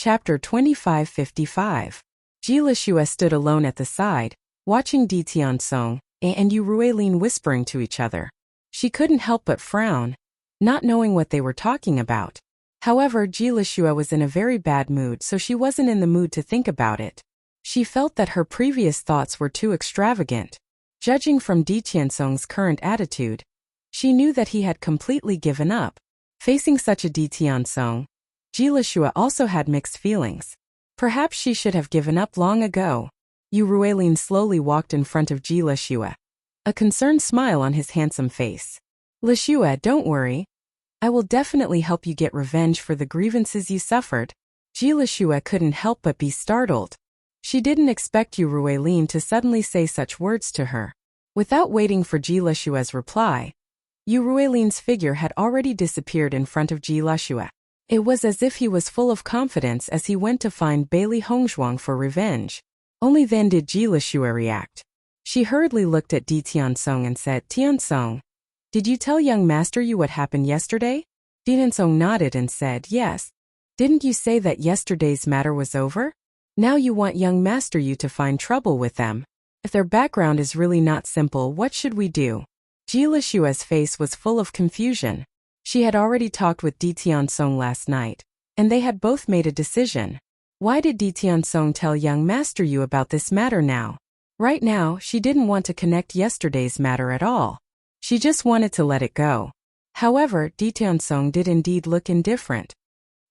Chapter 2555. Jilashua stood alone at the side, watching Di Tiansong and Yu Ruilin whispering to each other. She couldn't help but frown, not knowing what they were talking about. However, Jilashua was in a very bad mood, so she wasn't in the mood to think about it. She felt that her previous thoughts were too extravagant. Judging from Di Tiansong's current attitude, she knew that he had completely given up. Facing such a Di Tiansong, Jilashua also had mixed feelings. Perhaps she should have given up long ago. Yu Ruilin slowly walked in front of Jilashua, a concerned smile on his handsome face. "Lashua, don't worry. I will definitely help you get revenge for the grievances you suffered." Jilashua couldn't help but be startled. She didn't expect Yu Ruilin to suddenly say such words to her. Without waiting for Jilashua's reply, Yu Ruilin's figure had already disappeared in front of Jilashua. It was as if he was full of confidence as he went to find Bailey Hongzhuang for revenge. Only then did Jilashua react. She hurriedly looked at Di Tiansong and said, "Tiansong, did you tell young master Yu what happened yesterday?" Di Tiansong nodded and said, "Yes. Didn't you say that yesterday's matter was over? Now you want young master Yu to find trouble with them. If their background is really not simple, what should we do?" Jilashua's face was full of confusion. She had already talked with Di Tiansong last night, and they had both made a decision. Why did Di Tiansong tell young master Yu about this matter now? Right now, she didn't want to connect yesterday's matter at all. She just wanted to let it go. However, Di Tiansong did indeed look indifferent.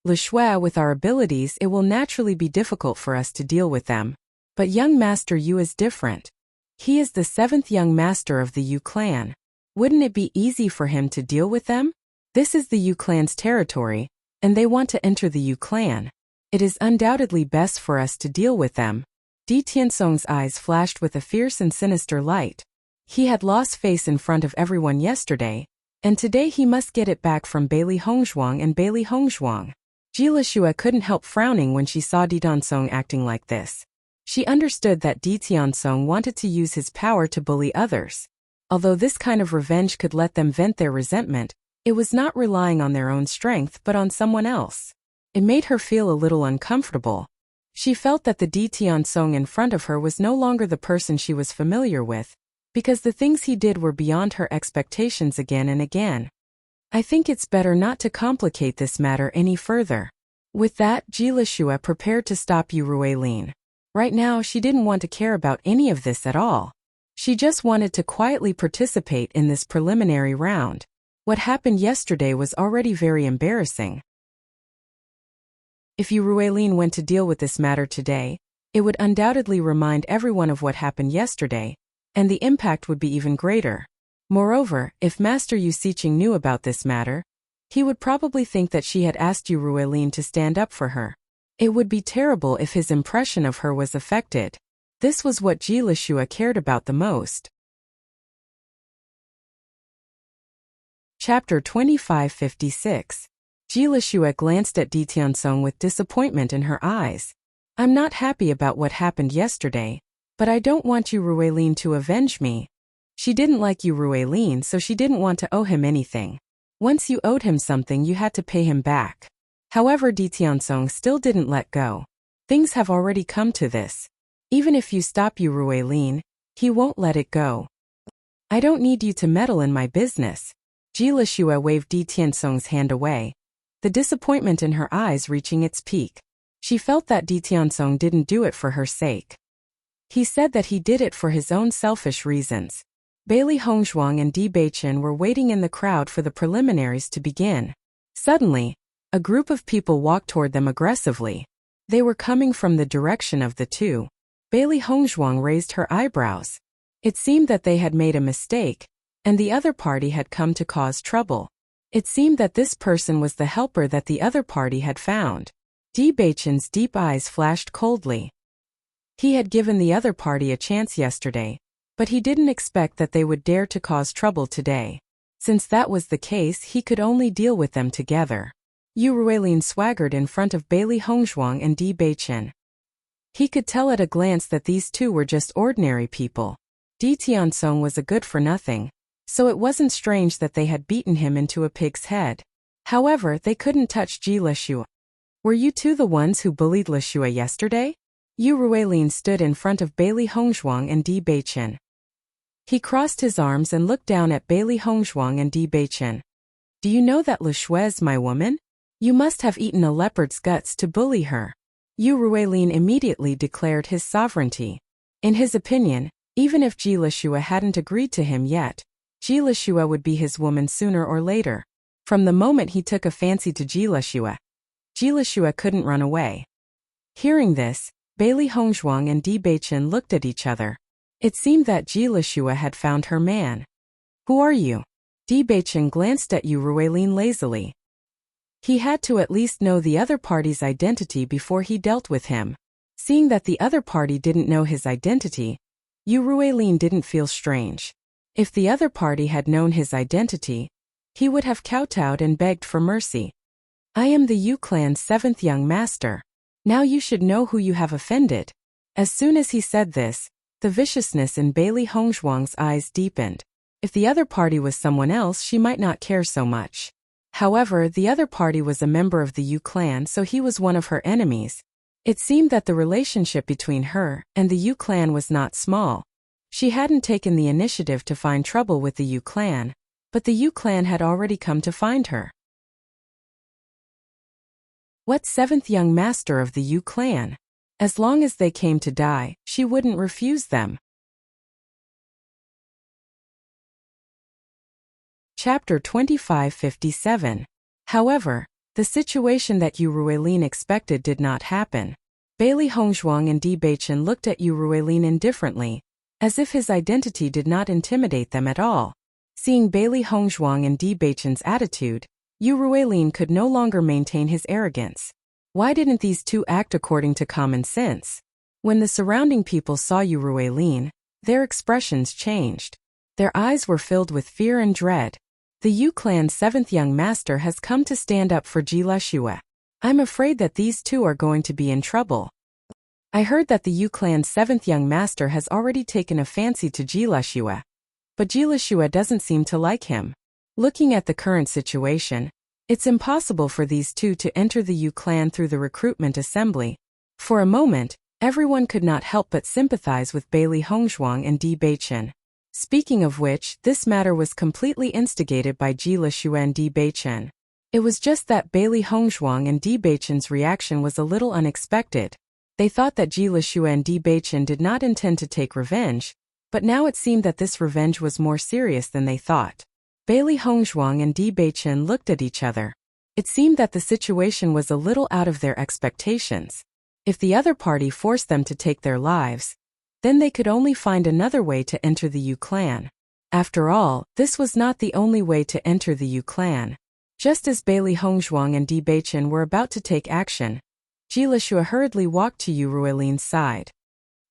"Lashua, with our abilities, it will naturally be difficult for us to deal with them. But young master Yu is different. He is the 7th young master of the Yu clan. Wouldn't it be easy for him to deal with them? This is the Yu clan's territory, and they want to enter the Yu clan. It is undoubtedly best for us to deal with them." Di Tiansong's eyes flashed with a fierce and sinister light. He had lost face in front of everyone yesterday, and today he must get it back from Bailey Hongzhuang and Bailey Hongzhuang. Jilashua couldn't help frowning when she saw Di Tiansong acting like this. She understood that Di Tiansong wanted to use his power to bully others. Although this kind of revenge could let them vent their resentment, it was not relying on their own strength but on someone else. It made her feel a little uncomfortable. She felt that the Di Tiansong in front of her was no longer the person she was familiar with, because the things he did were beyond her expectations again and again. "I think it's better not to complicate this matter any further." With that, Jilashua prepared to stop Yu Ruilin. Right now, she didn't want to care about any of this at all. She just wanted to quietly participate in this preliminary round. What happened yesterday was already very embarrassing. If Yu Ruilin went to deal with this matter today, it would undoubtedly remind everyone of what happened yesterday, and the impact would be even greater. Moreover, if Master Yu Siqing knew about this matter, he would probably think that she had asked Yu Ruilin to stand up for her. It would be terrible if his impression of her was affected. This was what Jilashua cared about the most. Chapter 2556. Jilashua glanced at Di Tiansong with disappointment in her eyes. "I'm not happy about what happened yesterday, but I don't want Yu Ruilin to avenge me." She didn't like Yu Ruilin, so she didn't want to owe him anything. Once you owed him something, you had to pay him back. However, Di Tiansong still didn't let go. Things have already come to this. Even if you stop Yu Ruilin, he won't let it go. "I don't need you to meddle in my business." Jilashua waved Di Tiansong's hand away, the disappointment in her eyes reaching its peak. She felt that Di Tiansong didn't do it for her sake. He said that he did it for his own selfish reasons. Bailey Hongzhuang and Di Beichen were waiting in the crowd for the preliminaries to begin. Suddenly, a group of people walked toward them aggressively. They were coming from the direction of the two. Bailey Hongzhuang raised her eyebrows. It seemed that they had made a mistake, and the other party had come to cause trouble. It seemed that this person was the helper that the other party had found. Di Beichen's deep eyes flashed coldly. He had given the other party a chance yesterday, but he didn't expect that they would dare to cause trouble today. Since that was the case, he could only deal with them together. Yu Ruilin swaggered in front of Bailey Hongzhuang and Di Beichen. He could tell at a glance that these two were just ordinary people. Di Tiansong was a good-for-nothing, so it wasn't strange that they had beaten him into a pig's head. However, they couldn't touch Jilashua. Were you two the ones who bullied Lishua yesterday? Yu Ruilin stood in front of Bailey Hongzhuang and Di Beichen. He crossed his arms and looked down at Bailey Hongzhuang and Di Beichen. Do you know that Lishua is my woman? You must have eaten a leopard's guts to bully her. Yu Ruilin immediately declared his sovereignty. In his opinion, even if Ji Lishua hadn't agreed to him yet, Ji Lishua would be his woman sooner or later. From the moment he took a fancy to Ji Lishua couldn't run away. Hearing this, Bailey Hongzhuang and Di Beichen looked at each other. It seemed that Ji Lishua had found her man. Who are you? Di Beichen glanced at Yu Ruilin lazily. He had to at least know the other party's identity before he dealt with him. Seeing that the other party didn't know his identity, Yu Ruilin didn't feel strange. If the other party had known his identity, he would have kowtowed and begged for mercy. I am the Yu clan's 7th young master. Now you should know who you have offended. As soon as he said this, the viciousness in Bailey Hongzhuang's eyes deepened. If the other party was someone else, she might not care so much. However, the other party was a member of the Yu clan, so he was one of her enemies. It seemed that the relationship between her and the Yu clan was not small. She hadn't taken the initiative to find trouble with the Yu clan, but the Yu clan had already come to find her. What 7th young master of the Yu clan? As long as they came to die, she wouldn't refuse them. Chapter 2557. However, the situation that Yu Ruilin expected did not happen. Bailey Hongzhuang and Di Beichen looked at Yu Ruilin indifferently, as if his identity did not intimidate them at all. Seeing Bailey Hongzhuang and Di Beichen's attitude, Yu Ruilin could no longer maintain his arrogance. Why didn't these two act according to common sense? When the surrounding people saw Yu Ruilin, their expressions changed. Their eyes were filled with fear and dread. The Yu clan's 7th young master has come to stand up for Ji Lishua. I'm afraid that these two are going to be in trouble. I heard that the Yu clan's 7th young master has already taken a fancy to Ji Lishua. But Ji Lishua doesn't seem to like him. Looking at the current situation, it's impossible for these two to enter the Yu clan through the recruitment assembly. For a moment, everyone could not help but sympathize with Bailey Hongzhuang and Di Beichen. Speaking of which, this matter was completely instigated by Ji Lishua and Di Beichen. It was just that Bailey Hongzhuang and Di Beichen's reaction was a little unexpected. They thought that Ji Lishua and Di Beichen did not intend to take revenge, but now it seemed that this revenge was more serious than they thought. Bailey Hongzhuang and Di Beichen looked at each other. It seemed that the situation was a little out of their expectations. If the other party forced them to take their lives, then they could only find another way to enter the Yu clan. After all, this was not the only way to enter the Yu clan. Just as Bailey Hongzhuang and Di Beichen were about to take action, Ji Lishua hurriedly walked to Yu Ruilin's side.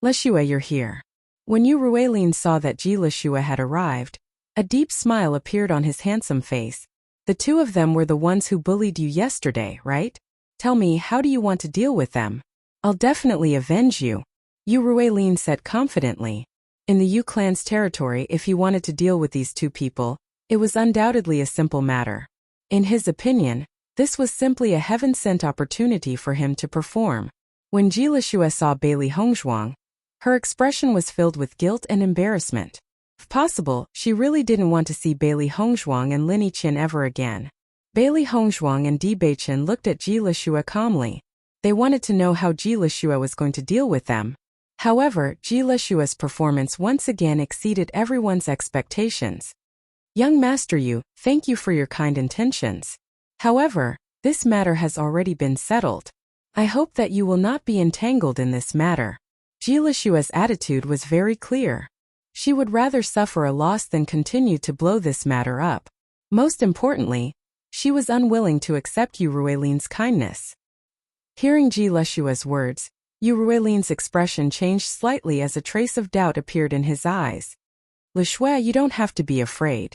Lishua, you're here. When Yu Ruilin saw that Ji Lishua had arrived, a deep smile appeared on his handsome face. The two of them were the ones who bullied you yesterday, right? Tell me, how do you want to deal with them? I'll definitely avenge you, Yu Ruilin said confidently. In the Yu clan's territory, if he wanted to deal with these two people, it was undoubtedly a simple matter. In his opinion, this was simply a heaven-sent opportunity for him to perform. When Ji Lishua saw Bailey Hongzhuang, her expression was filled with guilt and embarrassment. If possible, she really didn't want to see Bailey Hongzhuang and Lin Yiqin ever again. Bailey Hongzhuang and Di Beichen looked at Ji Lishua calmly. They wanted to know how Ji Lishua was going to deal with them. However, Ji Lishua's performance once again exceeded everyone's expectations. Young Master Yu, thank you for your kind intentions. However, this matter has already been settled. I hope that you will not be entangled in this matter. Ji Lishua's attitude was very clear. She would rather suffer a loss than continue to blow this matter up. Most importantly, she was unwilling to accept Yu Ruilin's kindness. Hearing Ji Lishua's words, Yu Ruilin's expression changed slightly as a trace of doubt appeared in his eyes. Lishua, you don't have to be afraid.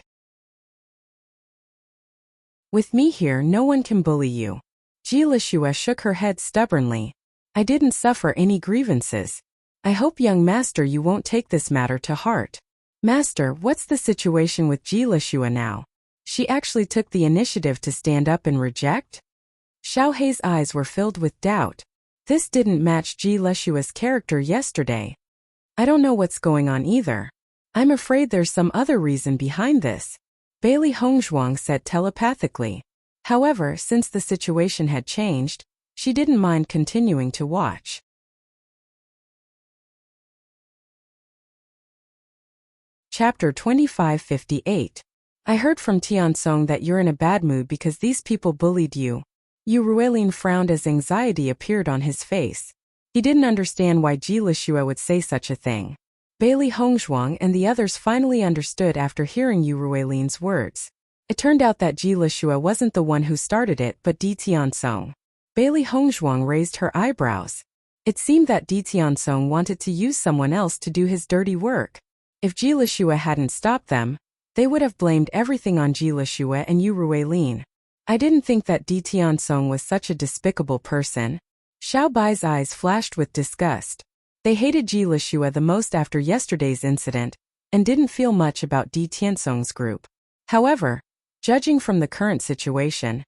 With me here, no one can bully you. Ji Lishua shook her head stubbornly. I didn't suffer any grievances. I hope, young master, you won't take this matter to heart. Master, what's the situation with Ji Lishua now? She actually took the initiative to stand up and reject? Xiao Hei's eyes were filled with doubt. This didn't match Ji Leshua's character yesterday. I don't know what's going on either. I'm afraid there's some other reason behind this, Bailey Hongzhuang said telepathically. However, since the situation had changed, she didn't mind continuing to watch. Chapter 2558. I heard from Tiansong that you're in a bad mood because these people bullied you. Yu Ruilin frowned as anxiety appeared on his face. He didn't understand why Ji Lishua would say such a thing. Bailey Hongzhuang and the others finally understood after hearing Yu Ruilin's words. It turned out that Ji Lishua wasn't the one who started it but Di Tiansong. Bailey Hongzhuang raised her eyebrows. It seemed that Di Tiansong wanted to use someone else to do his dirty work. If Ji Lishua hadn't stopped them, they would have blamed everything on Ji Lishua and Yu Ruilin. I didn't think that Di Tiansong was such a despicable person. Xiao Bai's eyes flashed with disgust. They hated Ji Lishua the most after yesterday's incident, and didn't feel much about Di Tiansong's group. However, judging from the current situation,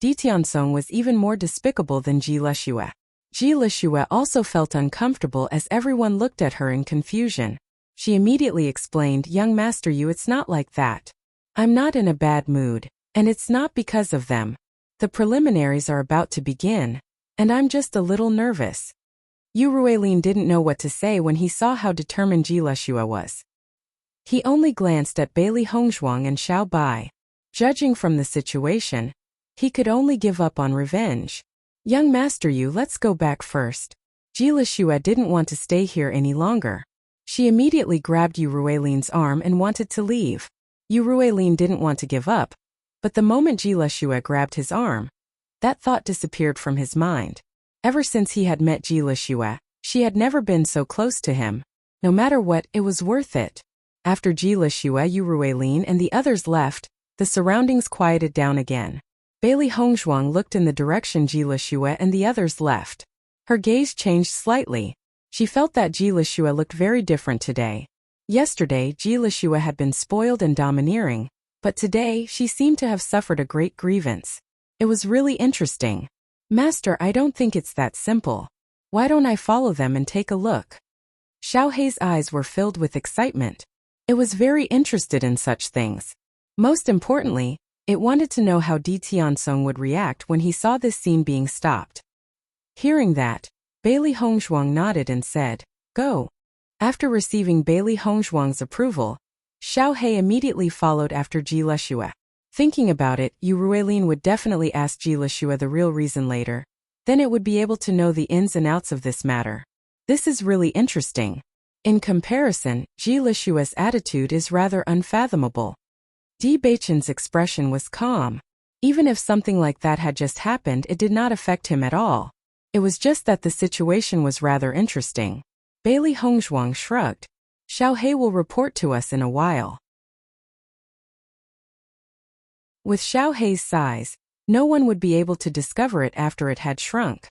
Di Tiansong was even more despicable than Ji Lishua. Ji Lishua also felt uncomfortable as everyone looked at her in confusion. She immediately explained, "Young Master Yu, it's not like that. I'm not in a bad mood, and it's not because of them. The preliminaries are about to begin, and I'm just a little nervous." Yu Ruilin didn't know what to say when he saw how determined Ji Lishua was. He only glanced at Bailey Hongzhuang and Xiao Bai. Judging from the situation, he could only give up on revenge. "Young Master Yu, let's go back first." Ji Lishua didn't want to stay here any longer. She immediately grabbed Yu Ruilin's arm and wanted to leave. Yu Ruilin didn't want to give up, but the moment Ji Lishua grabbed his arm, that thought disappeared from his mind. Ever since he had met Ji Lishua, she had never been so close to him. No matter what, it was worth it. After Ji Lishua, Yu Ruilin and the others left, the surroundings quieted down again. Bailey Hongzhuang looked in the direction Ji Lishua and the others left. Her gaze changed slightly. She felt that Ji Lishua looked very different today. Yesterday, Ji Lishua had been spoiled and domineering, but today she seemed to have suffered a great grievance. It was really interesting. "Master, I don't think it's that simple. Why don't I follow them and take a look?" Xiao Hei's eyes were filled with excitement. It was very interested in such things. Most importantly, it wanted to know how Di Tiansong would react when he saw this scene being stopped. Hearing that, Bailey Hongzhuang nodded and said, "Go." After receiving Bailey Hongzhuang's approval, Xiao Hei immediately followed after Ji Lishua. Thinking about it, Yu Ruilin would definitely ask Ji Lishua the real reason later. Then it would be able to know the ins and outs of this matter. This is really interesting. In comparison, Ji Lishua's attitude is rather unfathomable. Di Beichen's expression was calm. Even if something like that had just happened, it did not affect him at all. It was just that the situation was rather interesting. Bailey Hongzhuang shrugged. "Xiao Hei will report to us in a while." With Xiao Hei's size, no one would be able to discover it after it had shrunk.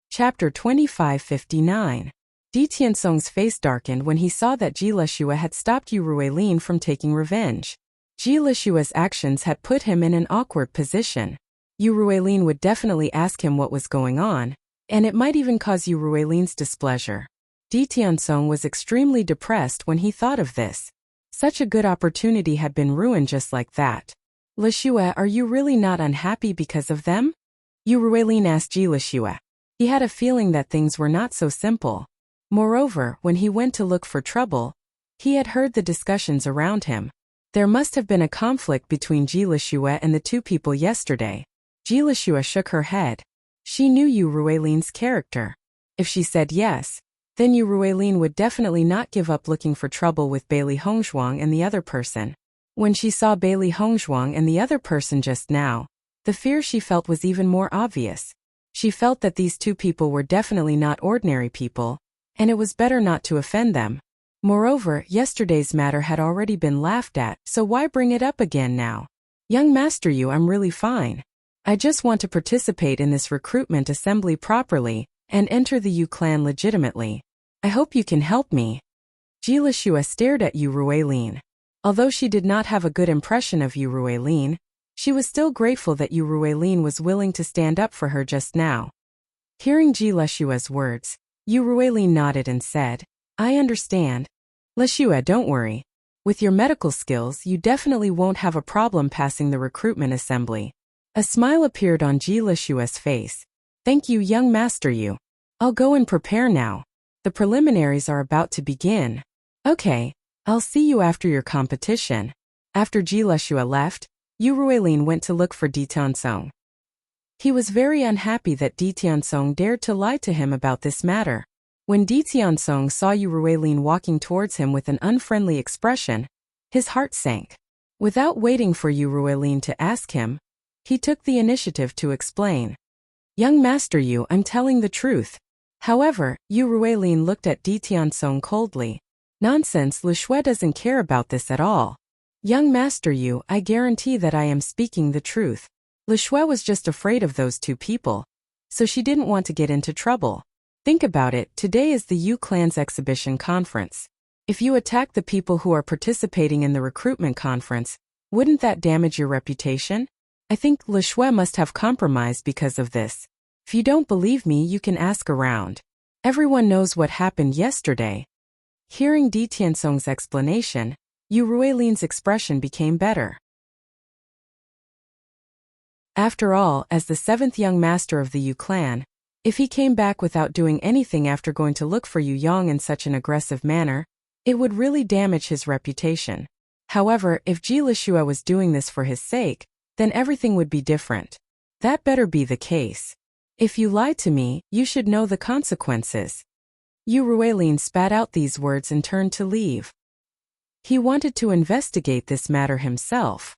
Chapter 2559. Di Tiansong's face darkened when he saw that Ji Lishua had stopped Yu Ruilin from taking revenge. Ji Lishua's actions had put him in an awkward position. Yu Ruilin would definitely ask him what was going on, and it might even cause Yu Ruilin's displeasure. Di Tiansong was extremely depressed when he thought of this. Such a good opportunity had been ruined just like that. "Lishua, are you really not unhappy because of them?" Yu Ruilin asked Ji Lishua. He had a feeling that things were not so simple. Moreover, when he went to look for trouble, he had heard the discussions around him. There must have been a conflict between Ji Lishua and the two people yesterday. Ji Lishua shook her head. She knew Yu Ruilin's character. If she said yes, then Yu Ruilin would definitely not give up looking for trouble with Bailey Hongzhuang and the other person. When she saw Bailey Hongzhuang and the other person just now, the fear she felt was even more obvious. She felt that these two people were definitely not ordinary people, and it was better not to offend them. Moreover, yesterday's matter had already been laughed at, so why bring it up again now? "Young Master Yu, I'm really fine. I just want to participate in this recruitment assembly properly, and enter the Yu clan legitimately. I hope you can help me." Ji Lishua stared at Yu Ruilin. Although she did not have a good impression of Yu Ruilin, she was still grateful that Yu Ruilin was willing to stand up for her just now. Hearing Ji Leshua's words, Yu Ruilin nodded and said, I understand. Leshua, don't worry. With your medical skills, you definitely won't have a problem passing the recruitment assembly. A smile appeared on Ji Leshua's face. Thank you, young master Yu. I'll go and prepare now. The preliminaries are about to begin. Okay, I'll see you after your competition. After Ji Leshua left, Yu Ruilin went to look for Di Tiansong. He was very unhappy that Di Tiansong dared to lie to him about this matter. When Di Tiansong saw Yu Ruilin walking towards him with an unfriendly expression, his heart sank. Without waiting for Yu Ruilin to ask him, he took the initiative to explain. Young Master Yu, I'm telling the truth. However, Yu Ruilin looked at Di Tiansong coldly. Nonsense, Le Shui doesn't care about this at all. Young Master Yu, I guarantee that I am speaking the truth. Le Shui was just afraid of those two people, so she didn't want to get into trouble. Think about it, today is the Yu Clan's exhibition conference. If you attack the people who are participating in the recruitment conference, wouldn't that damage your reputation? I think Le Shui must have compromised because of this. If you don't believe me, you can ask around. Everyone knows what happened yesterday. Hearing Di Tiansong's explanation, Yu Ruilin's expression became better. After all, as the seventh young master of the Yu clan, if he came back without doing anything after going to look for Yu Yang in such an aggressive manner, it would really damage his reputation. However, if Ji Leshua was doing this for his sake, then everything would be different. That better be the case. If you lie to me, you should know the consequences. Yu Ruilin spat out these words and turned to leave. He wanted to investigate this matter himself.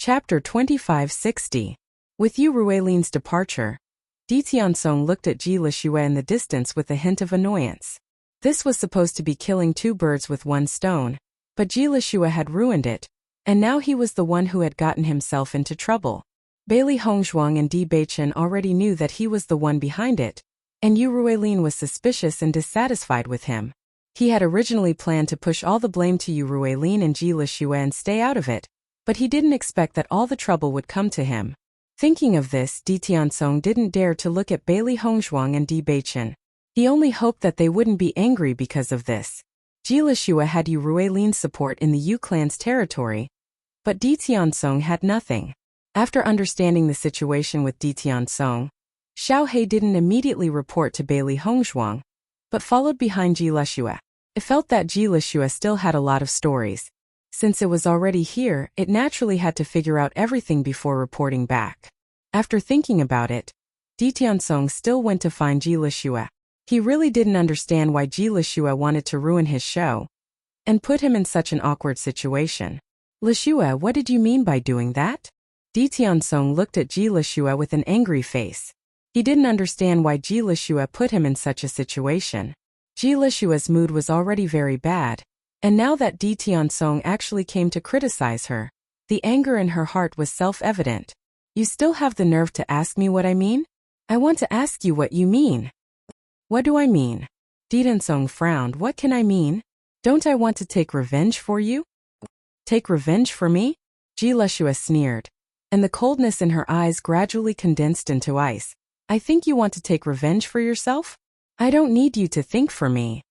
Chapter 2560. With Yu Ruilin's departure, Di Tiansong looked at Ji Leshua in the distance with a hint of annoyance. This was supposed to be killing two birds with one stone, but Ji Leshua had ruined it, and now he was the one who had gotten himself into trouble. Bailey Hongzhuang and Di Beichen already knew that he was the one behind it, and Yu Ruilin was suspicious and dissatisfied with him. He had originally planned to push all the blame to Yu Ruilin and Ji Leshua and stay out of it, but he didn't expect that all the trouble would come to him. Thinking of this, Di Tiansong didn't dare to look at Bailey Hongzhuang and Di Beichen. He only hoped that they wouldn't be angry because of this. Ji Leshua had Yu Ruilin's support in the Yu clan's territory, but Di Tiansong had nothing. After understanding the situation with Di Tiansong, Xiao He didn't immediately report to Bailey Hongzhuang, but followed behind Ji Leshua. It felt that Ji Leshua still had a lot of stories. Since it was already here, it naturally had to figure out everything before reporting back. After thinking about it, Di Tiansong still went to find Ji Leshua. He really didn't understand why Ji Leshua wanted to ruin his show and put him in such an awkward situation. Leshua, what did you mean by doing that? Di Tiansong looked at Ji Leshua with an angry face. He didn't understand why Ji Leshua put him in such a situation. Ji Leshua's mood was already very bad, and now that Di Tiansong actually came to criticize her, the anger in her heart was self-evident. You still have the nerve to ask me what I mean? I want to ask you what you mean. What do I mean? Di Tiansong frowned. What can I mean? Don't I want to take revenge for you? Take revenge for me? Ji Leshua sneered, and the coldness in her eyes gradually condensed into ice. I think you want to take revenge for yourself? I don't need you to think for me.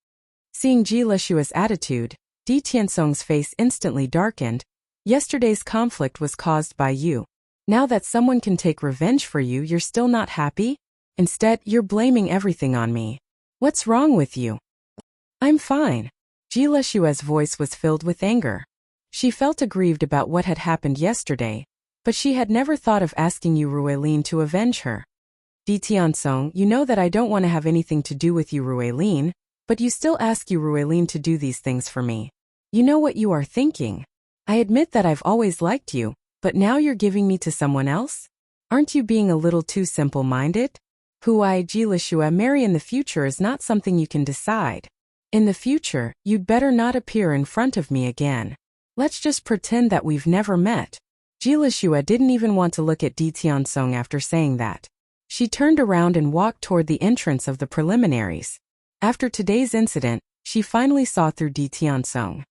Seeing Ji Leshua's attitude, Di Tiansong's face instantly darkened. Yesterday's conflict was caused by you. Now that someone can take revenge for you, you're still not happy? Instead, you're blaming everything on me. What's wrong with you? I'm fine. Ji Leshua's voice was filled with anger. She felt aggrieved about what had happened yesterday, but she had never thought of asking Yu Ruilin to avenge her. Di Tiansong, you know that I don't want to have anything to do with Yu Ruilin, but you still ask Yu Ruilin to do these things for me. You know what you are thinking. I admit that I've always liked you, but now you're giving me to someone else? Aren't you being a little too simple-minded? Who I, Ji Leshua, marry in the future is not something you can decide. In the future, you'd better not appear in front of me again. Let's just pretend that we've never met. Ji Leshua didn't even want to look at Di Tiansong after saying that. She turned around and walked toward the entrance of the preliminaries. After today's incident, she finally saw through Di Tiansong.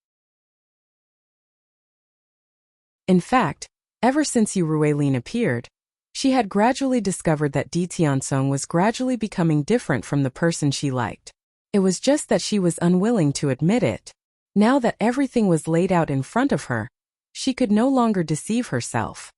In fact, ever since Yu Ruilin appeared, she had gradually discovered that Di Tiansong was gradually becoming different from the person she liked. It was just that she was unwilling to admit it. Now that everything was laid out in front of her, she could no longer deceive herself.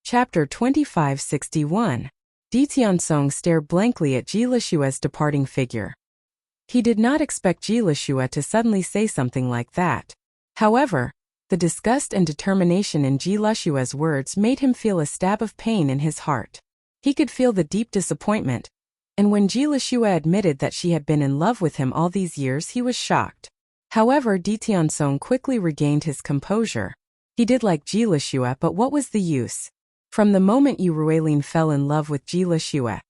Chapter 2561. Di Tiansong stared blankly at Ji Lishua's departing figure. He did not expect Ji Lishua to suddenly say something like that. However, the disgust and determination in Ji Lishua's words made him feel a stab of pain in his heart. He could feel the deep disappointment, and when Ji Lishua admitted that she had been in love with him all these years, he was shocked. However, Di Tiansong quickly regained his composure. He did like Ji Lishua, but what was the use? From the moment Yu Ruilin fell in love with Ji Lishua,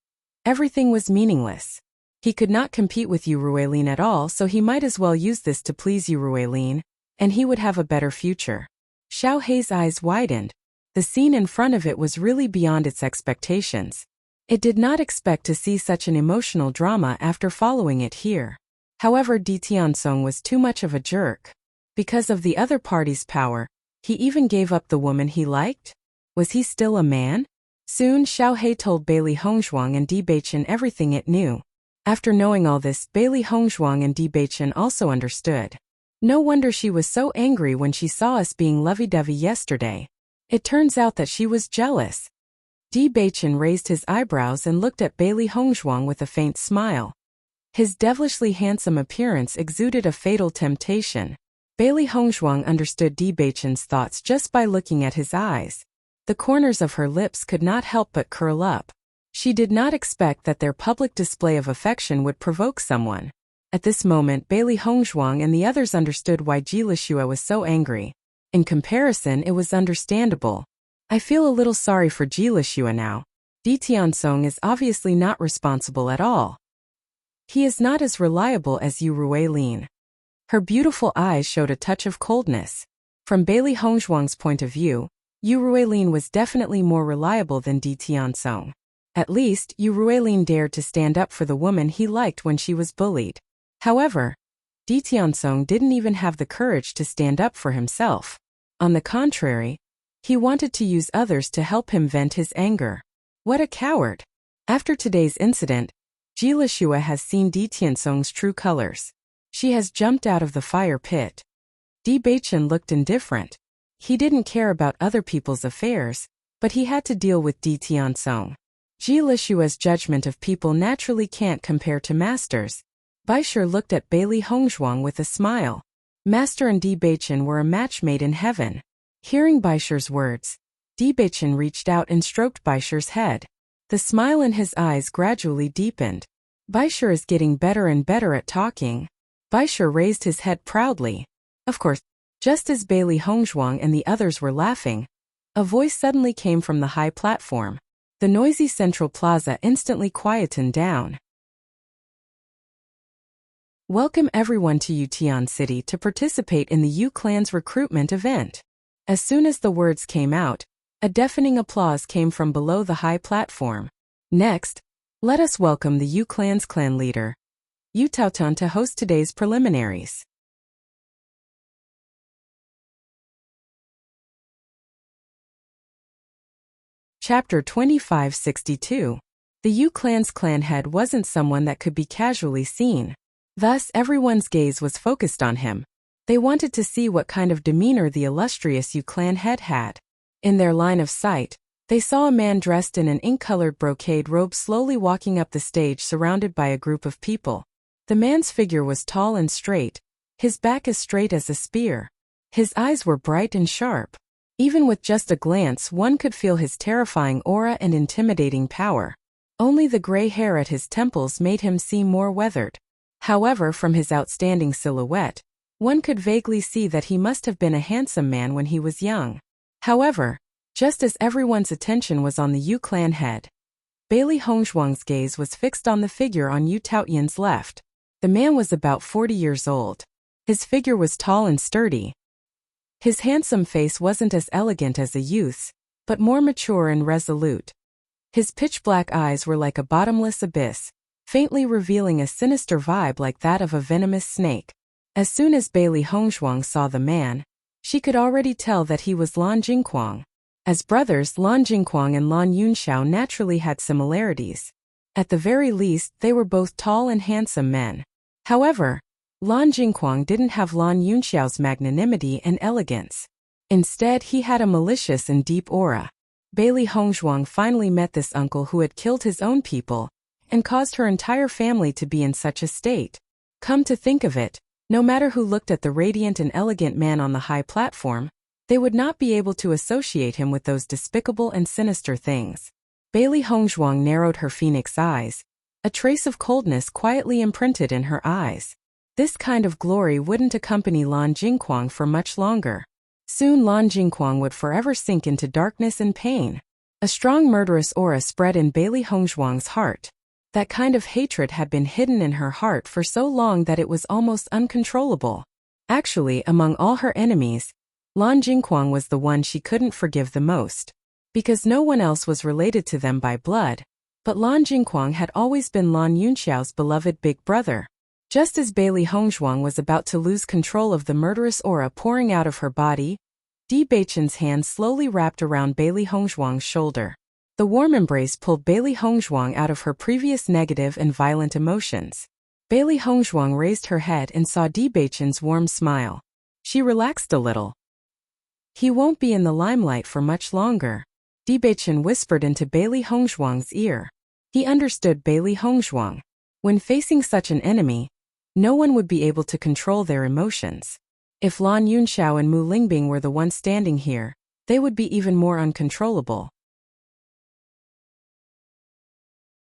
everything was meaningless. He could not compete with Yu Ruilin at all, so he might as well use this to please Yu Ruilin, and he would have a better future. Xiao Hei's eyes widened. The scene in front of it was really beyond its expectations. It did not expect to see such an emotional drama after following it here. However, Di Tiansong was too much of a jerk. Because of the other party's power, he even gave up the woman he liked? Was he still a man? Soon Xiao Hei told Bailey Hongzhuang and Di Beichen everything it knew. After knowing all this, Bailey Hongzhuang and Di Beichen also understood. No wonder she was so angry when she saw us being lovey-dovey yesterday. It turns out that she was jealous. Di Beichen raised his eyebrows and looked at Bailey Hongzhuang with a faint smile. His devilishly handsome appearance exuded a fatal temptation. Bailey Hongzhuang understood Di Beichen's thoughts just by looking at his eyes. The corners of her lips could not help but curl up. She did not expect that their public display of affection would provoke someone. At this moment, Bailey Hongzhuang and the others understood why Ji Lishua was so angry. In comparison, it was understandable. I feel a little sorry for Ji Lishua now. Di Tiansong is obviously not responsible at all. He is not as reliable as Yu Ruilin. Her beautiful eyes showed a touch of coldness. From Bailey Hongzhuang's point of view, Yu Ruilin was definitely more reliable than Di Tiansong. At least, Yu Ruilin dared to stand up for the woman he liked when she was bullied. However, Di Tiansong didn't even have the courage to stand up for himself. On the contrary, he wanted to use others to help him vent his anger. What a coward! After today's incident, Ji Lishua has seen Di Tiansong's true colors. She has jumped out of the fire pit. Di Beichen looked indifferent. He didn't care about other people's affairs, but he had to deal with Di Tiansong. Ji Lishua's judgment of people naturally can't compare to Master's. Baisher looked at Bailey Hongzhuang with a smile. Master and Di Beichen were a match made in heaven. Hearing Baisher's words, Di Beichen reached out and stroked Baisher's head. The smile in his eyes gradually deepened. Baisher is getting better and better at talking. Baisher raised his head proudly. Of course, just as Bailey Hongzhuang and the others were laughing, a voice suddenly came from the high platform. The noisy central plaza instantly quietened down. Welcome everyone to Yutian City to participate in the Yu Clan's recruitment event. As soon as the words came out, a deafening applause came from below the high platform. Next, let us welcome the Yu Clan's clan leader, Yu Taotan, to host today's preliminaries. Chapter 2562. The Yu Clan's clan head wasn't someone that could be casually seen. Thus, everyone's gaze was focused on him. They wanted to see what kind of demeanor the illustrious Yu Clan head had. In their line of sight, they saw a man dressed in an ink-colored brocade robe slowly walking up the stage surrounded by a group of people. The man's figure was tall and straight, his back as straight as a spear. His eyes were bright and sharp. Even with just a glance, one could feel his terrifying aura and intimidating power. Only the gray hair at his temples made him seem more weathered. However, from his outstanding silhouette, one could vaguely see that he must have been a handsome man when he was young. However, just as everyone's attention was on the Yu Clan head, Bailey Hongzhuang's gaze was fixed on the figure on Yu Taoyan's left. The man was about 40 years old. His figure was tall and sturdy. His handsome face wasn't as elegant as a youth's, but more mature and resolute. His pitch-black eyes were like a bottomless abyss, faintly revealing a sinister vibe like that of a venomous snake. As soon as Bailey Hongzhuang saw the man, she could already tell that he was Lan Jingquang. As brothers, Lan Jingquang and Lan Yunxiao naturally had similarities. At the very least, they were both tall and handsome men. However, Lan Jingquang didn't have Lan Yunxiao's magnanimity and elegance. Instead, he had a malicious and deep aura. Bailey Hongzhuang finally met this uncle who had killed his own people and caused her entire family to be in such a state. Come to think of it, no matter who looked at the radiant and elegant man on the high platform, they would not be able to associate him with those despicable and sinister things. Bailey Hongzhuang narrowed her phoenix eyes, a trace of coldness quietly imprinted in her eyes. This kind of glory wouldn't accompany Lan Jingquang for much longer. Soon Lan Jingquang would forever sink into darkness and pain. A strong murderous aura spread in Bailey Hongzhuang's heart. That kind of hatred had been hidden in her heart for so long that it was almost uncontrollable. Actually, among all her enemies, Lan Jingquang was the one she couldn't forgive the most. Because no one else was related to them by blood, but Lan Jingquang had always been Lan Yunxiao's beloved big brother. Just as Bailey Hongzhuang was about to lose control of the murderous aura pouring out of her body, Di Beichen's hand slowly wrapped around Bailey Hongzhuang's shoulder. The warm embrace pulled Bailey Hongzhuang out of her previous negative and violent emotions. Bailey Hongzhuang raised her head and saw Di Beichen's warm smile. She relaxed a little. He won't be in the limelight for much longer, Di Beichen whispered into Bailey Hongzhuang's ear. He understood Bailey Hongzhuang. When facing such an enemy, no one would be able to control their emotions. If Lan Yunxiao and Mu Lingbing were the ones standing here, they would be even more uncontrollable.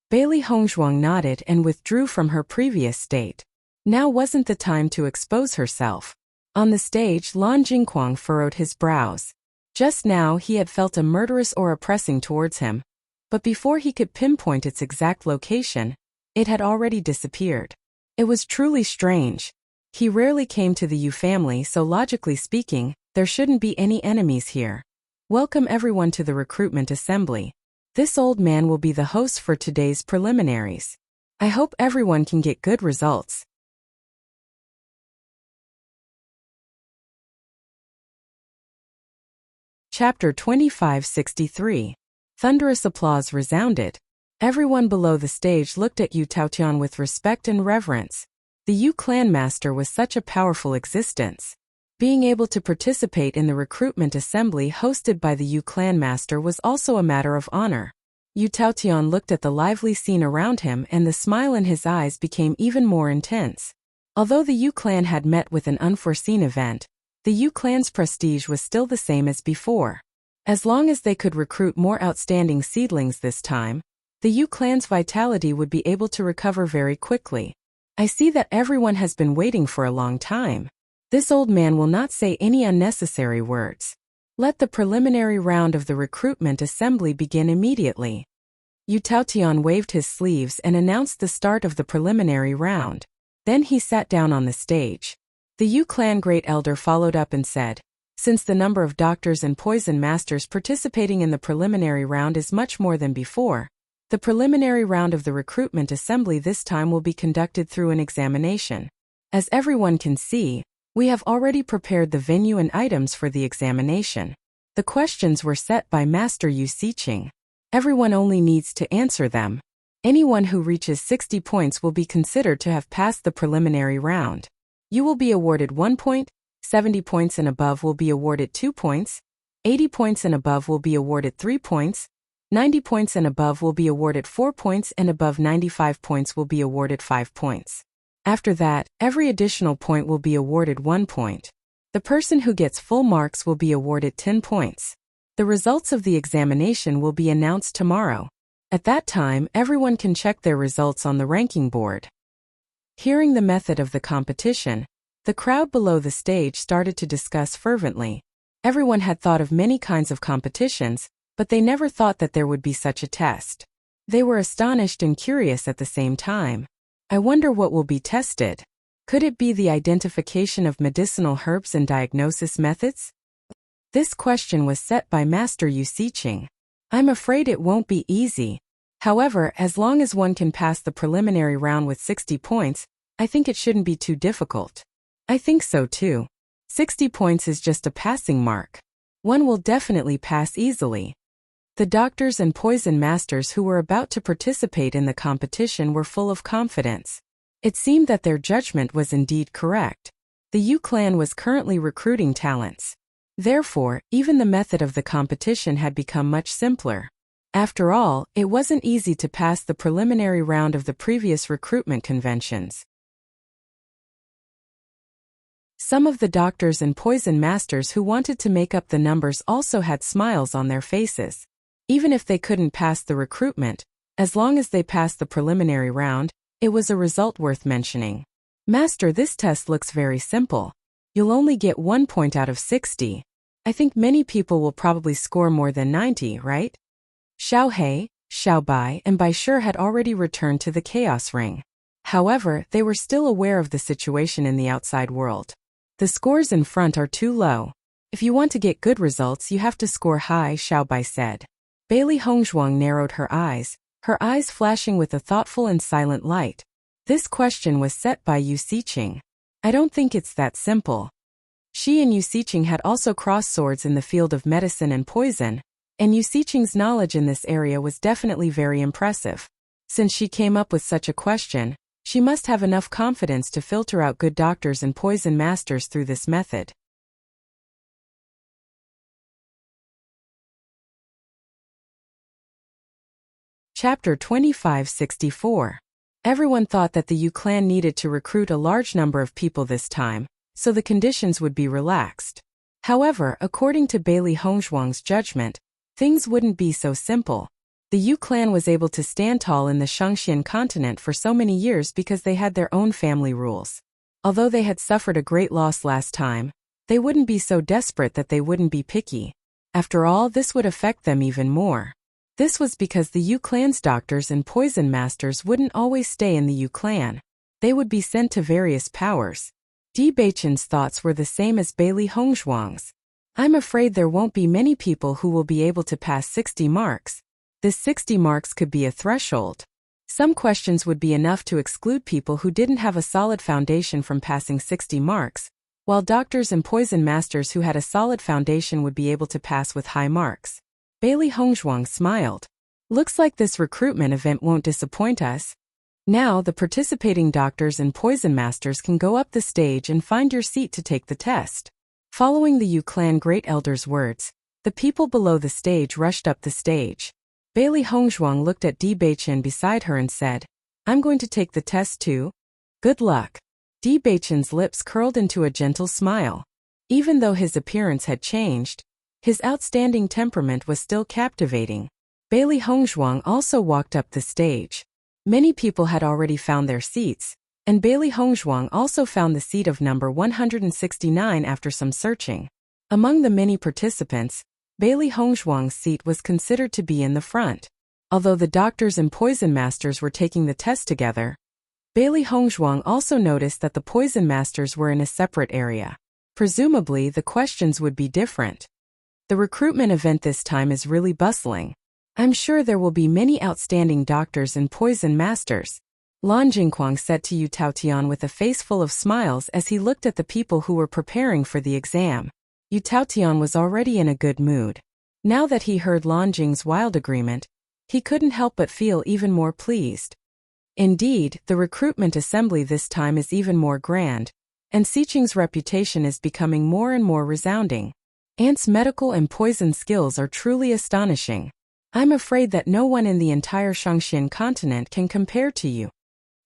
Bailey Hongzhuang nodded and withdrew from her previous state. Now wasn't the time to expose herself. On the stage, Lan Jingquang furrowed his brows. Just now he had felt a murderous aura pressing towards him, but before he could pinpoint its exact location, it had already disappeared. It was truly strange. He rarely came to the Yu family, so logically speaking, there shouldn't be any enemies here. Welcome everyone to the recruitment assembly. This old man will be the host for today's preliminaries. I hope everyone can get good results. Chapter 2563. Thunderous applause resounded. Everyone below the stage looked at Yu Taotian with respect and reverence. The Yu clan master was such a powerful existence. Being able to participate in the recruitment assembly hosted by the Yu clan master was also a matter of honor. Yu Taotian looked at the lively scene around him and the smile in his eyes became even more intense. Although the Yu clan had met with an unforeseen event, the Yu clan's prestige was still the same as before. As long as they could recruit more outstanding seedlings this time, the Yu clan's vitality would be able to recover very quickly. I see that everyone has been waiting for a long time. This old man will not say any unnecessary words. Let the preliminary round of the recruitment assembly begin immediately. Yu Taotian waved his sleeves and announced the start of the preliminary round. Then he sat down on the stage. The Yu clan great elder followed up and said, since the number of doctors and poison masters participating in the preliminary round is much more than before, the preliminary round of the recruitment assembly this time will be conducted through an examination. As everyone can see, we have already prepared the venue and items for the examination. The questions were set by Master Yu Siqing. Everyone only needs to answer them. Anyone who reaches 60 points will be considered to have passed the preliminary round. You will be awarded 1 point, 70 points and above will be awarded 2 points, 80 points and above will be awarded 3 points, 90 points and above will be awarded 4 points and above 95 points will be awarded 5 points. After that, every additional point will be awarded 1 point. The person who gets full marks will be awarded 10 points. The results of the examination will be announced tomorrow. At that time, everyone can check their results on the ranking board. Hearing the method of the competition, the crowd below the stage started to discuss fervently. Everyone had thought of many kinds of competitions, but they never thought that there would be such a test. They were astonished and curious at the same time. I wonder what will be tested. Could it be the identification of medicinal herbs and diagnosis methods? This question was set by Master Yu Siqing. I'm afraid it won't be easy. However, as long as one can pass the preliminary round with 60 points, I think it shouldn't be too difficult. I think so too. 60 points is just a passing mark. One will definitely pass easily. The doctors and poison masters who were about to participate in the competition were full of confidence. It seemed that their judgment was indeed correct. The Yu clan was currently recruiting talents. Therefore, even the method of the competition had become much simpler. After all, it wasn't easy to pass the preliminary round of the previous recruitment conventions. Some of the doctors and poison masters who wanted to make up the numbers also had smiles on their faces. Even if they couldn't pass the recruitment, as long as they passed the preliminary round, it was a result worth mentioning. Master, this test looks very simple. You'll only get 1 point out of 60. I think many people will probably score more than 90, right? Xiao He, Xiao Bai, and Bai Shi had already returned to the Chaos Ring. However, they were still aware of the situation in the outside world. The scores in front are too low. If you want to get good results, you have to score high, Xiao Bai said. Bailey Hongzhuang narrowed her eyes flashing with a thoughtful and silent light. This question was set by Yu Siqing. I don't think it's that simple. She and Yu Siqing had also crossed swords in the field of medicine and poison, and Yu Siqing's knowledge in this area was definitely very impressive. Since she came up with such a question, she must have enough confidence to filter out good doctors and poison masters through this method. Chapter 2564. Everyone thought that the Yu clan needed to recruit a large number of people this time, so the conditions would be relaxed. However, according to Bailey Hongzhuang's judgment, things wouldn't be so simple. The Yu clan was able to stand tall in the Shangxian continent for so many years because they had their own family rules. Although they had suffered a great loss last time, they wouldn't be so desperate that they wouldn't be picky. After all, this would affect them even more. This was because the Yu clan's doctors and poison masters wouldn't always stay in the Yu clan. They would be sent to various powers. Di Beichen's thoughts were the same as Bailey Hongzhuang's. I'm afraid there won't be many people who will be able to pass 60 marks. This 60 marks could be a threshold. Some questions would be enough to exclude people who didn't have a solid foundation from passing 60 marks, while doctors and poison masters who had a solid foundation would be able to pass with high marks. Bailey Hongzhuang smiled. Looks like this recruitment event won't disappoint us. Now the participating doctors and poison masters can go up the stage and find your seat to take the test. Following the Yu clan great elder's words, the people below the stage rushed up the stage. Bailey Hongzhuang looked at Di Beichen beside her and said, I'm going to take the test too. Good luck. Di Beichen's lips curled into a gentle smile. Even though his appearance had changed, his outstanding temperament was still captivating. Bailey Hongzhuang also walked up the stage. Many people had already found their seats, and Bailey Hongzhuang also found the seat of number 169 after some searching. Among the many participants, Bailey Hongzhuang's seat was considered to be in the front. Although the doctors and poison masters were taking the test together, Bailey Hongzhuang also noticed that the poison masters were in a separate area. Presumably, the questions would be different. The recruitment event this time is really bustling. I'm sure there will be many outstanding doctors and poison masters. Lan Jingquang said to Yu Taotian with a face full of smiles as he looked at the people who were preparing for the exam. Yu Taotian was already in a good mood. Now that he heard Lan Jing's wild agreement, he couldn't help but feel even more pleased. Indeed, the recruitment assembly this time is even more grand, and Siqing's reputation is becoming more and more resounding. Ant's medical and poison skills are truly astonishing. I'm afraid that no one in the entire Shangxian continent can compare to you.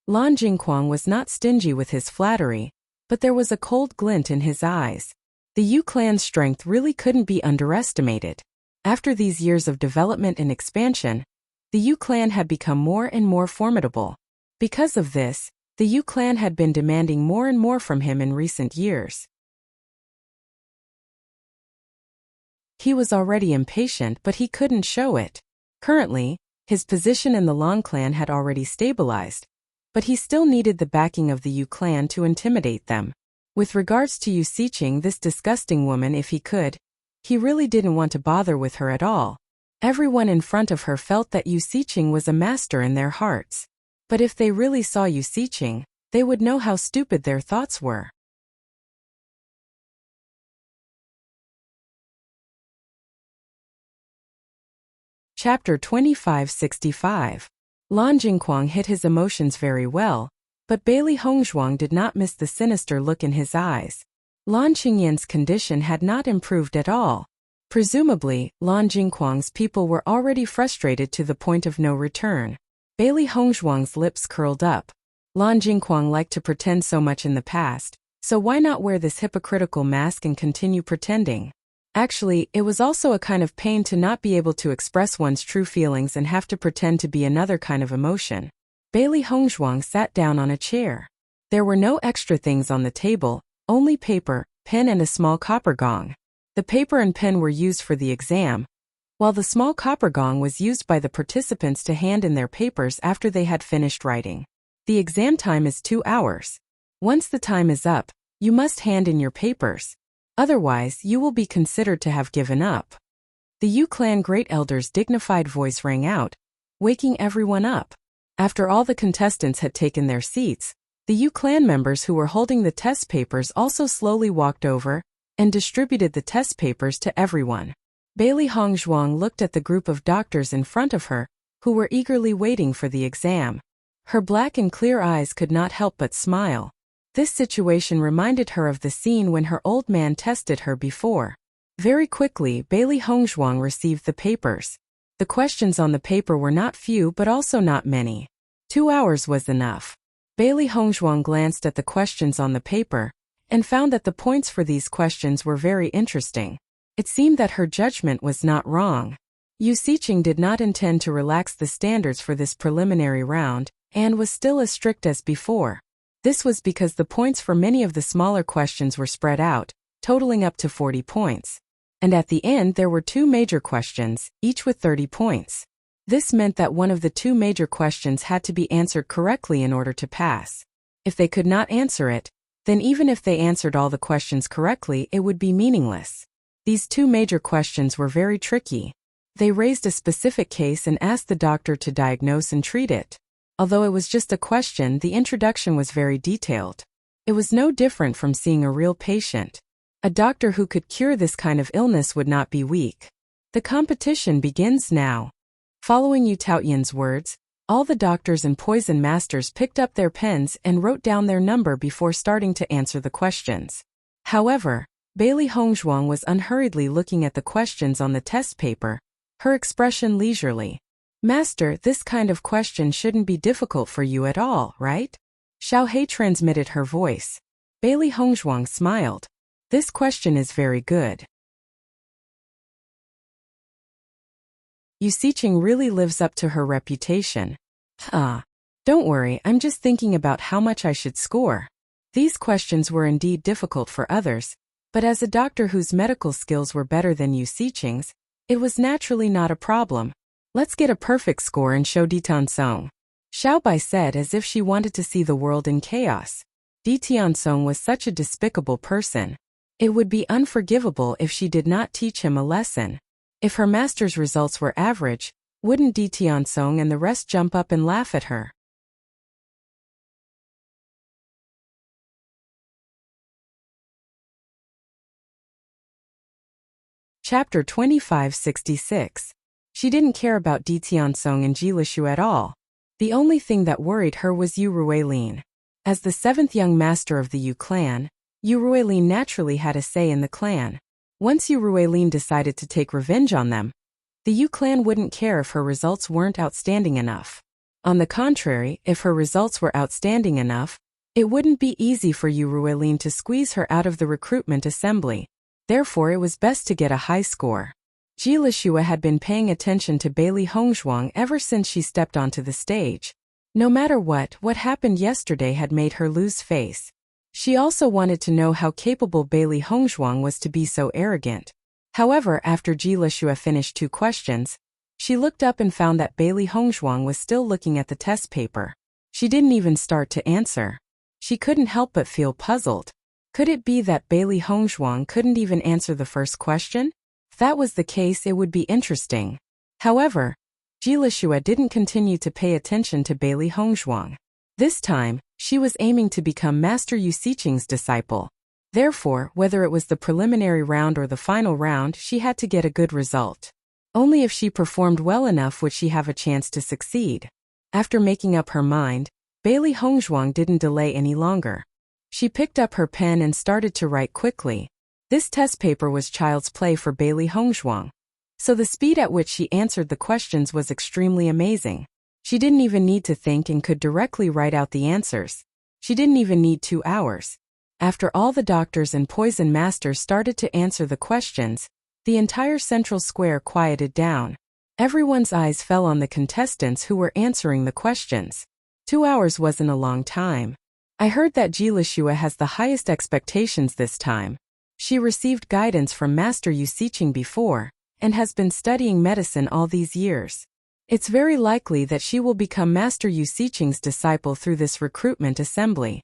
Lan Jingquang was not stingy with his flattery, but there was a cold glint in his eyes. The Yu clan's strength really couldn't be underestimated. After these years of development and expansion, the Yu clan had become more and more formidable. Because of this, the Yu clan had been demanding more and more from him in recent years. He was already impatient, but he couldn't show it. Currently, his position in the Long clan had already stabilized, but he still needed the backing of the Yu clan to intimidate them. With regards to Yu Siqing, this disgusting woman, if he could, he really didn't want to bother with her at all. Everyone in front of her felt that Yu Siqing was a master in their hearts. But if they really saw Yu Siqing, they would know how stupid their thoughts were. Chapter 2565. Lan Jingquang hid his emotions very well, but Bailey Hongzhuang did not miss the sinister look in his eyes. Lan Qingyan's condition had not improved at all. Presumably, Lan Jingquang's people were already frustrated to the point of no return. Bailey Hongzhuang's lips curled up. Lan Jingquang liked to pretend so much in the past, so why not wear this hypocritical mask and continue pretending? Actually, it was also a kind of pain to not be able to express one's true feelings and have to pretend to be another kind of emotion. Bailey Hongzhuang sat down on a chair. There were no extra things on the table, only paper, pen and a small copper gong. The paper and pen were used for the exam, while the small copper gong was used by the participants to hand in their papers after they had finished writing. The exam time is 2 hours. Once the time is up, you must hand in your papers. Otherwise, you will be considered to have given up. The Yu clan great elder's dignified voice rang out, waking everyone up. After all the contestants had taken their seats, the Yu clan members who were holding the test papers also slowly walked over and distributed the test papers to everyone. Bailey Hongzhuang looked at the group of doctors in front of her, who were eagerly waiting for the exam. Her black and clear eyes could not help but smile. This situation reminded her of the scene when her old man tested her before. Very quickly, Bailey Hongzhuang received the papers. The questions on the paper were not few but also not many. 2 hours was enough. Bailey Hongzhuang glanced at the questions on the paper and found that the points for these questions were very interesting. It seemed that her judgment was not wrong. Yu Siqing did not intend to relax the standards for this preliminary round and was still as strict as before. This was because the points for many of the smaller questions were spread out, totaling up to 40 points. And at the end there were 2 major questions, each with 30 points. This meant that one of the 2 major questions had to be answered correctly in order to pass. If they could not answer it, then even if they answered all the questions correctly, it would be meaningless. These 2 major questions were very tricky. They raised a specific case and asked the doctor to diagnose and treat it. Although it was just a question, the introduction was very detailed. It was no different from seeing a real patient. A doctor who could cure this kind of illness would not be weak. The competition begins now. Following Yu Taoyan's words, all the doctors and poison masters picked up their pens and wrote down their number before starting to answer the questions. However, Bailey Hongzhuang was unhurriedly looking at the questions on the test paper, her expression leisurely. Master, this kind of question shouldn't be difficult for you at all, right? Xiao He transmitted her voice. Bailey Hongzhuang smiled. This question is very good. Yu Siqing really lives up to her reputation. Don't worry, I'm just thinking about how much I should score. These questions were indeed difficult for others, but as a doctor whose medical skills were better than Yu Siqing's, it was naturally not a problem. Let's get a perfect score and show Ditiansong. Xiao Bai said as if she wanted to see the world in chaos. Ditiansong was such a despicable person. It would be unforgivable if she did not teach him a lesson. If her master's results were average, wouldn't Ditiansong and the rest jump up and laugh at her? Chapter 2566. She didn't care about Ditiansong and Jilishu at all. The only thing that worried her was Yu Ruilin. As the 7th young master of the Yu clan, Yu Ruilin naturally had a say in the clan. Once Yu Ruilin decided to take revenge on them, the Yu clan wouldn't care if her results weren't outstanding enough. On the contrary, if her results were outstanding enough, it wouldn't be easy for Yu Ruilin to squeeze her out of the recruitment assembly. Therefore it was best to get a high score. Jilishua had been paying attention to Bailey Hongzhuang ever since she stepped onto the stage. No matter what happened yesterday had made her lose face. She also wanted to know how capable Bailey Hongzhuang was to be so arrogant. However, after Jilishua finished 2 questions, she looked up and found that Bailey Hongzhuang was still looking at the test paper. She didn't even start to answer. She couldn't help but feel puzzled. Could it be that Bailey Hongzhuang couldn't even answer the first question? If that was the case, it would be interesting. However, Jilishua didn't continue to pay attention to Bailey Hongzhuang. This time, she was aiming to become Master Yu Xiqing's disciple. Therefore, whether it was the preliminary round or the final round, she had to get a good result. Only if she performed well enough would she have a chance to succeed. After making up her mind, Bailey Hongzhuang didn't delay any longer. She picked up her pen and started to write quickly. This test paper was child's play for Bailey Hongzhuang. So the speed at which she answered the questions was extremely amazing. She didn't even need to think and could directly write out the answers. She didn't even need 2 hours. After all the doctors and poison masters started to answer the questions, the entire central square quieted down. Everyone's eyes fell on the contestants who were answering the questions. 2 hours wasn't a long time. I heard that Jilishua has the highest expectations this time. She received guidance from Master Yu Xiqing before, and has been studying medicine all these years. It's very likely that she will become Master Yu Xiqing's disciple through this recruitment assembly.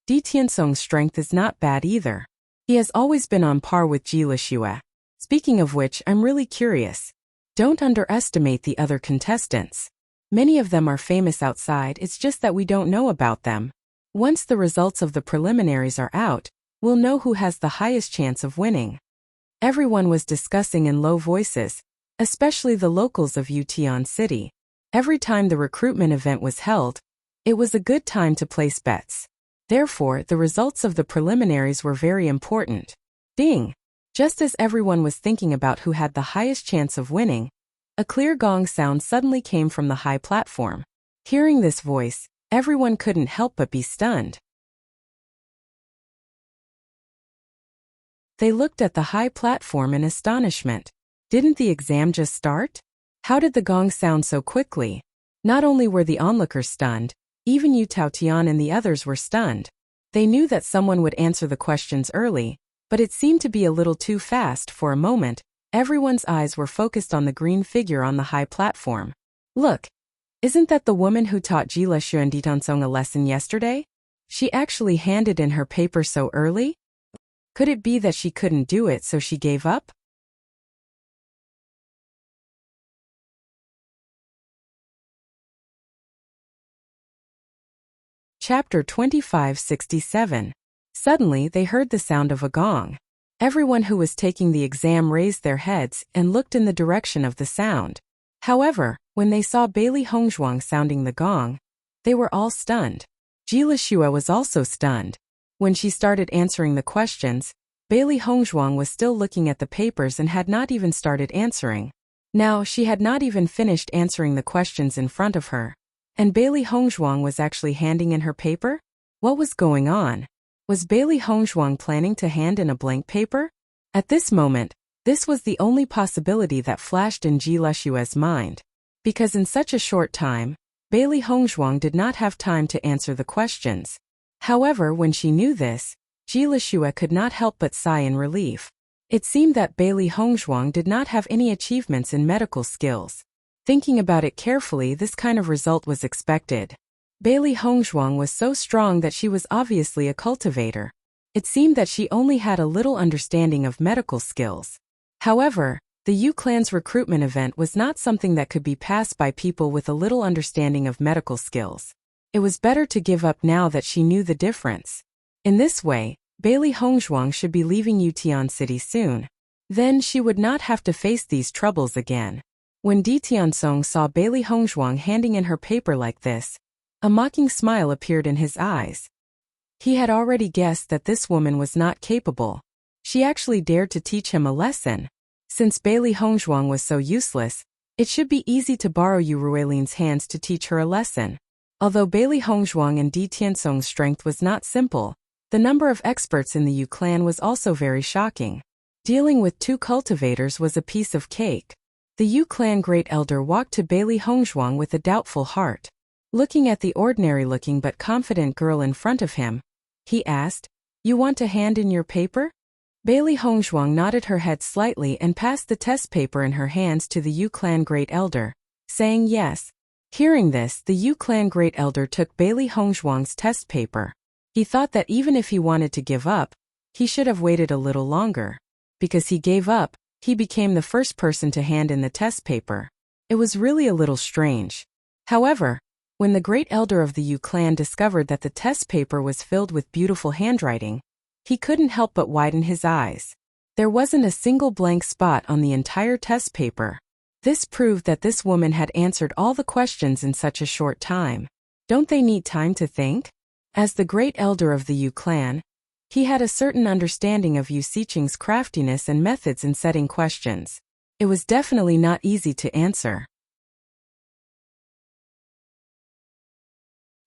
Di Tiansong's strength is not bad either. He has always been on par with Jilishua. Speaking of which, I'm really curious. Don't underestimate the other contestants. Many of them are famous outside, it's just that we don't know about them. Once the results of the preliminaries are out, we'll know who has the highest chance of winning. Everyone was discussing in low voices, especially the locals of Yutian City. Every time the recruitment event was held, it was a good time to place bets. Therefore, the results of the preliminaries were very important. Ding! Just as everyone was thinking about who had the highest chance of winning, a clear gong sound suddenly came from the high platform. Hearing this voice, everyone couldn't help but be stunned. They looked at the high platform in astonishment. Didn't the exam just start? How did the gong sound so quickly? Not only were the onlookers stunned, even Yu Taotian and the others were stunned. They knew that someone would answer the questions early, but it seemed to be a little too fast. For a moment, everyone's eyes were focused on the green figure on the high platform. Look! Isn't that the woman who taught Jilishua and Ditansong a lesson yesterday? She actually handed in her paper so early? Could it be that she couldn't do it so she gave up? Chapter 2567. Suddenly they heard the sound of a gong. Everyone who was taking the exam raised their heads and looked in the direction of the sound. However, when they saw Bailey Hongzhuang sounding the gong, they were all stunned. Jilishua was also stunned. When she started answering the questions, Bailey Hongzhuang was still looking at the papers and had not even started answering. Now, she had not even finished answering the questions in front of her. And Bailey Hongzhuang was actually handing in her paper? What was going on? Was Bailey Hongzhuang planning to hand in a blank paper? At this moment, this was the only possibility that flashed in Jilishua's mind. Because in such a short time, Bailey Hongzhuang did not have time to answer the questions. However, when she knew this, Jilishua could not help but sigh in relief. It seemed that Bailey Hongzhuang did not have any achievements in medical skills. Thinking about it carefully, this kind of result was expected. Bailey Hongzhuang was so strong that she was obviously a cultivator. It seemed that she only had a little understanding of medical skills. However, the Yu clan's recruitment event was not something that could be passed by people with a little understanding of medical skills. It was better to give up now that she knew the difference. In this way, Bailey Hongzhuang should be leaving Yutian City soon. Then she would not have to face these troubles again. When Di Tiansong saw Bailey Hongzhuang handing in her paper like this, a mocking smile appeared in his eyes. He had already guessed that this woman was not capable. She actually dared to teach him a lesson. Since Bailey Hongzhuang was so useless, it should be easy to borrow Yu Ruilin's hands to teach her a lesson. Although Bailey Hongzhuang and Di Tiansong's strength was not simple, the number of experts in the Yu clan was also very shocking. Dealing with 2 cultivators was a piece of cake. The Yu clan great elder walked to Bailey Hongzhuang with a doubtful heart. Looking at the ordinary-looking but confident girl in front of him, he asked, "You want to hand in your paper?" Bailey Hongzhuang nodded her head slightly and passed the test paper in her hands to the Yu clan great elder, saying yes. Hearing this, the Yu clan great elder took Bailey Hongzhuang's test paper. He thought that even if he wanted to give up, he should have waited a little longer. Because he gave up, he became the first person to hand in the test paper. It was really a little strange. However, when the great elder of the Yu clan discovered that the test paper was filled with beautiful handwriting, he couldn't help but widen his eyes. There wasn't a single blank spot on the entire test paper. This proved that this woman had answered all the questions in such a short time. Don't they need time to think? As the great elder of the Yu clan, he had a certain understanding of Yu Siqing's craftiness and methods in setting questions. It was definitely not easy to answer.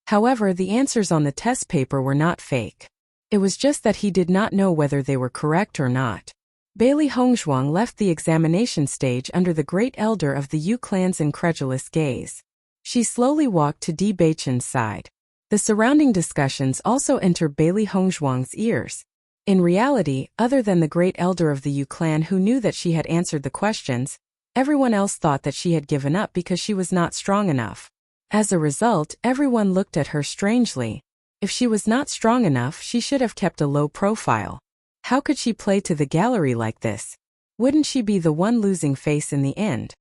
However, the answers on the test paper were not fake. It was just that he did not know whether they were correct or not. Bailey Hongzhuang left the examination stage under the great elder of the Yu clan's incredulous gaze. She slowly walked to Di Beichen's side. The surrounding discussions also entered Bailey Hongzhuang's ears. In reality, other than the great elder of the Yu clan who knew that she had answered the questions, everyone else thought that she had given up because she was not strong enough. As a result, everyone looked at her strangely. If she was not strong enough, she should have kept a low profile. How could she play to the gallery like this? Wouldn't she be the one losing face in the end?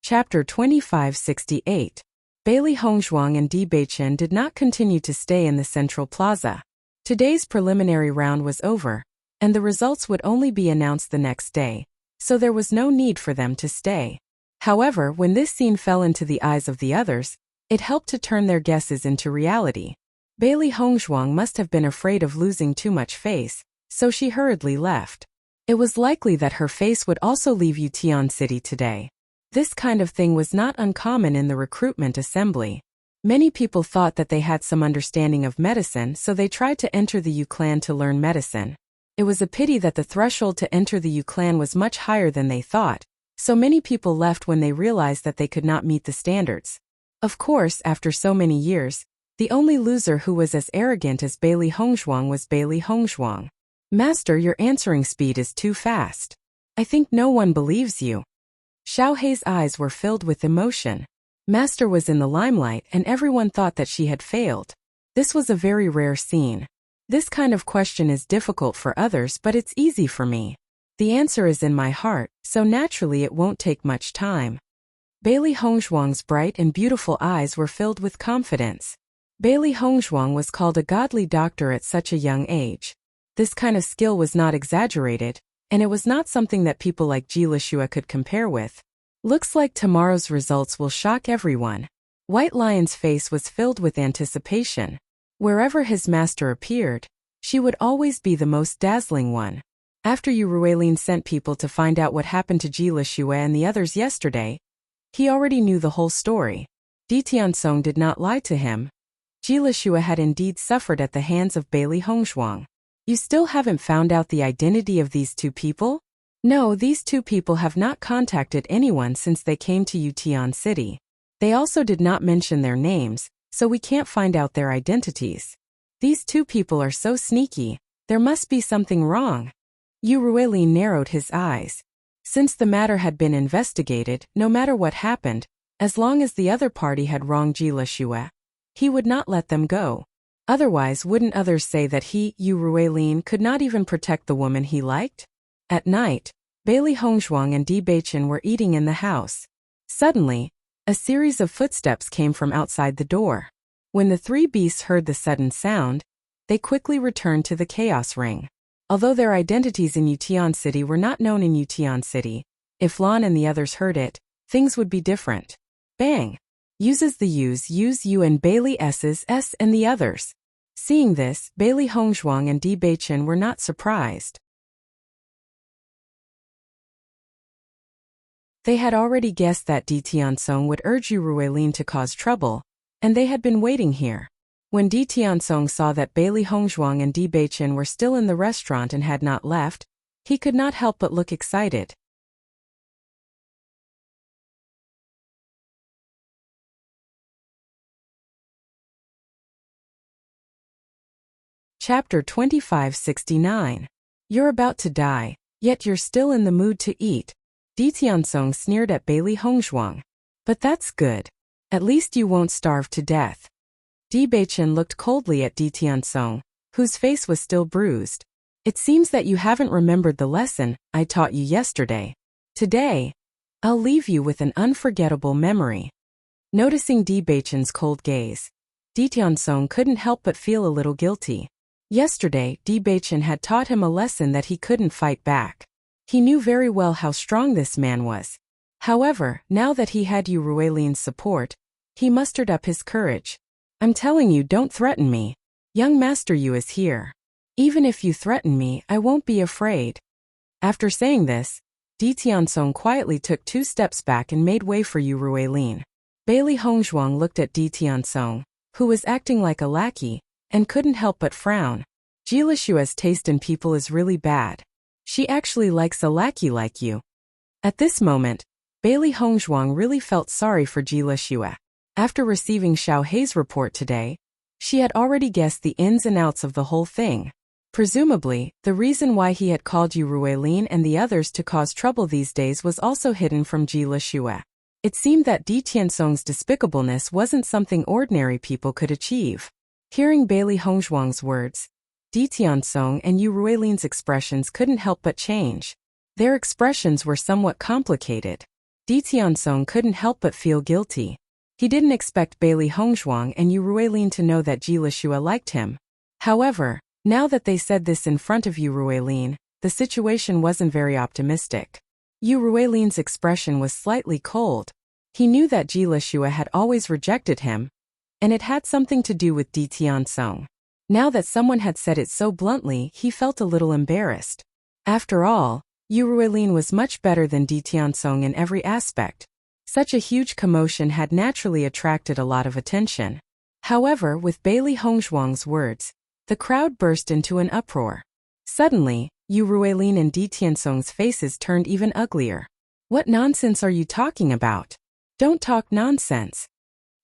Chapter 2568. Bailey Hongzhuang and Di Beichen did not continue to stay in the central plaza. Today's preliminary round was over, and the results would only be announced the next day, so there was no need for them to stay. However, when this scene fell into the eyes of the others, it helped to turn their guesses into reality. Bailey Hongzhuang must have been afraid of losing too much face, so she hurriedly left. It was likely that her face would also leave Yutian City today. This kind of thing was not uncommon in the recruitment assembly. Many people thought that they had some understanding of medicine, so they tried to enter the Yu clan to learn medicine. It was a pity that the threshold to enter the Yu clan was much higher than they thought, so many people left when they realized that they could not meet the standards. Of course, after so many years, the only loser who was as arrogant as Bailey Hongzhuang was Bailey Hongzhuang. Master, your answering speed is too fast. I think no one believes you. Xiao Hei's eyes were filled with emotion. Master was in the limelight and everyone thought that she had failed. This was a very rare scene. This kind of question is difficult for others, but it's easy for me. The answer is in my heart, so naturally it won't take much time. Bailey Hongzhuang's bright and beautiful eyes were filled with confidence. Bailey Hongzhuang was called a godly doctor at such a young age. This kind of skill was not exaggerated, and it was not something that people like Ji Lishua could compare with. Looks like tomorrow's results will shock everyone. White Lion's face was filled with anticipation. Wherever his master appeared, she would always be the most dazzling one. After Yu Ruilin sent people to find out what happened to Ji Lishua and the others yesterday, he already knew the whole story. Di Tiansong did not lie to him. Ji Lishua had indeed suffered at the hands of Bailey Hongzhuang. You still haven't found out the identity of these two people? No, these two people have not contacted anyone since they came to Yutian City. They also did not mention their names, so we can't find out their identities. These two people are so sneaky, there must be something wrong. Yu Ruilin narrowed his eyes. Since the matter had been investigated, no matter what happened, as long as the other party had wronged Ji Lishua, he would not let them go. Otherwise, wouldn't others say that he, Yu Ruilin, could not even protect the woman he liked? At night, Bailey Hongzhuang and Di Beichen were eating in the house. Suddenly, a series of footsteps came from outside the door. When the three beasts heard the sudden sound, they quickly returned to the chaos ring. Although their identities in Yutian City were not known in Yutian City, if Lan and the others heard it, things would be different. Bang! Uses the U's, use U and Bailey S's, S and the others. Seeing this, Bailey Hongzhuang and Di Beichen were not surprised. They had already guessed that Di Tiansong would urge Yu Ruilin to cause trouble, and they had been waiting here. When Di Tiansong saw that Bailey Hongzhuang and Di Beichen were still in the restaurant and had not left, he could not help but look excited. Chapter 2569. You're about to die, yet you're still in the mood to eat. Di Tiansong sneered at Bailey Hongzhuang. But that's good. At least you won't starve to death. Di Beichen looked coldly at Di Tiansong, whose face was still bruised. It seems that you haven't remembered the lesson I taught you yesterday. Today, I'll leave you with an unforgettable memory. Noticing Di Beichen's cold gaze, Di Tiansong couldn't help but feel a little guilty. Yesterday, Di Beichen had taught him a lesson that he couldn't fight back. He knew very well how strong this man was. However, now that he had Yu Ruelin's support, he mustered up his courage. I'm telling you, don't threaten me. Young Master Yu is here. Even if you threaten me, I won't be afraid. After saying this, Di Tiansong quietly took 2 steps back and made way for Yu Ruelin. Bailey Hongzhuang looked at Di Tiansong, who was acting like a lackey, and couldn't help but frown. Ji Lishua's taste in people is really bad. She actually likes a lackey like you. At this moment, Bailey Hongzhuang really felt sorry for Ji Lishua. After receiving Xiao Hei's report today, she had already guessed the ins and outs of the whole thing. Presumably, the reason why he had called Yu Ruelin and the others to cause trouble these days was also hidden from Ji Lishua. It seemed that Di Tiansong's despicableness wasn't something ordinary people could achieve. Hearing Bailey Hongzhuang's words, Di Tiansong and Yu Ruelin's expressions couldn't help but change. Their expressions were somewhat complicated. Di Tiansong couldn't help but feel guilty. He didn't expect Bailey Hongzhuang and Yu Ruelin to know that Ji Lishua liked him. However, now that they said this in front of Yu Ruelin, the situation wasn't very optimistic. Yu Ruelin's expression was slightly cold. He knew that Ji Lishua had always rejected him, and it had something to do with Di Tiansong. Now that someone had said it so bluntly, he felt a little embarrassed. After all, Yu Ruelin was much better than Di Tiansong in every aspect. Such a huge commotion had naturally attracted a lot of attention. However, with Bailey Hongzhuang's words, the crowd burst into an uproar. Suddenly, Yu Ruelin and Di Tiansong's faces turned even uglier. What nonsense are you talking about? Don't talk nonsense,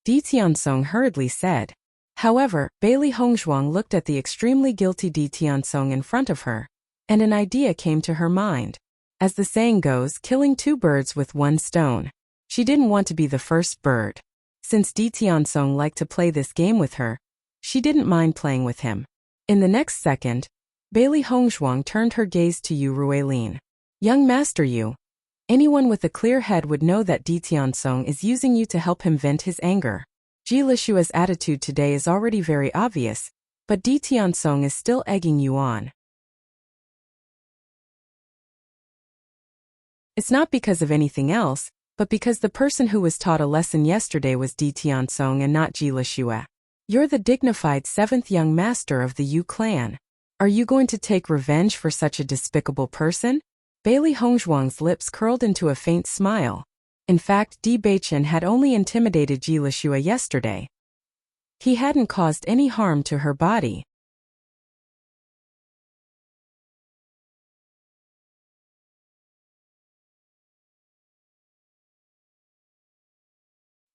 Di Tiansong hurriedly said. However, Bailey Hongzhuang looked at the extremely guilty Di Tiansong in front of her, and an idea came to her mind. As the saying goes, killing 2 birds with 1 stone. She didn't want to be the first bird. Since Di Tiansong liked to play this game with her, she didn't mind playing with him. In the next second, Bailey Hongzhuang turned her gaze to Yu Ruelin. Young Master Yu, anyone with a clear head would know that Di Tiansong is using you to help him vent his anger. Ji Lishua's attitude today is already very obvious, but Di Tiansong is still egging you on. It's not because of anything else, but because the person who was taught a lesson yesterday was Di Tiansong and not Ji Lishua. You're the dignified 7th young master of the Yu clan. Are you going to take revenge for such a despicable person? Bailey Hongzhuang's lips curled into a faint smile. In fact, Di Beichen had only intimidated Ji Lishua yesterday. He hadn't caused any harm to her body.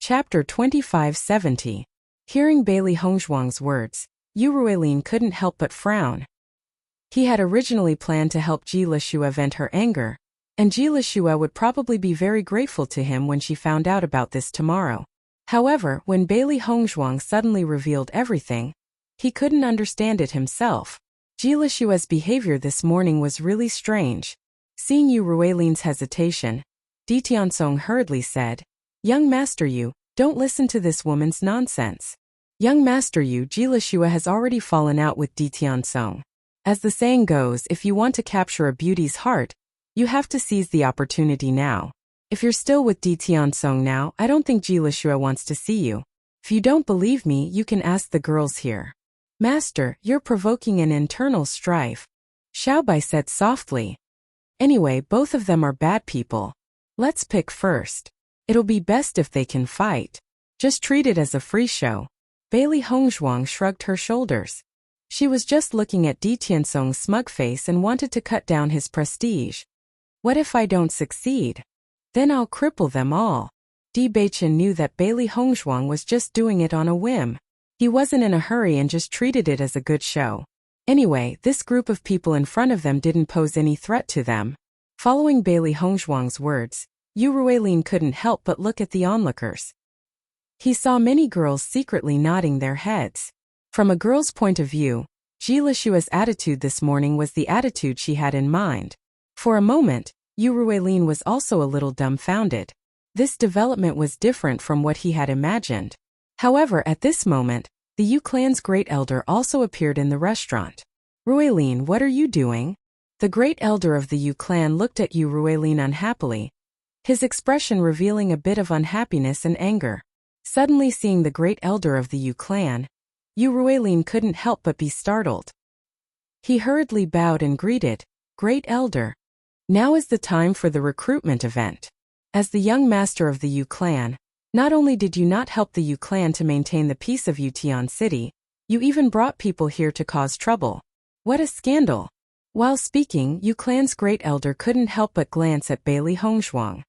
Chapter 2570. Hearing Bailey Hongzhuang's words, Yu Ruelin couldn't help but frown. He had originally planned to help Ji Lishua vent her anger, and Ji Lishua would probably be very grateful to him when she found out about this tomorrow. However, when Bailey Hongzhuang suddenly revealed everything, he couldn't understand it himself. Ji Lishua's behavior this morning was really strange. Seeing Yu Ruelin's hesitation, Di Tiansong hurriedly said, Young Master Yu, don't listen to this woman's nonsense. Young Master Yu, Ji Lishua has already fallen out with Di Tiansong. As the saying goes, if you want to capture a beauty's heart, you have to seize the opportunity now. If you're still with Di Tiansong now, I don't think Ji Lishua wants to see you. If you don't believe me, you can ask the girls here. Master, you're provoking an internal strife, Xiaobai said softly. Anyway, both of them are bad people. Let's pick first. It'll be best if they can fight. Just treat it as a free show. Bailey Hongzhuang shrugged her shoulders. She was just looking at Di Tiansong's smug face and wanted to cut down his prestige. What if I don't succeed? Then I'll cripple them all. Di Beichen knew that Bailey Hongzhuang was just doing it on a whim. He wasn't in a hurry and just treated it as a good show. Anyway, this group of people in front of them didn't pose any threat to them. Following Bailey Hongzhuang's words, Yu Ruelin couldn't help but look at the onlookers. He saw many girls secretly nodding their heads. From a girl's point of view, Ji Lishua's attitude this morning was the attitude she had in mind. For a moment, Yu Ruilin was also a little dumbfounded. This development was different from what he had imagined. However, at this moment, the Yu clan's great elder also appeared in the restaurant. Ruilin, what are you doing? The great elder of the Yu clan looked at Yu Ruilin unhappily, his expression revealing a bit of unhappiness and anger. Suddenly seeing the great elder of the Yu clan, Yu Ruilin couldn't help but be startled. He hurriedly bowed and greeted, "Great elder. Now is the time for the recruitment event." As the young master of the Yu clan, not only did you not help the Yu clan to maintain the peace of Yutian City, you even brought people here to cause trouble. What a scandal! While speaking, Yu clan's great elder couldn't help but glance at Bailey Hongshuang.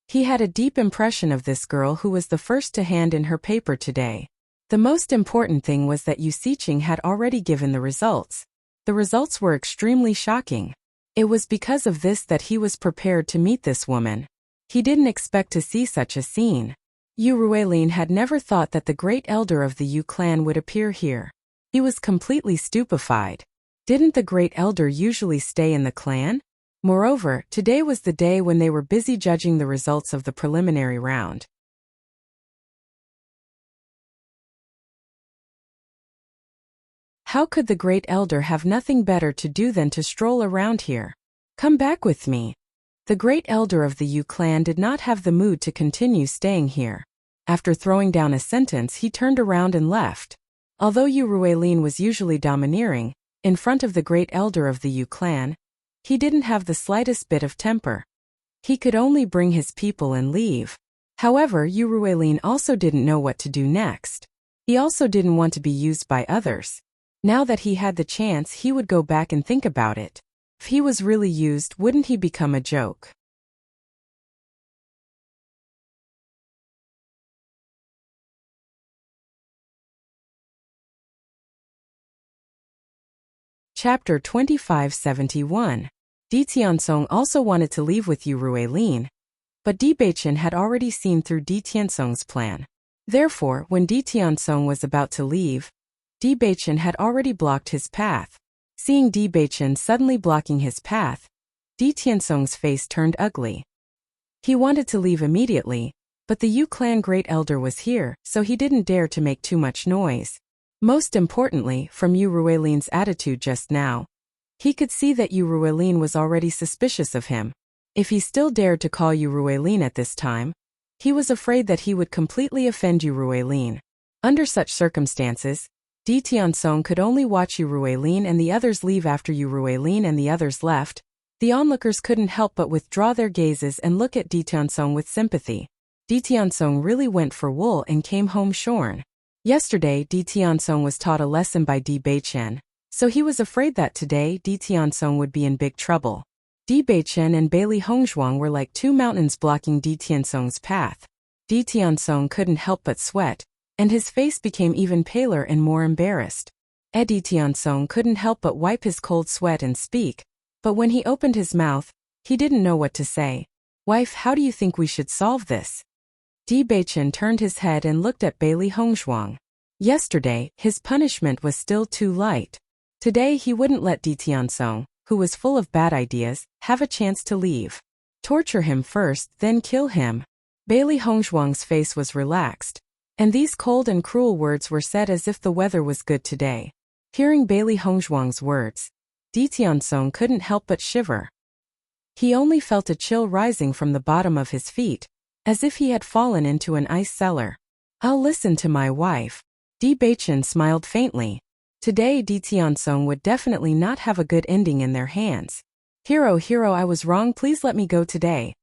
He had a deep impression of this girl who was the first to hand in her paper today. The most important thing was that Yu Siqing had already given the results. The results were extremely shocking. It was because of this that he was prepared to meet this woman. He didn't expect to see such a scene. Yu Ruilin had never thought that the great elder of the Yu clan would appear here. He was completely stupefied. Didn't the great elder usually stay in the clan? Moreover, today was the day when they were busy judging the results of the preliminary round. How could the great elder have nothing better to do than to stroll around here? Come back with me. The great elder of the Yu clan did not have the mood to continue staying here. After throwing down a sentence, he turned around and left. Although Yu Ruilin was usually domineering, in front of the great elder of the Yu clan, he didn't have the slightest bit of temper. He could only bring his people and leave. However, Yu Ruilin also didn't know what to do next. He also didn't want to be used by others. Now that he had the chance, he would go back and think about it. If he was really used, wouldn't he become a joke? Chapter 2571. Di Tiansong also wanted to leave with Yu Ruilin, but Di Beichen had already seen through Di Tiansong's plan. Therefore, when Di Tiansong was about to leave, Di Beichen had already blocked his path. Seeing Di Beichen suddenly blocking his path, Di Tiansong's face turned ugly. He wanted to leave immediately, but the Yu clan great elder was here, so he didn't dare to make too much noise. Most importantly, from Yu Ruilin's attitude just now, he could see that Yu Ruilin was already suspicious of him. If he still dared to call Yu Ruilin at this time, he was afraid that he would completely offend Yu Ruilin. Under such circumstances, Di Tiansong could only watch Yu Ruilin and the others leave. After Yu Ruilin and the others left, the onlookers couldn't help but withdraw their gazes and look at Di Tiansong with sympathy. Di Tiansong really went for wool and came home shorn. Yesterday, Di Tiansong was taught a lesson by Di Beichen, so he was afraid that today Di Tiansong would be in big trouble. Di Beichen and Bailey Hongshuang were like two mountains blocking Di Tiansong's path. Di Tiansong couldn't help but sweat, and his face became even paler and more embarrassed. Di Tiansong couldn't help but wipe his cold sweat and speak, but when he opened his mouth, he didn't know what to say. "Wife, how do you think we should solve this?" Di Beichen turned his head and looked at Bailey Hongshuang. Yesterday, his punishment was still too light. Today he wouldn't let Di Tiansong, who was full of bad ideas, have a chance to leave. Torture him first, then kill him. Bailey Hongshuang's face was relaxed, and these cold and cruel words were said as if the weather was good today. Hearing Bailey Hongshuang's words, Di Tiansong couldn't help but shiver. He only felt a chill rising from the bottom of his feet, as if he had fallen into an ice cellar. "I'll listen to my wife." Di Beichen smiled faintly. Today Di Tiansong would definitely not have a good ending in their hands. Hero, I was wrong, please let me go today."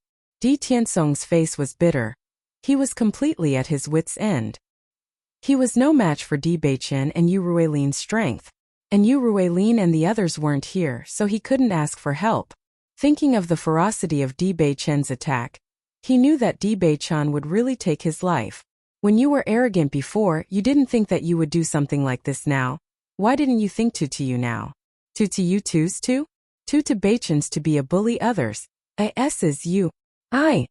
Di Tiansong's face was bitter. He was completely at his wits' end. He was no match for Di Beichen and Yu Ruilin's strength, and Yu Ruilin and the others weren't here, so he couldn't ask for help. Thinking of the ferocity of Di Beichen's attack, he knew that Di Beichen would really take his life. When you were arrogant before, you didn't think that you would do something like this now. Why didn't you think to you now? To you two's to? To Beichen's to be a bully others. Is you. I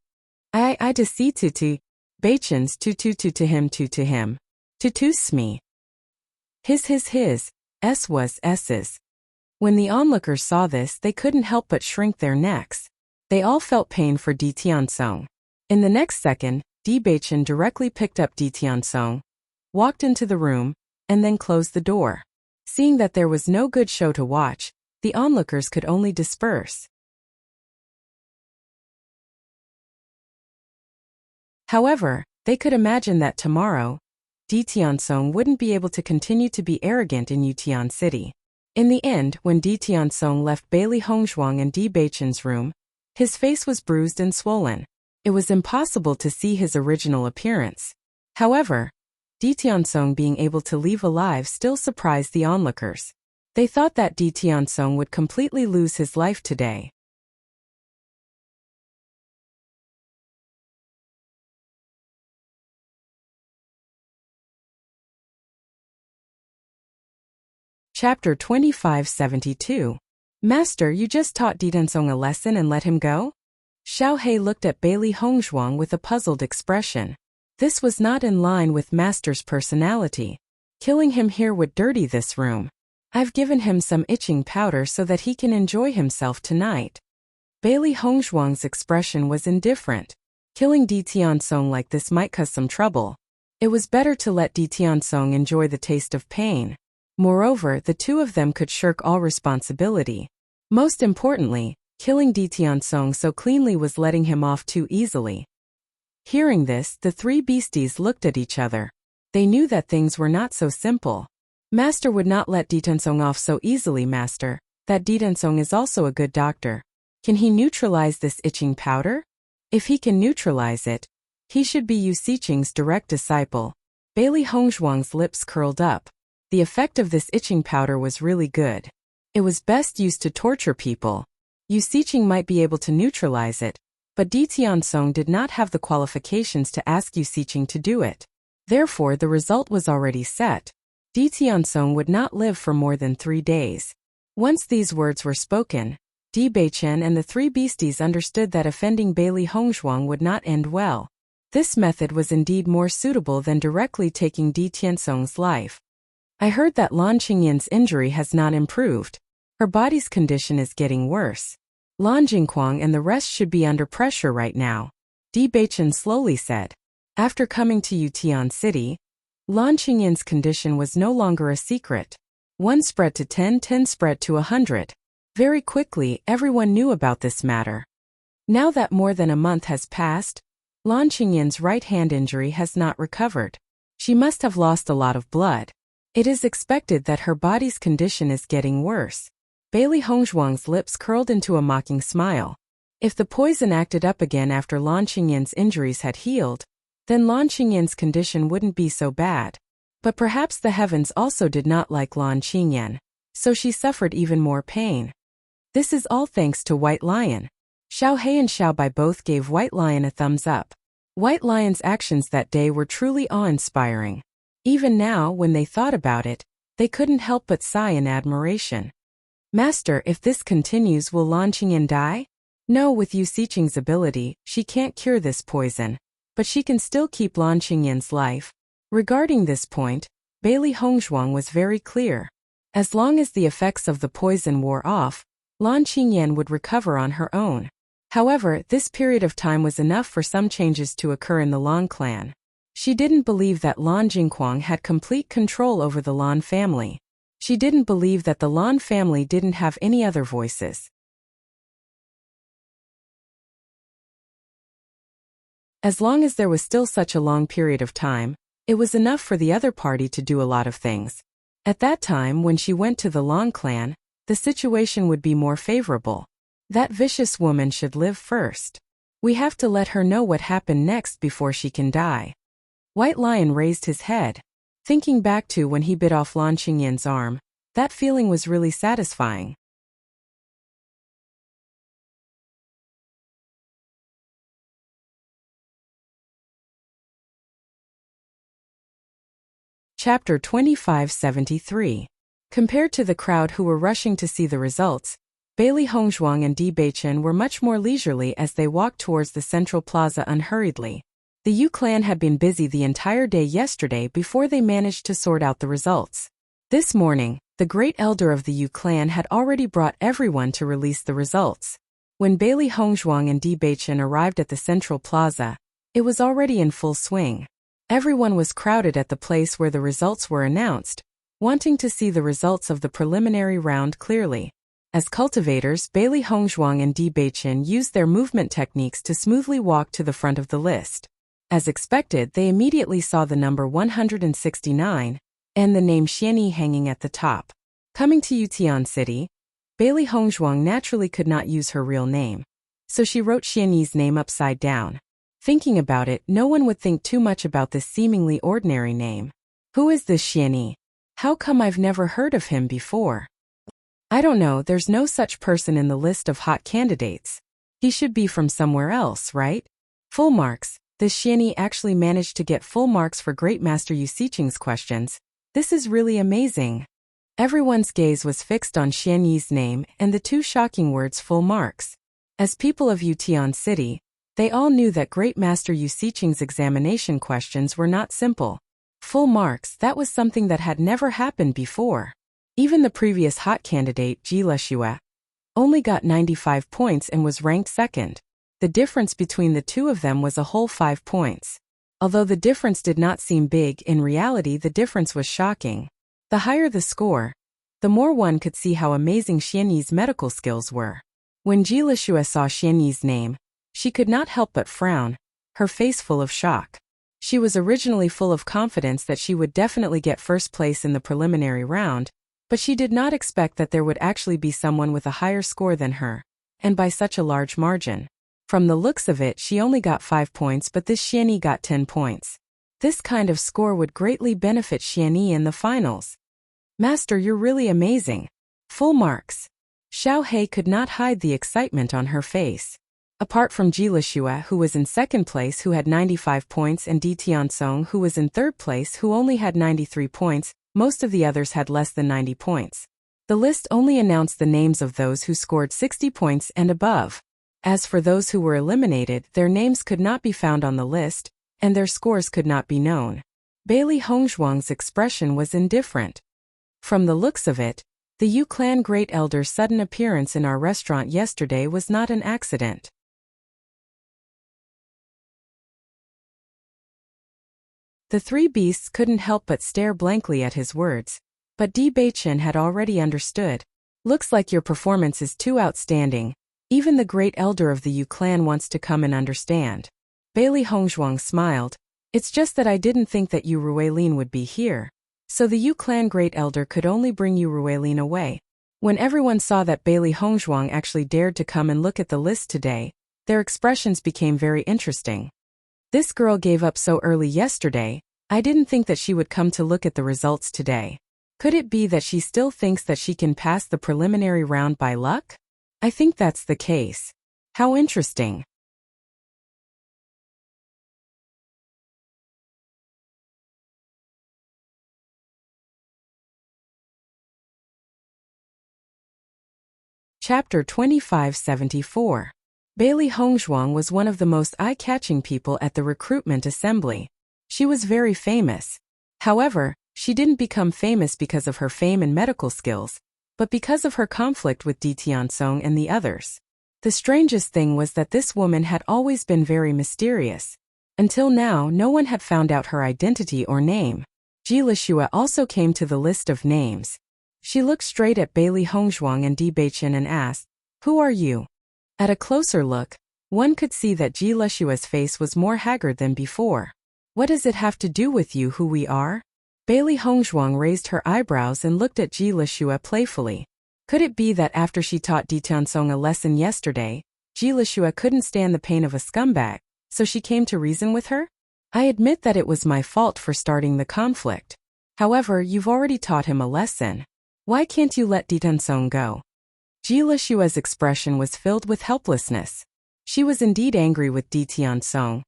to see to. Bachens to him to him. To sme. His. S was S's. When the onlookers saw this, they couldn't help but shrink their necks. They all felt pain for Di Tiansong. In the next second, Di Baichen directly picked up Di Tiansong, walked into the room, and then closed the door. Seeing that there was no good show to watch, the onlookers could only disperse. However, they could imagine that tomorrow, Di Tiansong wouldn't be able to continue to be arrogant in Yutian City. In the end, when Di Tiansong left Bailey Hongzhuang and Di Baichen's room, his face was bruised and swollen. It was impossible to see his original appearance. However, Di Tiansong being able to leave alive still surprised the onlookers. They thought that Di Tiansong would completely lose his life today. Chapter 2572. Master, you just taught Di Tiansong a lesson and let him go? Xiao He looked at Bailey Hongzhuang with a puzzled expression. This was not in line with Master's personality. Killing him here would dirty this room. I've given him some itching powder so that he can enjoy himself tonight. Bailey Hongzhuang's expression was indifferent. Killing Di Tiansong like this might cause some trouble. It was better to let Di Tiansong enjoy the taste of pain. Moreover, the two of them could shirk all responsibility. Most importantly, killing Di Tiansong so cleanly was letting him off too easily. Hearing this, the three beasties looked at each other. They knew that things were not so simple. Master would not let Di Tiansong off so easily, Master. That Di Tiansong is also a good doctor. Can he neutralize this itching powder? If he can neutralize it, he should be Yu Siqing's direct disciple. Bailey Hongzhuang's lips curled up. The effect of this itching powder was really good. It was best used to torture people. Yu Siqing might be able to neutralize it, but Di Tiansong did not have the qualifications to ask Yu Siqing to do it. Therefore, the result was already set. Di Tiansong would not live for more than 3 days. Once these words were spoken, Di Baichen and the three beasties understood that offending Bailey Hongzhuang would not end well. This method was indeed more suitable than directly taking Di Tiansong's life. I heard that Lan Qingyin's injury has not improved. Her body's condition is getting worse. Lan Jingquang and the rest should be under pressure right now, Di Baichen slowly said. After coming to Yutian City, Lan Qingyin's condition was no longer a secret. 1 spread to 10, 10 spread to 100. Very quickly, everyone knew about this matter. Now that more than a month has passed, Lan Qingyin's right hand injury has not recovered. She must have lost a lot of blood. It is expected that her body's condition is getting worse. Bailey Hongzhuang's lips curled into a mocking smile. If the poison acted up again after Lan Qingyin's injuries had healed, then Lan Qingyin's condition wouldn't be so bad. But perhaps the heavens also did not like Lan Qingyin, so she suffered even more pain. This is all thanks to White Lion. Xiao He and Xiao Bai both gave White Lion a thumbs up. White Lion's actions that day were truly awe-inspiring. Even now, when they thought about it, they couldn't help but sigh in admiration. Master, if this continues, will Lan Qingyin die? No, with Yu Siqing's ability, she can't cure this poison. But she can still keep Lan Qingyin's life. Regarding this point, Bailey Hongzhuang was very clear. As long as the effects of the poison wore off, Lan Qingyin would recover on her own. However, this period of time was enough for some changes to occur in the Lan clan. She didn't believe that Lan Jingquang had complete control over the Lan family. She didn't believe that the Lan family didn't have any other voices. As long as there was still such a long period of time, it was enough for the other party to do a lot of things. At that time, when she went to the Lan clan, the situation would be more favorable. That vicious woman should live first. We have to let her know what happened next before she can die. White Lion raised his head. Thinking back to when he bit off Lan Qingyin's arm, that feeling was really satisfying. Chapter 2573. Compared to the crowd who were rushing to see the results, Bailey Hongzhuang and Di Baichen were much more leisurely as they walked towards the central plaza unhurriedly. The Yu clan had been busy the entire day yesterday before they managed to sort out the results. This morning, the great elder of the Yu clan had already brought everyone to release the results. When Bailey Hongzhuang and Di Beichen arrived at the central plaza, it was already in full swing. Everyone was crowded at the place where the results were announced, wanting to see the results of the preliminary round clearly. As cultivators, Bailey Hongzhuang and Di Beichen used their movement techniques to smoothly walk to the front of the list. As expected, they immediately saw the number 169 and the name Xianyi hanging at the top. Coming to Yutian City, Bailey Hongzhuang naturally could not use her real name, so she wrote Xianyi's name upside down. Thinking about it, no one would think too much about this seemingly ordinary name. Who is this Xianyi? How come I've never heard of him before? I don't know, there's no such person in the list of hot candidates. He should be from somewhere else, right? Full marks. This Xianyi actually managed to get full marks for Great Master Yu Xiqing's questions. This is really amazing. Everyone's gaze was fixed on Xianyi's name and the two shocking words full marks. As people of Yutian City, they all knew that Great Master Yu Xiqing's examination questions were not simple. Full marks, that was something that had never happened before. Even the previous hot candidate, Ji Leshue, only got 95 points and was ranked second. The difference between the two of them was a whole 5 points. Although the difference did not seem big, in reality the difference was shocking. The higher the score, the more one could see how amazing Xianyi's medical skills were. When Ji Leshue saw Xianyi's name, she could not help but frown, her face full of shock. She was originally full of confidence that she would definitely get first place in the preliminary round, but she did not expect that there would actually be someone with a higher score than her, and by such a large margin. From the looks of it, she only got 5 points, but this Xianyi got 10 points. This kind of score would greatly benefit Xianyi in the finals. Master, you're really amazing. Full marks. Xiao He could not hide the excitement on her face. Apart from Ji Leshue, who was in second place who had 95 points, and Di Tiansong, who was in third place who only had 93 points, most of the others had less than 90 points. The list only announced the names of those who scored 60 points and above. As for those who were eliminated, their names could not be found on the list, and their scores could not be known. Bailey Hongzhuang's expression was indifferent. From the looks of it, the Yu clan great elder's sudden appearance in our restaurant yesterday was not an accident. The three beasts couldn't help but stare blankly at his words, but Di Beichen had already understood. Looks like your performance is too outstanding. Even the great elder of the Yu clan wants to come and understand. Bailey Hongzhuang smiled. It's just that I didn't think that Yu Ruilin would be here. So the Yu clan great elder could only bring Yu Ruilin away. When everyone saw that Bailey Hongzhuang actually dared to come and look at the list today, their expressions became very interesting. This girl gave up so early yesterday. I didn't think that she would come to look at the results today. Could it be that she still thinks that she can pass the preliminary round by luck? I think that's the case. How interesting. Chapter 2574. Bailey Hongzhuang was one of the most eye-catching people at the recruitment assembly. She was very famous. However, she didn't become famous because of her fame and medical skills, but because of her conflict with Di Tiansong and the others. The strangest thing was that this woman had always been very mysterious. Until now, no one had found out her identity or name. Ji Leshue also came to the list of names. She looked straight at Bailey Hongzhuang and Di Beichen and asked, "Who are you?" At a closer look, one could see that Ji Leshue's face was more haggard than before. What does it have to do with you who we are? Bailey Hongzhuang raised her eyebrows and looked at Ji Leshue playfully. Could it be that after she taught Di Tiansong a lesson yesterday, Ji Leshue couldn't stand the pain of a scumbag, so she came to reason with her? I admit that it was my fault for starting the conflict. However, you've already taught him a lesson. Why can't you let Di Tiansong go? Ji Leshue's expression was filled with helplessness. She was indeed angry with Di Tiansong,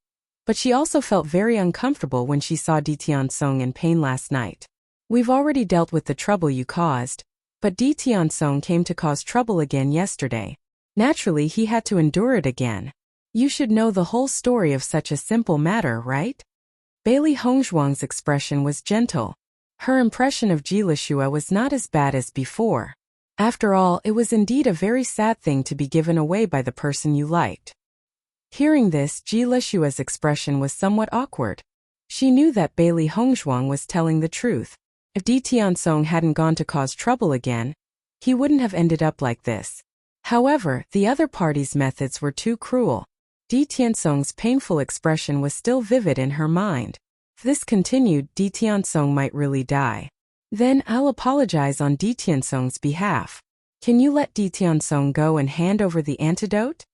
but she also felt very uncomfortable when she saw Di Tiansong in pain last night. We've already dealt with the trouble you caused, but Di Tiansong came to cause trouble again yesterday. Naturally, he had to endure it again. You should know the whole story of such a simple matter, right? Bailey Hongzhuang's expression was gentle. Her impression of Jilishua was not as bad as before. After all, it was indeed a very sad thing to be given away by the person you liked. Hearing this, Jilishua's expression was somewhat awkward. She knew that Bailey Hongzhuang was telling the truth. If Di Tiansong hadn't gone to cause trouble again, he wouldn't have ended up like this. However, the other party's methods were too cruel. Di Tiansong's painful expression was still vivid in her mind. If this continued, Di Tiansong might really die. Then I'll apologize on Di Tiansong's behalf. Can you let Di Tiansong go and hand over the antidote?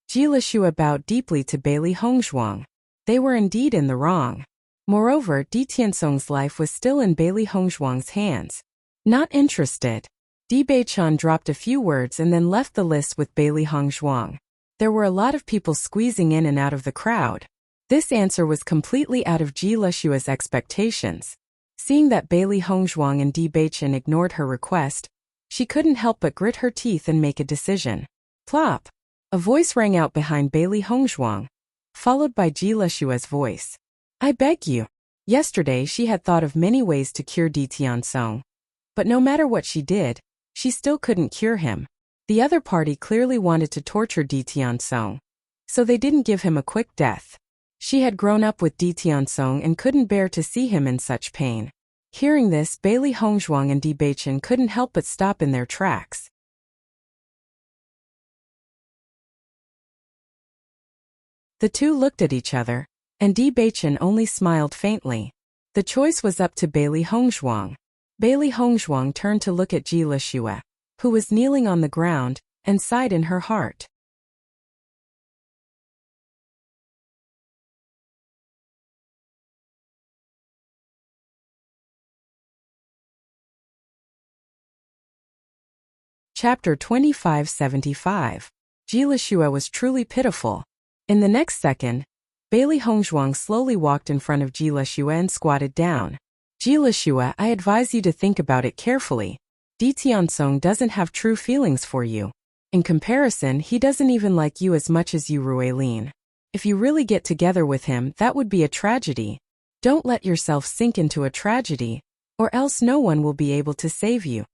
Jilishua bowed deeply to Bailey Hongzhuang. They were indeed in the wrong. Moreover, Di Tiansong's life was still in Bailey Hongzhuang's hands. Not interested. Di Beichan dropped a few words and then left the list with Bailey Hongzhuang. There were a lot of people squeezing in and out of the crowd. This answer was completely out of Jilishua's expectations. Seeing that Bailey Hongzhuang and Di Beichan ignored her request, she couldn't help but grit her teeth and make a decision. Plop! A voice rang out behind Bailey Hongzhuang, followed by Jilishua's voice. I beg you. Yesterday she had thought of many ways to cure Di Tiansong. But no matter what she did, she still couldn't cure him. The other party clearly wanted to torture Di Tiansong, so they didn't give him a quick death. She had grown up with Di Tiansong and couldn't bear to see him in such pain. Hearing this, Bailey Hongzhuang and Di Beichan couldn't help but stop in their tracks. The two looked at each other, and Di Beichan only smiled faintly. The choice was up to Bailey Hongzhuang. Bailey Hongzhuang turned to look at Jilishua, who was kneeling on the ground, and sighed in her heart. Chapter 2575. Jilishua was truly pitiful. In the next second, Bailey Hongzhuang slowly walked in front of Jilishua and squatted down. Jilishua, I advise you to think about it carefully. Di Tiansong doesn't have true feelings for you. In comparison, he doesn't even like you as much as you, Ruilin. If you really get together with him, that would be a tragedy. Don't let yourself sink into a tragedy, or else no one will be able to save you.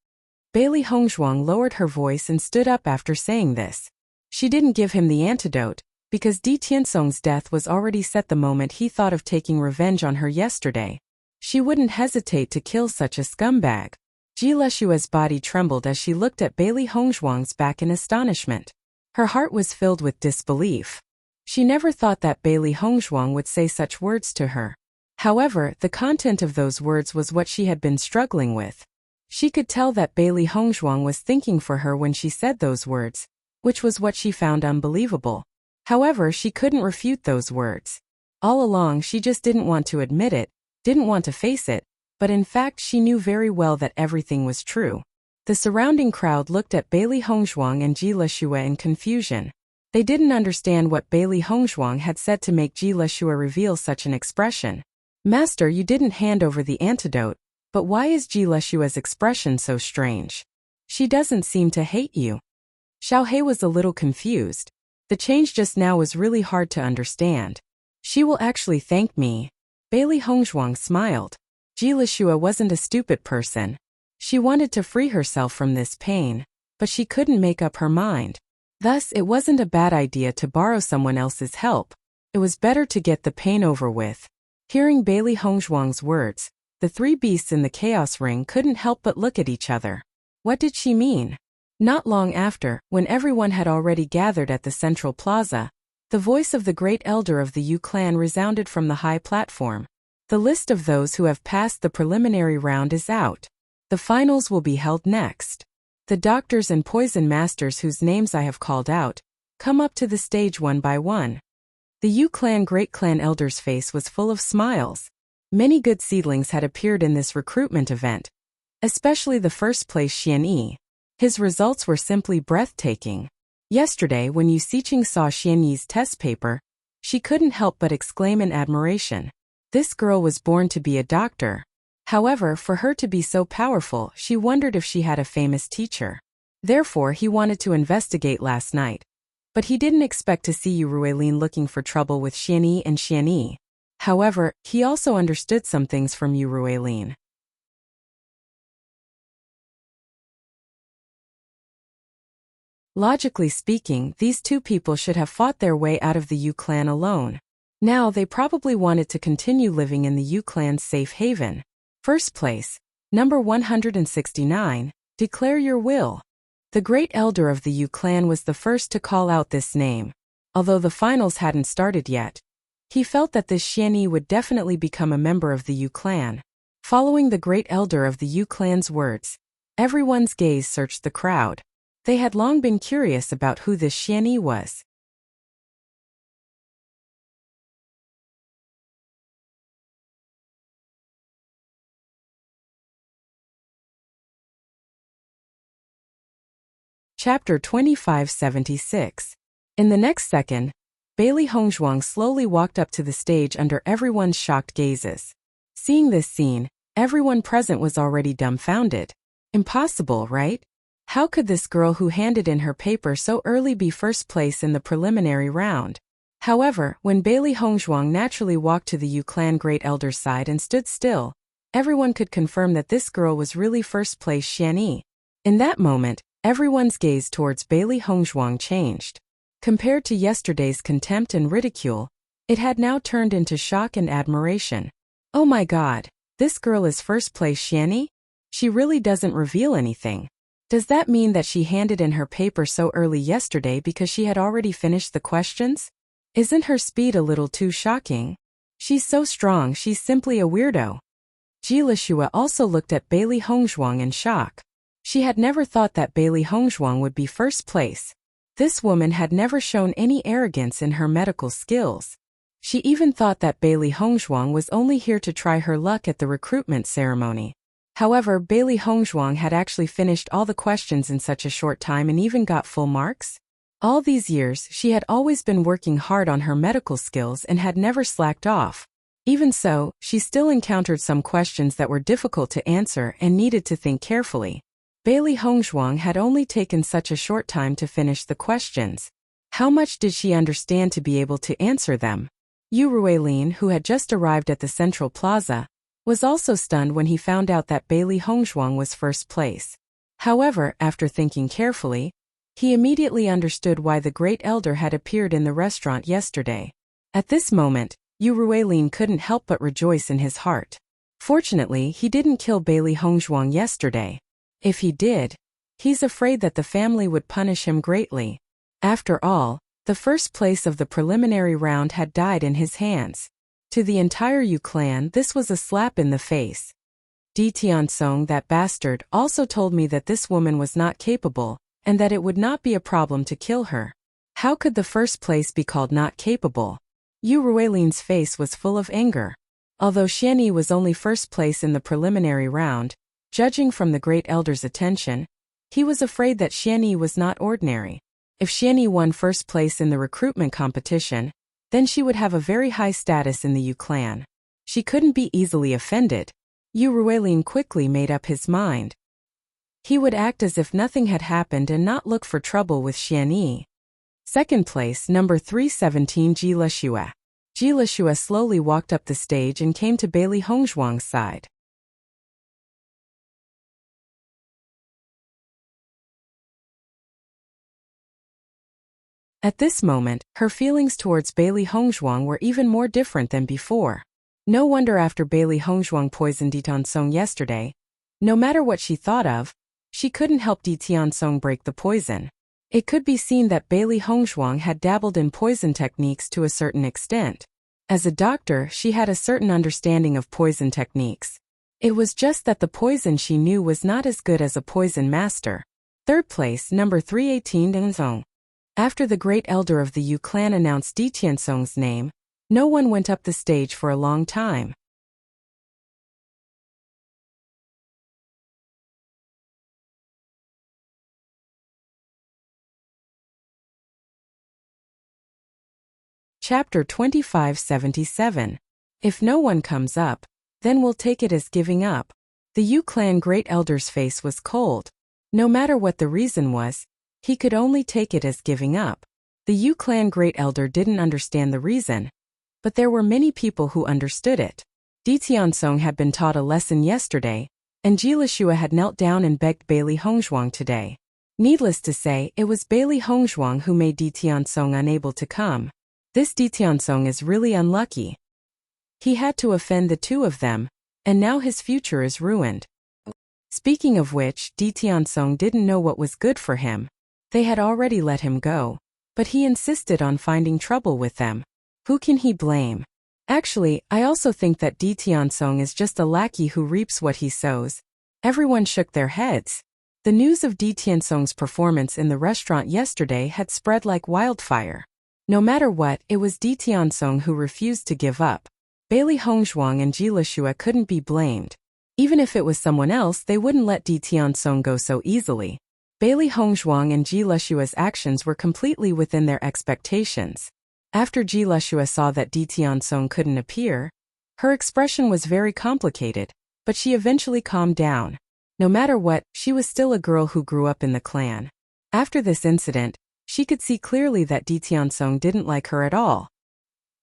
Bailey Hongzhuang lowered her voice and stood up after saying this. She didn't give him the antidote, because Di Tiansong's death was already set the moment he thought of taking revenge on her yesterday. She wouldn't hesitate to kill such a scumbag. Jilishua's body trembled as she looked at Bailey Hongzhuang's back in astonishment. Her heart was filled with disbelief. She never thought that Bailey Hongzhuang would say such words to her. However, the content of those words was what she had been struggling with. She could tell that Bailey Hongzhuang was thinking for her when she said those words, which was what she found unbelievable. However, she couldn't refute those words. All along she just didn't want to admit it, didn't want to face it, but in fact she knew very well that everything was true. The surrounding crowd looked at Bailey Hongzhuang and Jilishua in confusion. They didn't understand what Bailey Hongzhuang had said to make Jilishua reveal such an expression. Master, you didn't hand over the antidote, but why is Jilishua's expression so strange? She doesn't seem to hate you. Xiaohei was a little confused. The change just now was really hard to understand. She will actually thank me. Bailey Hongzhuang smiled. Jilishua wasn't a stupid person. She wanted to free herself from this pain, but she couldn't make up her mind. Thus, it wasn't a bad idea to borrow someone else's help. It was better to get the pain over with. Hearing Bailey Hongzhuang's words, the three beasts in the chaos ring couldn't help but look at each other. What did she mean? Not long after, when everyone had already gathered at the central plaza, the voice of the great elder of the Yu clan resounded from the high platform. The list of those who have passed the preliminary round is out. The finals will be held next. The doctors and poison masters whose names I have called out, come up to the stage one by one. The Yu clan great clan elder's face was full of smiles. Many good seedlings had appeared in this recruitment event, especially the first place Xian Yi. His results were simply breathtaking. Yesterday, when Yu Siqing saw Xian Yi's test paper, she couldn't help but exclaim in admiration. This girl was born to be a doctor. However, for her to be so powerful, she wondered if she had a famous teacher. Therefore, he wanted to investigate last night. But he didn't expect to see Yu Ruilin looking for trouble with Xianyi and Xianyi. However, he also understood some things from Yu Ruilin. Logically speaking, these two people should have fought their way out of the Yu clan alone. Now they probably wanted to continue living in the Yu clan's safe haven. First place. Number 169, declare your will. The great elder of the Yu clan was the first to call out this name. Although the finals hadn't started yet, he felt that this Xianyi would definitely become a member of the Yu clan. Following the great elder of the Yu clan's words, everyone's gaze searched the crowd. They had long been curious about who this Xianyi was. Chapter 2576. In the next second, Bailey Hongzhuang slowly walked up to the stage under everyone's shocked gazes. Seeing this scene, everyone present was already dumbfounded. Impossible, right? How could this girl who handed in her paper so early be first place in the preliminary round? However, when Bailey Hongzhuang naturally walked to the Yu clan great elder's side and stood still, everyone could confirm that this girl was really first place Xianyi. In that moment, everyone's gaze towards Bailey Hongzhuang changed. Compared to yesterday's contempt and ridicule, it had now turned into shock and admiration. Oh my god, this girl is first place Xianyi? She really doesn't reveal anything. Does that mean that she handed in her paper so early yesterday because she had already finished the questions? Isn't her speed a little too shocking? She's so strong, she's simply a weirdo. Jilishua also looked at Bailey Hongzhuang in shock. She had never thought that Bailey Hongzhuang would be first place. This woman had never shown any arrogance in her medical skills. She even thought that Bailey Hongzhuang was only here to try her luck at the recruitment ceremony. However, Bailey Hongzhuang had actually finished all the questions in such a short time and even got full marks. All these years, she had always been working hard on her medical skills and had never slacked off. Even so, she still encountered some questions that were difficult to answer and needed to think carefully. Bailey Hongzhuang had only taken such a short time to finish the questions. How much did she understand to be able to answer them? Yu Ruilin, who had just arrived at the central plaza, was also stunned when he found out that Bailey Hongzhuang was first place. However, after thinking carefully, he immediately understood why the great elder had appeared in the restaurant yesterday. At this moment, Yu Ruilin couldn't help but rejoice in his heart. Fortunately, he didn't kill Bailey Hongzhuang yesterday. If he did, he's afraid that the family would punish him greatly. After all, the first place of the preliminary round had died in his hands. To the entire Yu clan, this was a slap in the face. Di Tiansong, that bastard, also told me that this woman was not capable, and that it would not be a problem to kill her. How could the first place be called not capable? Yu Ruilin's face was full of anger. Although Xianyi was only first place in the preliminary round, judging from the great elder's attention, he was afraid that Xianyi was not ordinary. If Xianyi won first place in the recruitment competition, then she would have a very high status in the Yu clan. She couldn't be easily offended. Yu Ruilin quickly made up his mind. He would act as if nothing had happened and not look for trouble with Xianyi. Second place, number 317, Jilishua. Jilishua slowly walked up the stage and came to Bailey Hongzhuang's side. At this moment, her feelings towards Bailey Hongzhuang were even more different than before. No wonder after Bailey Hongzhuang poisoned Di Tiansong yesterday, no matter what she thought of, she couldn't help Di Tiansong break the poison. It could be seen that Bailey Hongzhuang had dabbled in poison techniques to a certain extent. As a doctor, she had a certain understanding of poison techniques. It was just that the poison she knew was not as good as a poison master. Third place, number 318, Denzong. After the great elder of the Yu clan announced Di Tiansong's name, no one went up the stage for a long time. Chapter 2577. If no one comes up, then we'll take it as giving up. The Yu clan great elder's face was cold. No matter what the reason was, he could only take it as giving up. The Yu clan great elder didn't understand the reason, but there were many people who understood it. Di Tianzong had been taught a lesson yesterday, and Jilishua had knelt down and begged Bailey Hongzhuang today. Needless to say, it was Bailey Hongzhuang who made Di Tianzong unable to come. This Di Tianzong is really unlucky. He had to offend the two of them, and now his future is ruined. Speaking of which, Di Tianzong didn't know what was good for him. They had already let him go, but he insisted on finding trouble with them. Who can he blame? Actually, I also think that Di Tianzong is just a lackey who reaps what he sows. Everyone shook their heads. The news of Di Tianzong's performance in the restaurant yesterday had spread like wildfire. No matter what, it was Di Tianzong who refused to give up. Bailey Hongzhuang and Jilishua couldn't be blamed. Even if it was someone else, they wouldn't let Di Tianzong go so easily. Bailey Hongzhuang and Jilishua's actions were completely within their expectations. After Jilishua saw that Di Tianzong couldn't appear, her expression was very complicated, but she eventually calmed down. No matter what, she was still a girl who grew up in the clan. After this incident, she could see clearly that Di Tianzong didn't like her at all.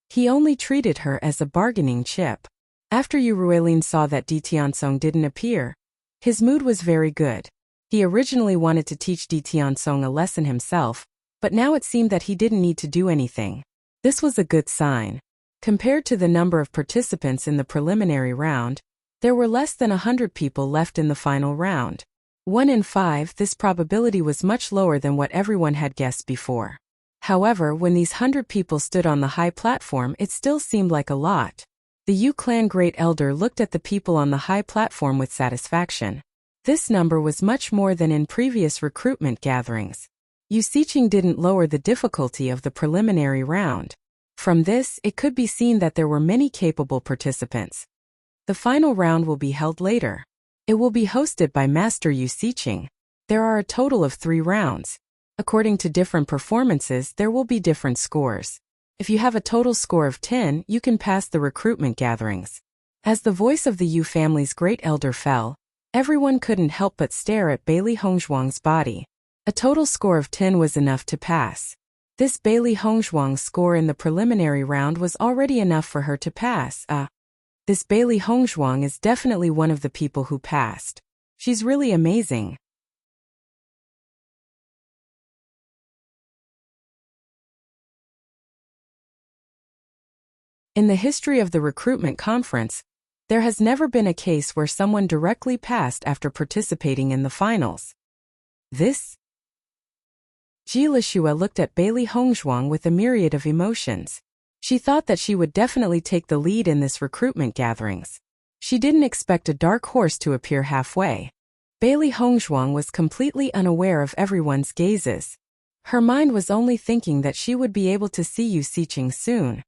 He only treated her as a bargaining chip. After Yuruelin saw that Di Tianzong didn't appear, his mood was very good. He originally wanted to teach Di Tianzong a lesson himself, but now it seemed that he didn't need to do anything. This was a good sign. Compared to the number of participants in the preliminary round, there were less than 100 people left in the final round. 1 in 5, this probability was much lower than what everyone had guessed before. However, when these 100 people stood on the high platform, it still seemed like a lot. The Yu clan great elder looked at the people on the high platform with satisfaction. This number was much more than in previous recruitment gatherings. Yu Xiqing didn't lower the difficulty of the preliminary round. From this, it could be seen that there were many capable participants. The final round will be held later. It will be hosted by Master Yu Xiqing. There are a total of 3 rounds. According to different performances, there will be different scores. If you have a total score of 10, you can pass the recruitment gatherings. As the voice of the Yu family's great elder fell, everyone couldn't help but stare at Bailey Hongzhuang's body. A total score of 10 was enough to pass. This Bailey Hongzhuang's score in the preliminary round was already enough for her to pass. This Bailey Hongzhuang is definitely one of the people who passed. She's really amazing. In the history of the recruitment conference, there has never been a case where someone directly passed after participating in the finals. Jilishua looked at Bailey Hongzhuang with a myriad of emotions. She thought that she would definitely take the lead in this recruitment gatherings. She didn't expect a dark horse to appear halfway. Bailey Hongzhuang was completely unaware of everyone's gazes. Her mind was only thinking that she would be able to see Yu Xiqing soon.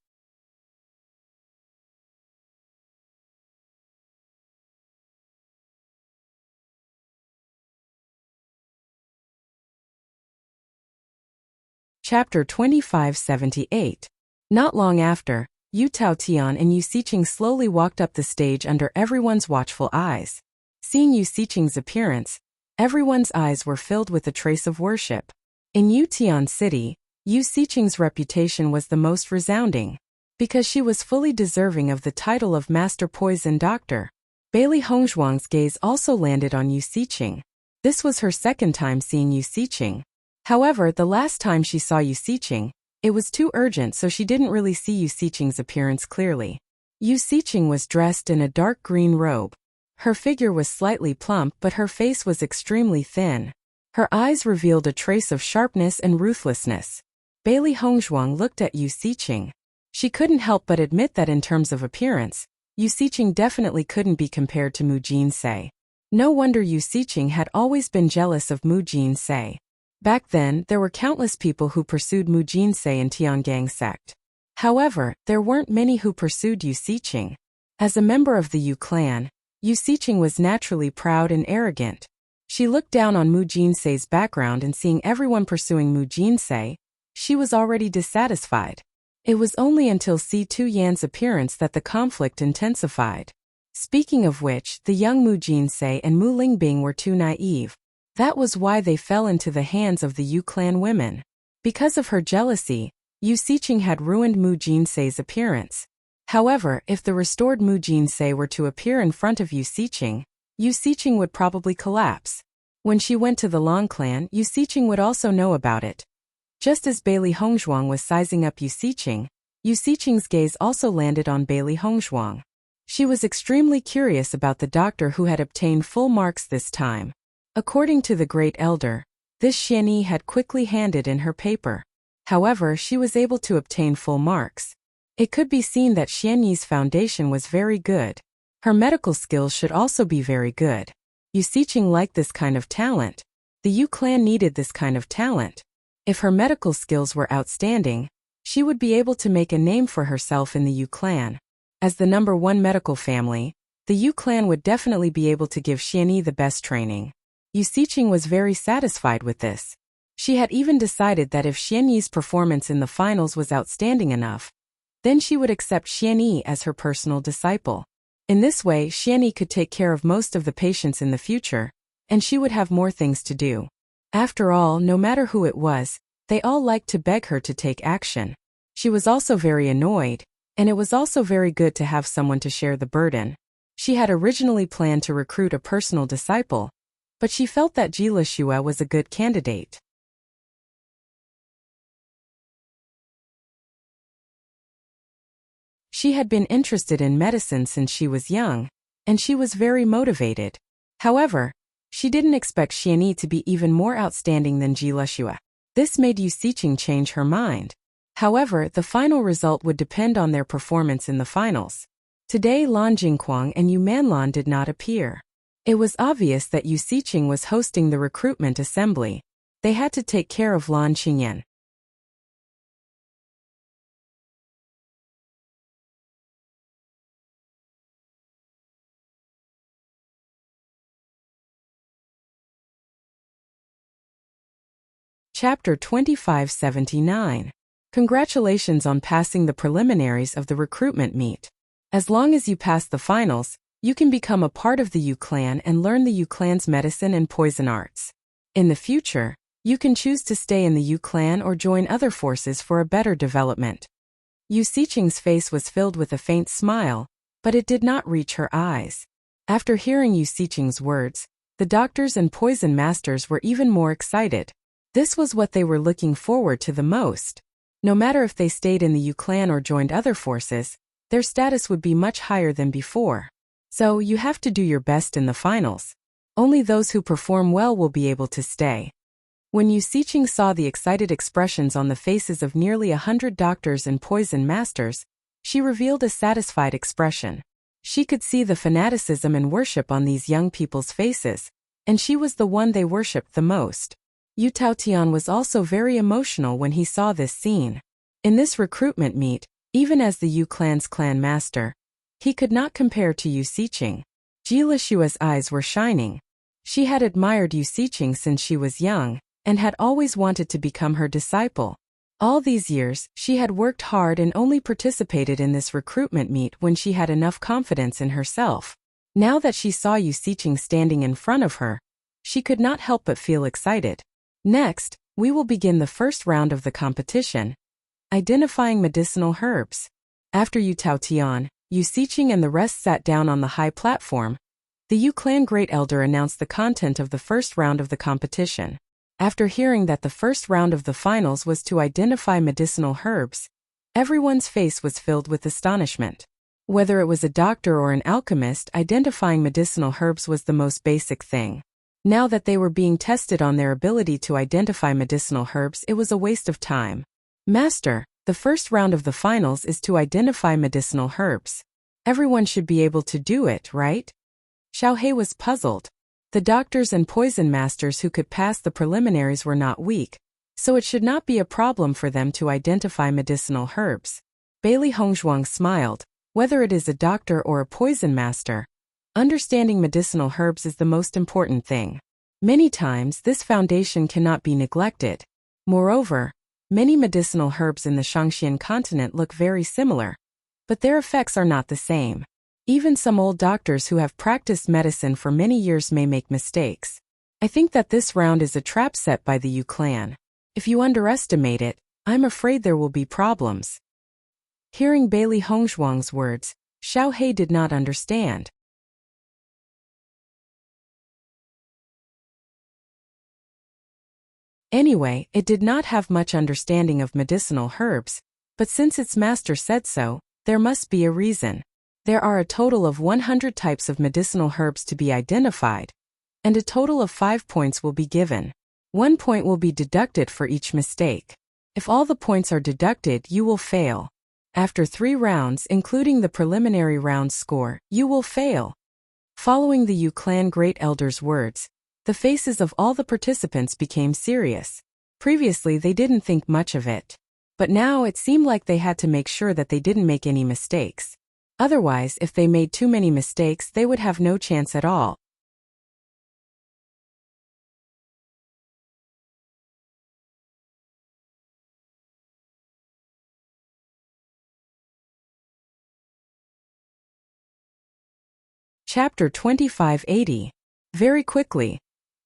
Chapter 2578. Not long after, Yu Taotian and Yu Xiqing slowly walked up the stage under everyone's watchful eyes. Seeing Yu Xiqing's appearance, everyone's eyes were filled with a trace of worship. In Yutian City, Yu Xiqing's reputation was the most resounding, because she was fully deserving of the title of Master Poison Doctor. Bailey Hongzhuang's gaze also landed on Yu Xiqing. This was her second time seeing Yu Xiqing. However, the last time she saw Yu Xiqing, it was too urgent, so she didn't really see Yu Xiqing's appearance clearly. Yu Xiqing was dressed in a dark green robe. Her figure was slightly plump, but her face was extremely thin. Her eyes revealed a trace of sharpness and ruthlessness. Bailey Hongzhuang looked at Yu Xiqing. She couldn't help but admit that in terms of appearance, Yu Xiqing definitely couldn't be compared to Mu Jinsei. No wonder Yu Xiqing had always been jealous of Mu Jinsei. Back then, there were countless people who pursued Mu Jinsei in Tiangang sect. However, there weren't many who pursued Yu Xiqing. As a member of the Yu clan, Yu Xiqing was naturally proud and arrogant. She looked down on Mu Jinsei's background, and seeing everyone pursuing Mu Jinsei, she was already dissatisfied. It was only until Si Tu Yan's appearance that the conflict intensified. Speaking of which, the young Mu Jinsei and Mu Lingbing were too naive. That was why they fell into the hands of the Yu clan women. Because of her jealousy, Yu Siqing had ruined Mu Jinsei's appearance. However, if the restored Mu Jinsei were to appear in front of Yu Siqing would probably collapse. When she went to the Long clan, Yu Siqing would also know about it. Just as Bailey Hongzhuang was sizing up Yu Siqing's gaze also landed on Bailey Hongzhuang. She was extremely curious about the doctor who had obtained full marks this time. According to the Great Elder, this Xianyi had quickly handed in her paper. However, she was able to obtain full marks. It could be seen that Xianyi's foundation was very good. Her medical skills should also be very good. Yu Siqing liked this kind of talent. The Yu clan needed this kind of talent. If her medical skills were outstanding, she would be able to make a name for herself in the Yu clan. As the #1 medical family, the Yu clan would definitely be able to give Xianyi the best training. Yu Siqing was very satisfied with this. She had even decided that if Xianyi's performance in the finals was outstanding enough, then she would accept Xianyi as her personal disciple. In this way, Xianyi could take care of most of the patients in the future, and she would have more things to do. After all, no matter who it was, they all liked to beg her to take action. She was also very annoyed, and it was also very good to have someone to share the burden. She had originally planned to recruit a personal disciple, but she felt that Jilishua was a good candidate. She had been interested in medicine since she was young, and she was very motivated. However, she didn't expect Xianyi to be even more outstanding than Jilishua. This made Yu Siqing change her mind. However, the final result would depend on their performance in the finals. Today Lan Jingquang and Yu Manlan did not appear. It was obvious that Yu Siqing was hosting the recruitment assembly. They had to take care of Lan Qingyan. Chapter 2579. Congratulations on passing the preliminaries of the recruitment meet. As long as you pass the finals, you can become a part of the Yu clan and learn the Yu clan's medicine and poison arts. In the future, you can choose to stay in the Yu clan or join other forces for a better development. Yu Siqing's face was filled with a faint smile, but it did not reach her eyes. After hearing Yu Siqing's words, the doctors and poison masters were even more excited. This was what they were looking forward to the most. No matter if they stayed in the Yu clan or joined other forces, their status would be much higher than before. So you have to do your best in the finals. Only those who perform well will be able to stay. When Yu Siqing saw the excited expressions on the faces of nearly 100 doctors and poison masters, she revealed a satisfied expression. She could see the fanaticism and worship on these young people's faces, and she was the one they worshipped the most. Yu Taotian was also very emotional when he saw this scene. In this recruitment meet, even as the Yu clan's clan master, he could not compare to Yu Siqing. Jilishua's eyes were shining. She had admired Yu Siqing since she was young, and had always wanted to become her disciple. All these years, she had worked hard and only participated in this recruitment meet when she had enough confidence in herself. Now that she saw Yu Siqing standing in front of her, she could not help but feel excited. Next, we will begin the first round of the competition. Identifying medicinal herbs. After Yu Taotian, Yu Siqing and the rest sat down on the high platform. The Yu clan Great Elder announced the content of the first round of the competition. After hearing that the first round of the finals was to identify medicinal herbs, everyone's face was filled with astonishment. Whether it was a doctor or an alchemist, identifying medicinal herbs was the most basic thing. Now that they were being tested on their ability to identify medicinal herbs, it was a waste of time. Master, the first round of the finals is to identify medicinal herbs. Everyone should be able to do it, right? Xiaohei was puzzled. The doctors and poison masters who could pass the preliminaries were not weak, so it should not be a problem for them to identify medicinal herbs. Bailey Hongzhuang smiled. Whether it is a doctor or a poison master, understanding medicinal herbs is the most important thing. Many times, this foundation cannot be neglected. Moreover, many medicinal herbs in the Shangxian continent look very similar, but their effects are not the same. Even some old doctors who have practiced medicine for many years may make mistakes. I think that this round is a trap set by the Yu clan. If you underestimate it, I'm afraid there will be problems. Hearing Bailey Hongzhuang's words, Xiao He did not understand. Anyway, it did not have much understanding of medicinal herbs, but since its master said so, there must be a reason. There are a total of 100 types of medicinal herbs to be identified, and a total of 5 points will be given. 1 point will be deducted for each mistake. If all the points are deducted, you will fail. After 3 rounds, including the preliminary round score, you will fail. Following the Yu Clan Great Elder's words, the faces of all the participants became serious. Previously they didn't think much of it. But now it seemed like they had to make sure that they didn't make any mistakes. Otherwise, if they made too many mistakes, they would have no chance at all. Chapter 2580. Very quickly,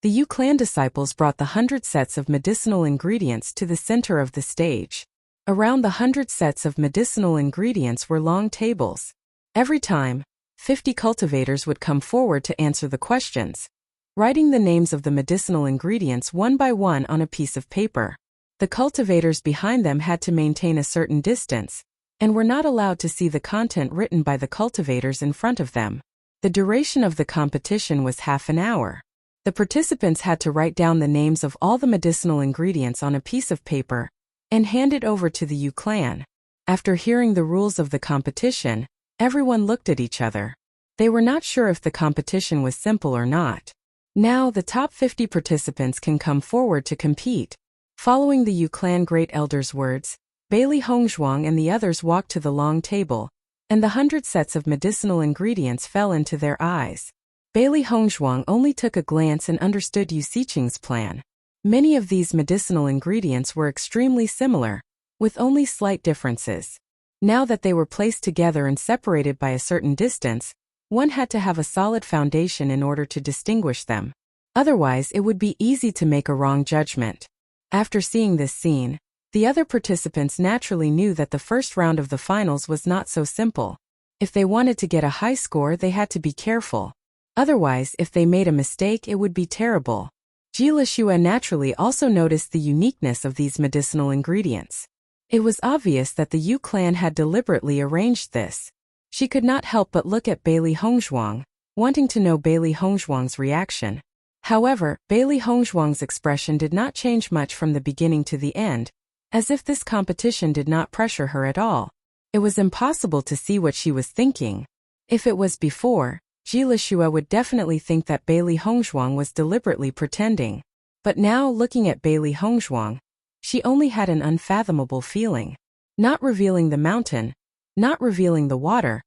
the Yu Clan disciples brought the 100 sets of medicinal ingredients to the center of the stage. Around the 100 sets of medicinal ingredients were long tables. Every time, 50 cultivators would come forward to answer the questions, writing the names of the medicinal ingredients one by one on a piece of paper. The cultivators behind them had to maintain a certain distance, and were not allowed to see the content written by the cultivators in front of them. The duration of the competition was half an hour. The participants had to write down the names of all the medicinal ingredients on a piece of paper and hand it over to the Yu Clan. After hearing the rules of the competition, everyone looked at each other. They were not sure if the competition was simple or not. Now the top 50 participants can come forward to compete. Following the Yu Clan Great Elder's words, Bailey Hongzhuang and the others walked to the long table, and the 100 sets of medicinal ingredients fell into their eyes. Bailey Hongzhuang only took a glance and understood Yu Xiqing's plan. Many of these medicinal ingredients were extremely similar, with only slight differences. Now that they were placed together and separated by a certain distance, one had to have a solid foundation in order to distinguish them. Otherwise, it would be easy to make a wrong judgment. After seeing this scene, the other participants naturally knew that the first round of the finals was not so simple. If they wanted to get a high score, they had to be careful. Otherwise, if they made a mistake, it would be terrible. Jilishua naturally also noticed the uniqueness of these medicinal ingredients. It was obvious that the Yu Clan had deliberately arranged this. She could not help but look at Bailey Hongzhuang, wanting to know Bailey Hongzhuang's reaction. However, Bailey Hongzhuang's expression did not change much from the beginning to the end, as if this competition did not pressure her at all. It was impossible to see what she was thinking. If it was before, Jilishua would definitely think that Bailey Hongzhuang was deliberately pretending. But now, looking at Bailey Hongzhuang, she only had an unfathomable feeling. Not revealing the mountain, not revealing the water.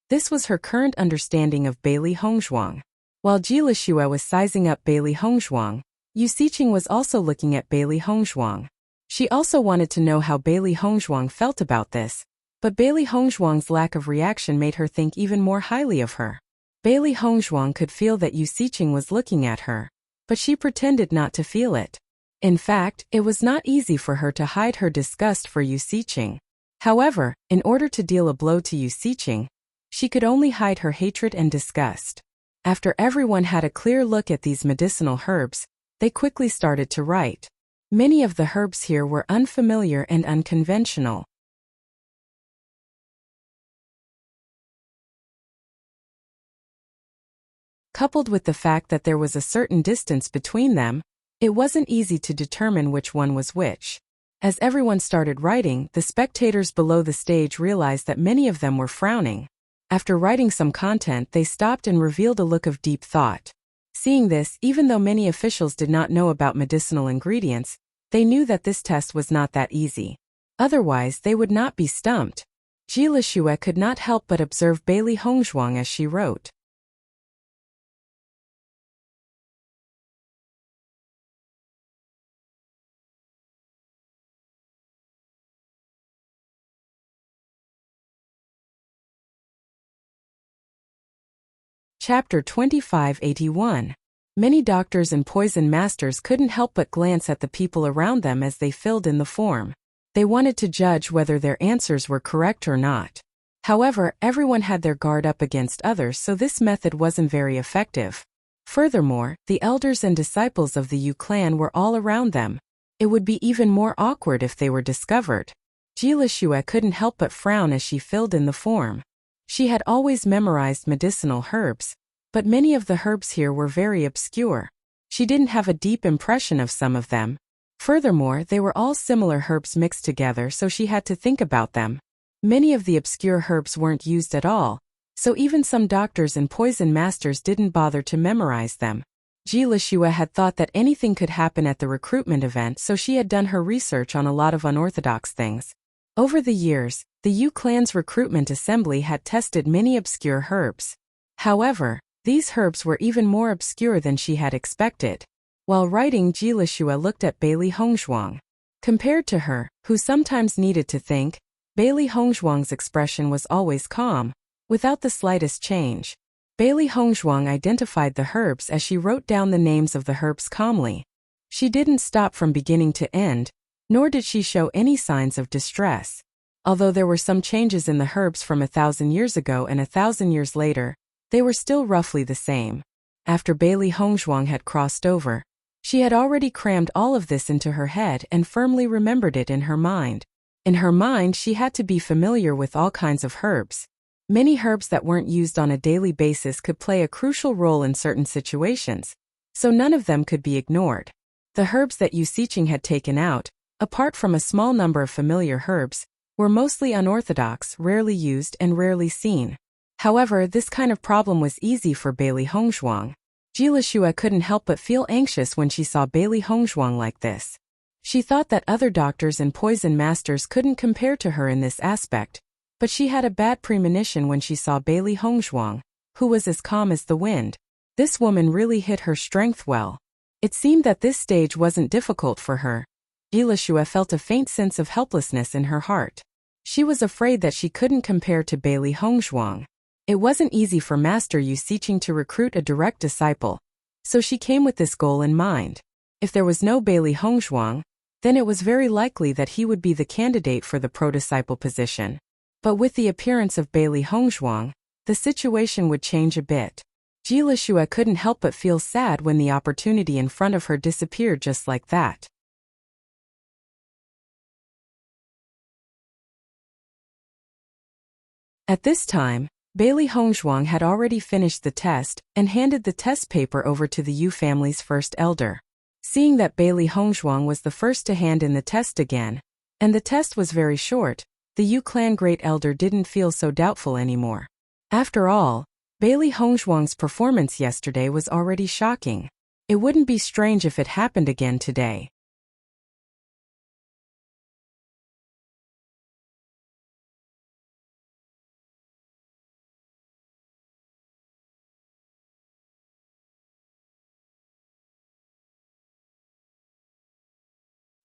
This was her current understanding of Bailey Hongzhuang. While Jilishua was sizing up Bailey Hongzhuang, Yu Xiqing was also looking at Bailey Hongzhuang. She also wanted to know how Bailey Hongzhuang felt about this, but Bailey Hongzhuang's lack of reaction made her think even more highly of her. Bailey Hongzhuang could feel that Yu Xiqing was looking at her, but she pretended not to feel it. In fact, it was not easy for her to hide her disgust for Yu Xiqing. However, in order to deal a blow to Yu Xiqing, she could only hide her hatred and disgust. After everyone had a clear look at these medicinal herbs, they quickly started to write. Many of the herbs here were unfamiliar and unconventional. Coupled with the fact that there was a certain distance between them, it wasn't easy to determine which one was which. As everyone started writing, the spectators below the stage realized that many of them were frowning. After writing some content, they stopped and revealed a look of deep thought. Seeing this, even though many officials did not know about medicinal ingredients, they knew that this test was not that easy. Otherwise, they would not be stumped. Jilishua could not help but observe Bailey Hongzhuang as she wrote. Chapter 2581. Many doctors and poison masters couldn't help but glance at the people around them as they filled in the form. They wanted to judge whether their answers were correct or not. However, everyone had their guard up against others, so this method wasn't very effective. Furthermore, the elders and disciples of the Yu clan were all around them. It would be even more awkward if they were discovered. Jilishua couldn't help but frown as she filled in the form. She had always memorized medicinal herbs, but many of the herbs here were very obscure. She didn't have a deep impression of some of them. Furthermore, they were all similar herbs mixed together, so she had to think about them. Many of the obscure herbs weren't used at all, so even some doctors and poison masters didn't bother to memorize them. Jilishua had thought that anything could happen at the recruitment event, so she had done her research on a lot of unorthodox things. Over the years, the Yu clan's recruitment assembly had tested many obscure herbs. However, these herbs were even more obscure than she had expected. While writing, Jilishua looked at Bailey Hongzhuang. Compared to her, who sometimes needed to think, Bailey Hongzhuang's expression was always calm, without the slightest change. Bailey Hongzhuang identified the herbs as she wrote down the names of the herbs calmly. She didn't stop from beginning to end, nor did she show any signs of distress. Although there were some changes in the herbs from 1,000 years ago and 1,000 years later, they were still roughly the same. After Bailey Hongzhuang had crossed over, she had already crammed all of this into her head and firmly remembered it in her mind. In her mind, she had to be familiar with all kinds of herbs. Many herbs that weren't used on a daily basis could play a crucial role in certain situations, so none of them could be ignored. The herbs that Yu Siqing had taken out, apart from a small number of familiar herbs, were mostly unorthodox, rarely used, and rarely seen. However, this kind of problem was easy for Bailey Hongzhuang. Jilishua couldn't help but feel anxious when she saw Bailey Hongzhuang like this. She thought that other doctors and poison masters couldn't compare to her in this aspect, but she had a bad premonition when she saw Bailey Hongzhuang, who was as calm as the wind. This woman really hit her strength well. It seemed that this stage wasn't difficult for her. Jilishua felt a faint sense of helplessness in her heart. She was afraid that she couldn't compare to Bailey Hongzhuang. It wasn't easy for Master Yu Siqing to recruit a direct disciple, so she came with this goal in mind. If there was no Bailey Hongzhuang, then it was very likely that he would be the candidate for the pro-disciple position. But with the appearance of Bailey Hongzhuang, the situation would change a bit. Jilishua couldn't help but feel sad when the opportunity in front of her disappeared just like that. At this time, Bailey Hongzhuang had already finished the test and handed the test paper over to the Yu family's first elder. Seeing that Bailey Hongzhuang was the first to hand in the test again, and the test was very short, the Yu clan great elder didn't feel so doubtful anymore. After all, Bailey Hongzhuang's performance yesterday was already shocking. It wouldn't be strange if it happened again today.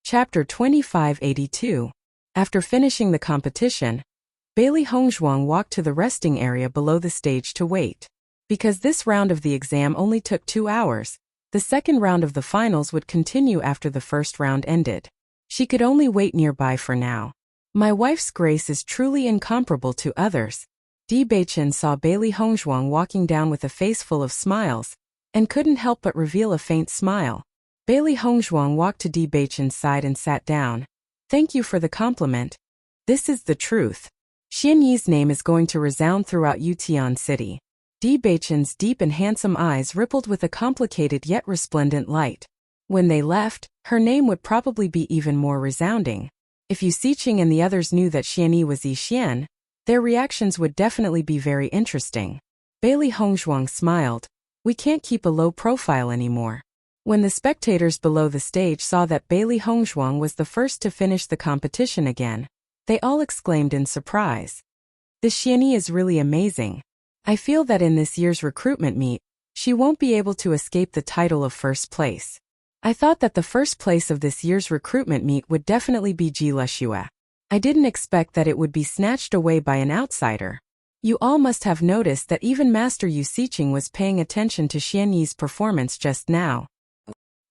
Chapter 2582. After finishing the competition, Bailey Hongzhuang walked to the resting area below the stage to wait. Because this round of the exam only took 2 hours, the second round of the finals would continue after the first round ended. She could only wait nearby for now. My wife's grace is truly incomparable to others. Di Beichen saw Bailey Hongzhuang walking down with a face full of smiles, and couldn't help but reveal a faint smile. Bailey Hongzhuang walked to Di Beichen's side and sat down. Thank you for the compliment. This is the truth. Xian Yi's name is going to resound throughout Yutian City. Di Beichen's deep and handsome eyes rippled with a complicated yet resplendent light. When they left, her name would probably be even more resounding. If Yu Siqing and the others knew that Xian Yi was Yi Xian, their reactions would definitely be very interesting. Bailey Hongzhuang smiled. We can't keep a low profile anymore. When the spectators below the stage saw that Bailey Hongzhuang was the first to finish the competition again, they all exclaimed in surprise. This Xian Yi is really amazing. I feel that in this year's recruitment meet, she won't be able to escape the title of first place. I thought that the first place of this year's recruitment meet would definitely be Jilishua. I didn't expect that it would be snatched away by an outsider. You all must have noticed that even Master Yu Xiqing was paying attention to Xian Yi's performance just now.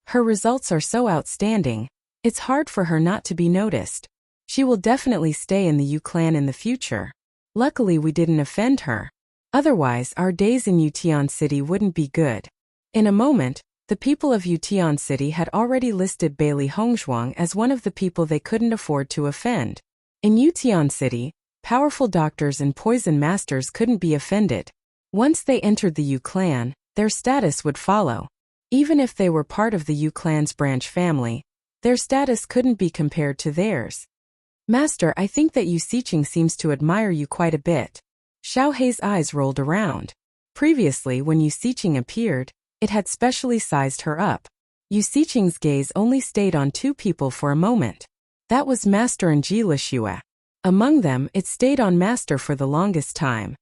Her results are so outstanding, it's hard for her not to be noticed. She will definitely stay in the Yu clan in the future. Luckily we didn't offend her. Otherwise our days in Yutian City wouldn't be good. In a moment, the people of Yutian City had already listed Bailey Hongzhuang as one of the people they couldn't afford to offend. In Yutian City, powerful doctors and poison masters couldn't be offended. Once they entered the Yu clan, their status would follow. Even if they were part of the Yu clan's branch family, their status couldn't be compared to theirs. Master, I think that Yu Xiqing seems to admire you quite a bit. Xiao Hei's eyes rolled around. Previously when Yu Xiqing appeared, it had specially sized her up. Yu Xiqing's gaze only stayed on two people for a moment. That was Master and Ji Lixue. Among them, it stayed on Master for the longest time.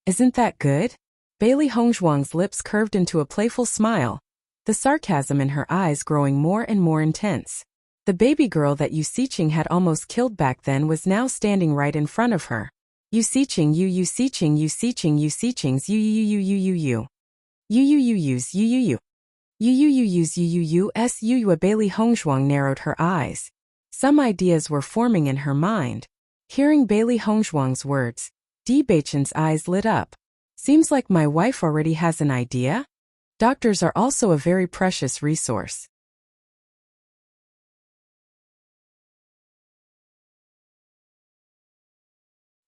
Isn't that good? Bailey Hongzhuang's lips curved into a playful smile, the sarcasm in her eyes growing more and more intense. The baby girl that Yu Xiqing had almost killed back then was now standing right in front of her. Yu Xiqing, Yu Xiqing, Yu Xiqing, Yu Xiqing's Yu. Bailey Hongzhuang narrowed her eyes. Some ideas were forming in her mind. Hearing Bailey Hongzhuang's words, Di Beichen's eyes lit up. Seems like my wife already has an idea? Doctors are also a very precious resource.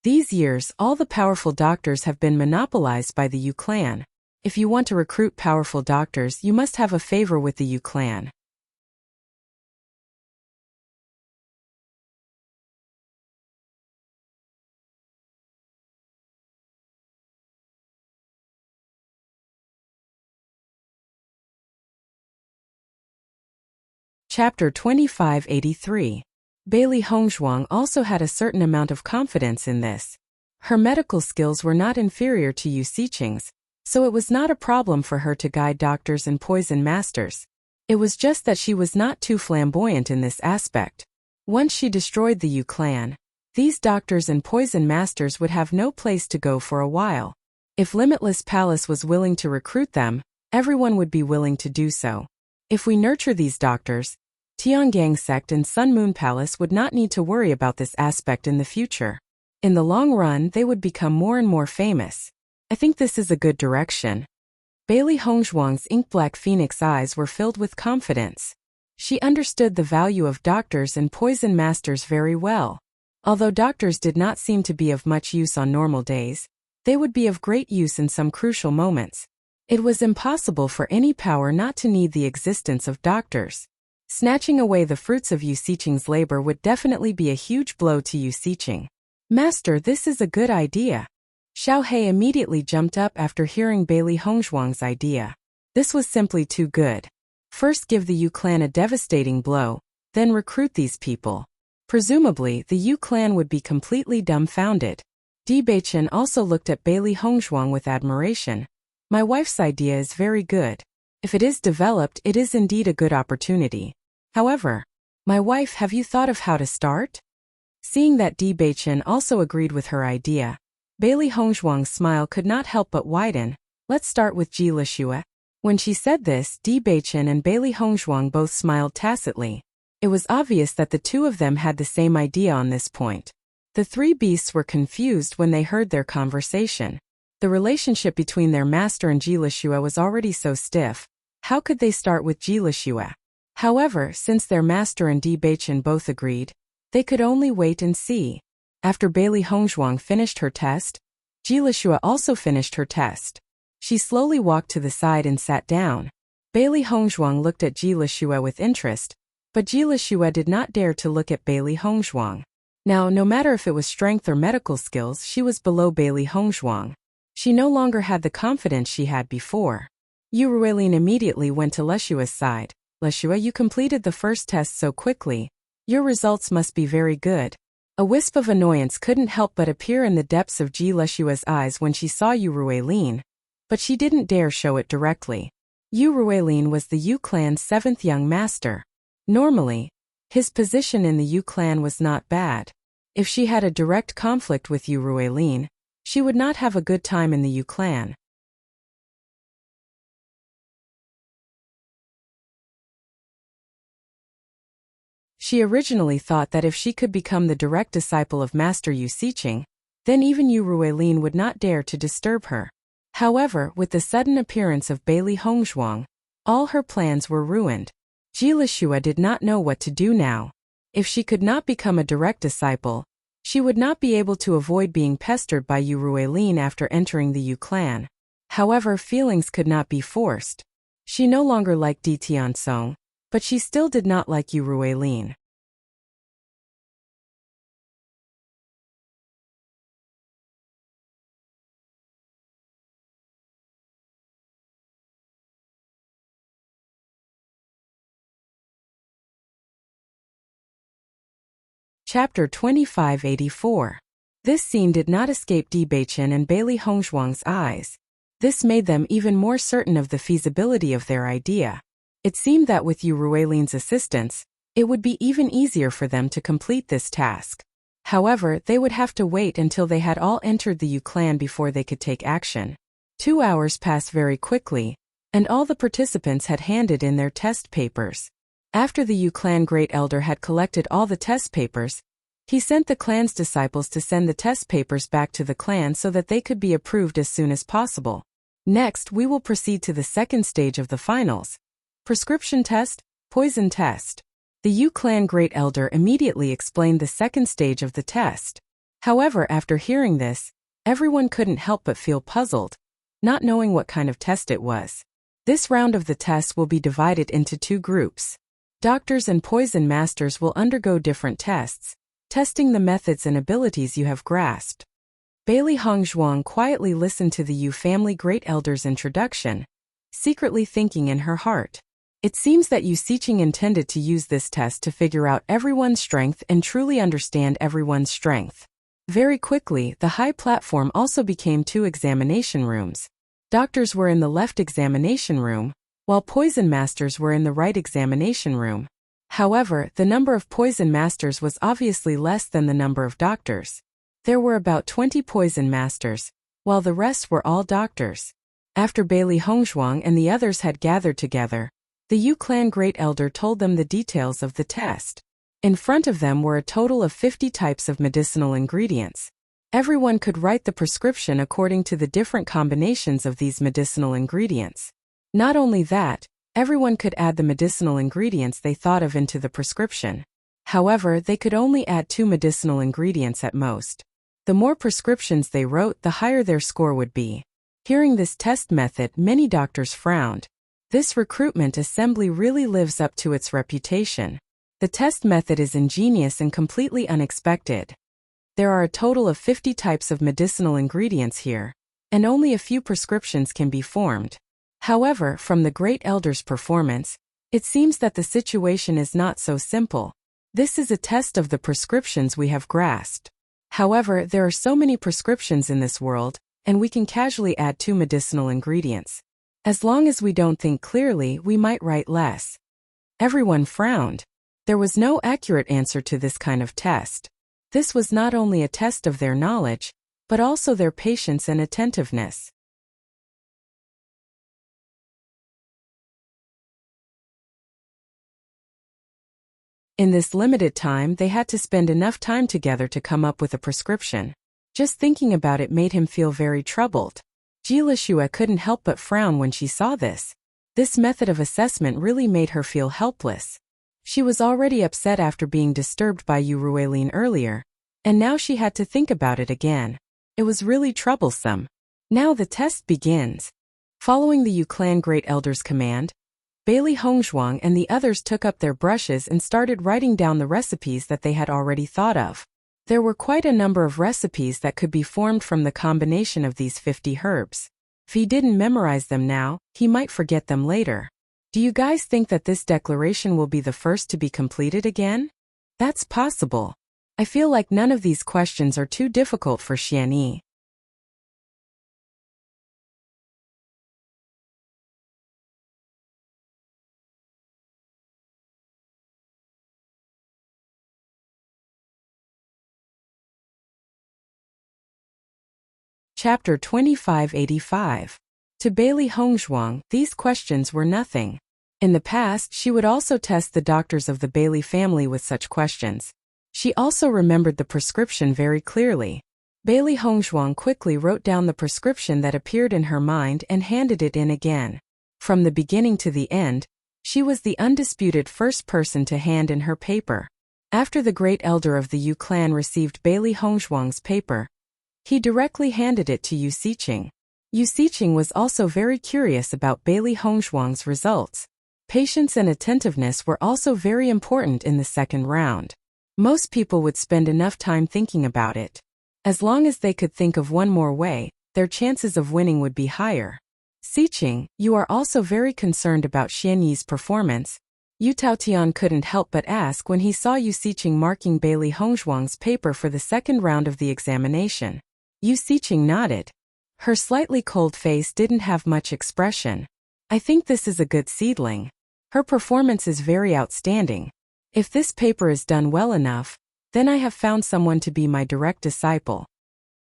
These years, all the powerful doctors have been monopolized by the Yu clan. If you want to recruit powerful doctors, you must have a favor with the Yu clan. Chapter 2583. Bailey Hongzhuang also had a certain amount of confidence in this. Her medical skills were not inferior to Yu Xiqing's, so it was not a problem for her to guide doctors and poison masters. It was just that she was not too flamboyant in this aspect. Once she destroyed the Yu clan, these doctors and poison masters would have no place to go for a while. If Limitless Palace was willing to recruit them, everyone would be willing to do so. If we nurture these doctors, Tiangang Sect and Sun Moon Palace would not need to worry about this aspect in the future. In the long run, they would become more and more famous. I think this is a good direction. Bailey Hongzhuang's ink-black phoenix eyes were filled with confidence. She understood the value of doctors and poison masters very well. Although doctors did not seem to be of much use on normal days, they would be of great use in some crucial moments. It was impossible for any power not to need the existence of doctors. Snatching away the fruits of Yu Xiqing's labor would definitely be a huge blow to Yu Xiqing. Master, this is a good idea. Xiao Hei immediately jumped up after hearing Bailey Hongzhuang's idea. This was simply too good. First give the Yu clan a devastating blow, then recruit these people. Presumably, the Yu clan would be completely dumbfounded. Di Beichen also looked at Bailey Hongzhuang with admiration. My wife's idea is very good. If it is developed, it is indeed a good opportunity. However, my wife, have you thought of how to start? Seeing that Di Beichen also agreed with her idea, Bailey Hongzhuang's smile could not help but widen. Let's start with Ji Lixue. When she said this, Di Beichen and Bailey Hongzhuang both smiled tacitly. It was obvious that the two of them had the same idea on this point. The three beasts were confused when they heard their conversation. The relationship between their master and Ji Lixue was already so stiff. How could they start with Ji Lixue? However, since their master and Di Beichen both agreed, they could only wait and see. After Bailey Hongzhuang finished her test, Ji Lixue also finished her test. She slowly walked to the side and sat down. Bailey Hongzhuang looked at Ji Lixue with interest, but Ji Lixue did not dare to look at Bailey Hongzhuang. Now, no matter if it was strength or medical skills, she was below Bailey Hongzhuang. She no longer had the confidence she had before. Yu Ruilin immediately went to Lixue's side. Lixue, you completed the first test so quickly. Your results must be very good. A wisp of annoyance couldn't help but appear in the depths of Ji Lixue's eyes when she saw Yu Ruilin, but she didn't dare show it directly. Yu Ruilin was the Yu clan's seventh young master. Normally, his position in the Yu clan was not bad. If she had a direct conflict with Yu Ruilin, She would not have a good time in the Yu clan. She originally thought that if she could become the direct disciple of Master Yu Siqing, then even Yu Ruilin would not dare to disturb her. However, with the sudden appearance of Bailey Hongzhuang, all her plans were ruined. Jilishua did not know what to do now. If she could not become a direct disciple, she would not be able to avoid being pestered by Yu Ruilin after entering the Yu clan. However, feelings could not be forced. She no longer liked Di Tiansong, but she still did not like Yu Ruilin. Chapter 2584. This scene did not escape Di Beichen and Bailey Hongzhuang's eyes. This made them even more certain of the feasibility of their idea. It seemed that with Yu Ruilin's assistance, it would be even easier for them to complete this task. However, they would have to wait until they had all entered the Yu clan before they could take action. 2 hours passed very quickly, and all the participants had handed in their test papers. After the Yu clan great elder had collected all the test papers, he sent the clan's disciples to send the test papers back to the clan so that they could be approved as soon as possible. Next, we will proceed to the second stage of the finals. Prescription test, poison test. The Yu clan great elder immediately explained the second stage of the test. However, after hearing this, everyone couldn't help but feel puzzled, not knowing what kind of test it was. This round of the test will be divided into 2 groups. Doctors and poison masters will undergo different tests, testing the methods and abilities you have grasped. Bailey Hongzhuang quietly listened to the Yu family great elder's introduction, secretly thinking in her heart. It seems that Yu Siqing intended to use this test to figure out everyone's strength and truly understand everyone's strength. Very quickly, the high platform also became 2 examination rooms. Doctors were in the left examination room, while poison masters were in the right examination room. However, the number of poison masters was obviously less than the number of doctors. There were about 20 poison masters, while the rest were all doctors. After Bailey Hongzhuang and the others had gathered together, the Yu clan great elder told them the details of the test. In front of them were a total of 50 types of medicinal ingredients. Everyone could write the prescription according to the different combinations of these medicinal ingredients. Not only that, everyone could add the medicinal ingredients they thought of into the prescription. However, they could only add 2 medicinal ingredients at most. The more prescriptions they wrote, the higher their score would be. Hearing this test method, many doctors frowned. This recruitment assembly really lives up to its reputation. The test method is ingenious and completely unexpected. There are a total of 50 types of medicinal ingredients here, and only a few prescriptions can be formed. However, from the great elder's performance, it seems that the situation is not so simple. This is a test of the prescriptions we have grasped. However, there are so many prescriptions in this world, and we can casually add 2 medicinal ingredients. As long as we don't think clearly, we might write less. Everyone frowned. There was no accurate answer to this kind of test. This was not only a test of their knowledge, but also their patience and attentiveness. In this limited time, they had to spend enough time together to come up with a prescription. Just thinking about it made him feel very troubled. Jilishua couldn't help but frown when she saw this. This method of assessment really made her feel helpless. She was already upset after being disturbed by Yu Ruilin earlier, and now she had to think about it again. It was really troublesome. Now the test begins. Following the Yu clan great elder's command, Bailey Hongzhuang and the others took up their brushes and started writing down the recipes that they had already thought of. There were quite a number of recipes that could be formed from the combination of these 50 herbs. If he didn't memorize them now, he might forget them later. Do you guys think that this declaration will be the first to be completed again? That's possible. I feel like none of these questions are too difficult for Xianyi. Chapter 2585. To Bailey Hongzhuang, these questions were nothing. In the past, she would also test the doctors of the Bailey family with such questions. She also remembered the prescription very clearly. Bailey Hongzhuang quickly wrote down the prescription that appeared in her mind and handed it in again. From the beginning to the end, she was the undisputed first person to hand in her paper. After the great elder of the Yu clan received Bailey Hongzhuang's paper, he directly handed it to Yu Xiqing. Yu Xiqing was also very curious about Bailey Hongzhuang's results. Patience and attentiveness were also very important in the second round. Most people would spend enough time thinking about it. As long as they could think of one more way, their chances of winning would be higher. Xiqing, you are also very concerned about Xian Yi's performance. Yu Taotian couldn't help but ask when he saw Yu Xiqing marking Bailey Hongzhuang's paper for the second round of the examination. Yu Xiqing nodded. Her slightly cold face didn't have much expression. I think this is a good seedling. Her performance is very outstanding. If this paper is done well enough, then I have found someone to be my direct disciple.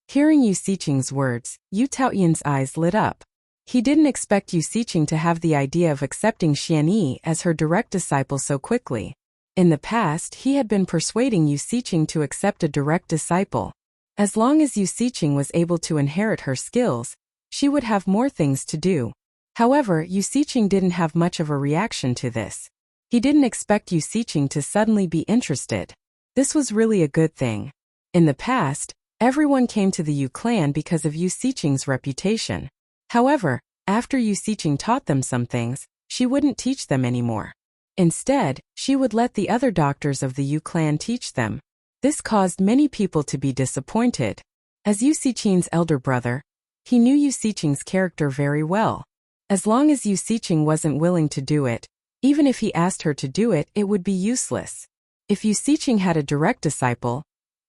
Hearing Yu Xiqing's words, Yu Taotian's eyes lit up. He didn't expect Yu Xiqing to have the idea of accepting Xian Yi as her direct disciple so quickly. In the past, he had been persuading Yu Xiqing to accept a direct disciple. As long as Yu Xiqing was able to inherit her skills, she would have more things to do. However, Yu Xiqing didn't have much of a reaction to this. He didn't expect Yu Xiqing to suddenly be interested. This was really a good thing. In the past, everyone came to the Yu clan because of Yu Xiqing's reputation. However, after Yu Xiqing taught them some things, she wouldn't teach them anymore. Instead, she would let the other doctors of the Yu clan teach them. This caused many people to be disappointed. As Yu Xiqing's elder brother, he knew Yu Xiqing's character very well. As long as Yu Xiqing wasn't willing to do it, even if he asked her to do it, it would be useless. If Yu Xiqing had a direct disciple,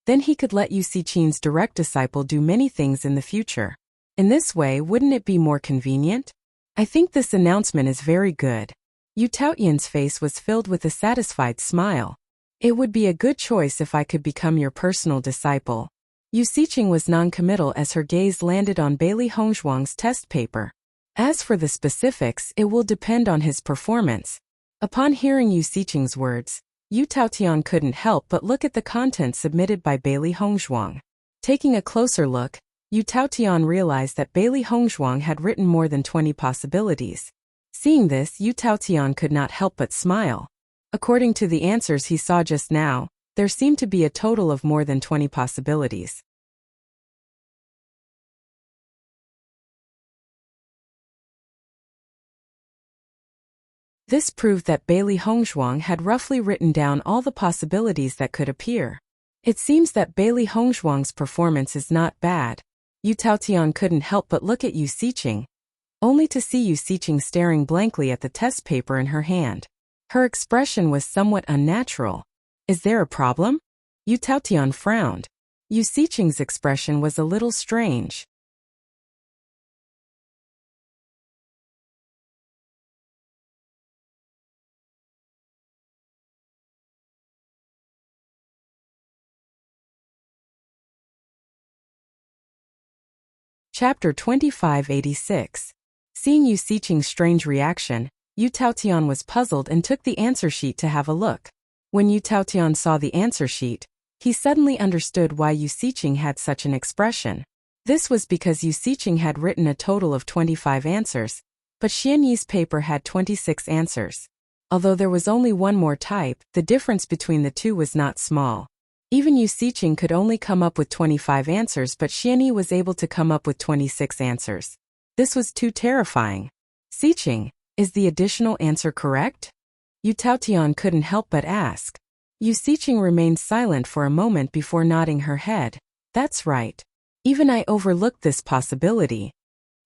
then he could let Yu Xiqing's direct disciple do many things in the future. In this way, wouldn't it be more convenient? I think this announcement is very good. Yu Taotian's face was filled with a satisfied smile. It would be a good choice if I could become your personal disciple. Yu Xiqing was non-committal as her gaze landed on Bailey Hongzhuang's test paper. As for the specifics, it will depend on his performance. Upon hearing Yu Xiqing's words, Yu Taotian couldn't help but look at the content submitted by Bailey Hongzhuang. Taking a closer look, Yu Taotian realized that Bailey Hongzhuang had written more than 20 possibilities. Seeing this, Yu Taotian could not help but smile. According to the answers he saw just now, there seemed to be a total of more than 20 possibilities. This proved that Bailey Hongzhuang had roughly written down all the possibilities that could appear. It seems that Bailey Hongzhuang's performance is not bad. Yu Taotian couldn't help but look at Yu Xiqing, only to see Yu Xiqing staring blankly at the test paper in her hand. Her expression was somewhat unnatural. Is there a problem? Yu Taotian frowned. Yu Xiqing's expression was a little strange. Chapter 2586. Seeing Yu Xiqing's strange reaction, Yu Taotian was puzzled and took the answer sheet to have a look. When Yu Taotian saw the answer sheet, he suddenly understood why Yu Xiqing had such an expression. This was because Yu Xiqing had written a total of 25 answers, but Xian Yi's paper had 26 answers. Although there was only one more type, the difference between the two was not small. Even Yu Xiqing could only come up with 25 answers, but Xian Yi was able to come up with 26 answers. This was too terrifying. Xiqing, is the additional answer correct? Yu Taotian couldn't help but ask. Yu Xiqing remained silent for a moment before nodding her head. That's right. Even I overlooked this possibility.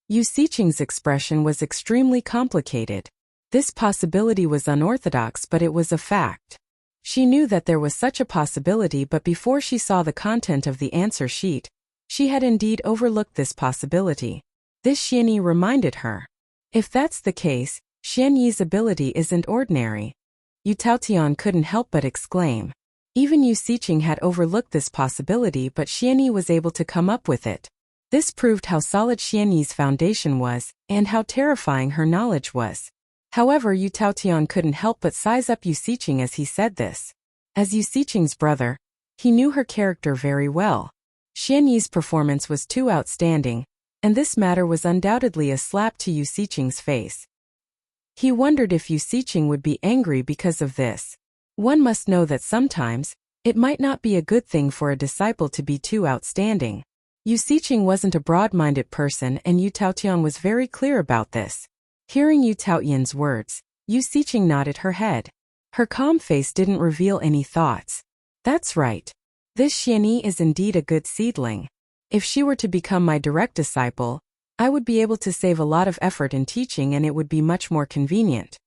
Yu Xiqing's expression was extremely complicated. This possibility was unorthodox, but it was a fact. She knew that there was such a possibility, but before she saw the content of the answer sheet, she had indeed overlooked this possibility. This Xian Yi reminded her. If that's the case, Xian Yi's ability isn't ordinary. Yu Taotian couldn't help but exclaim. Even Yu Xiqing had overlooked this possibility, but Xian Yi was able to come up with it. This proved how solid Xianyi's foundation was, and how terrifying her knowledge was. However, Yu Taotian couldn't help but size up Yu Xiqing as he said this. As Yu Xiqing's brother, he knew her character very well. Xianyi's performance was too outstanding, and this matter was undoubtedly a slap to Yu Xiqing's face. He wondered if Yu Xiqing would be angry because of this. One must know that sometimes, it might not be a good thing for a disciple to be too outstanding. Yu Xiqing wasn't a broad-minded person, and Yu Taotian was very clear about this. Hearing Yu Taotian's words, Yu Xiqing nodded her head. Her calm face didn't reveal any thoughts. That's right. This Xianyi is indeed a good seedling. If she were to become my direct disciple, I would be able to save a lot of effort in teaching, and it would be much more convenient.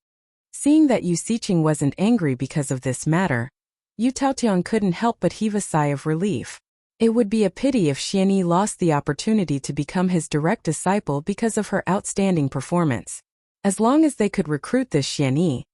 Seeing that Yu Xiqing wasn't angry because of this matter, Yu Taotian couldn't help but heave a sigh of relief. It would be a pity if Xianyi lost the opportunity to become his direct disciple because of her outstanding performance. As long as they could recruit this Xianyi,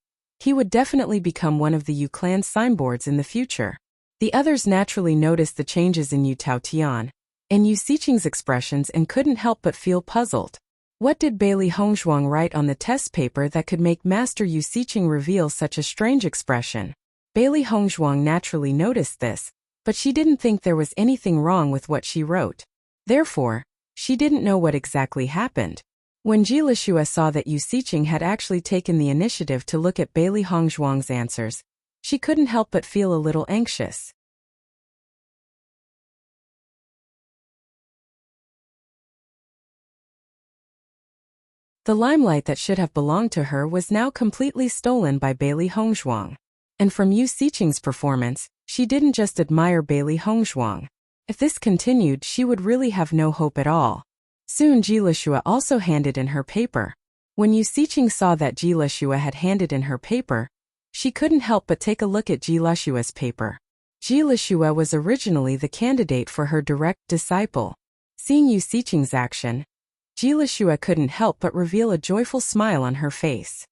he would definitely become one of the Yu clan's signboards in the future. The others naturally noticed the changes in Yu Taotian and Yu Xiqing's expressions and couldn't help but feel puzzled. What did Bailey Hongzhuang write on the test paper that could make Master Yu Xiqing reveal such a strange expression? Bailey Hongzhuang naturally noticed this, but she didn't think there was anything wrong with what she wrote. Therefore, she didn't know what exactly happened. When Jilishua saw that Yu Xiqing had actually taken the initiative to look at Bailey Hongzhuang's answers, she couldn't help but feel a little anxious. The limelight that should have belonged to her was now completely stolen by Bailey Hongzhuang. And from Yu Xiqing's performance, she didn't just admire Bailey Hongzhuang. If this continued, she would really have no hope at all. Soon Jilishua also handed in her paper. When Yu Xiqing saw that Jilishua had handed in her paper, she couldn't help but take a look at Jilishua's paper. Jilishua was originally the candidate for her direct disciple. Seeing Yu Xiqing's action, Jilishua couldn't help but reveal a joyful smile on her face.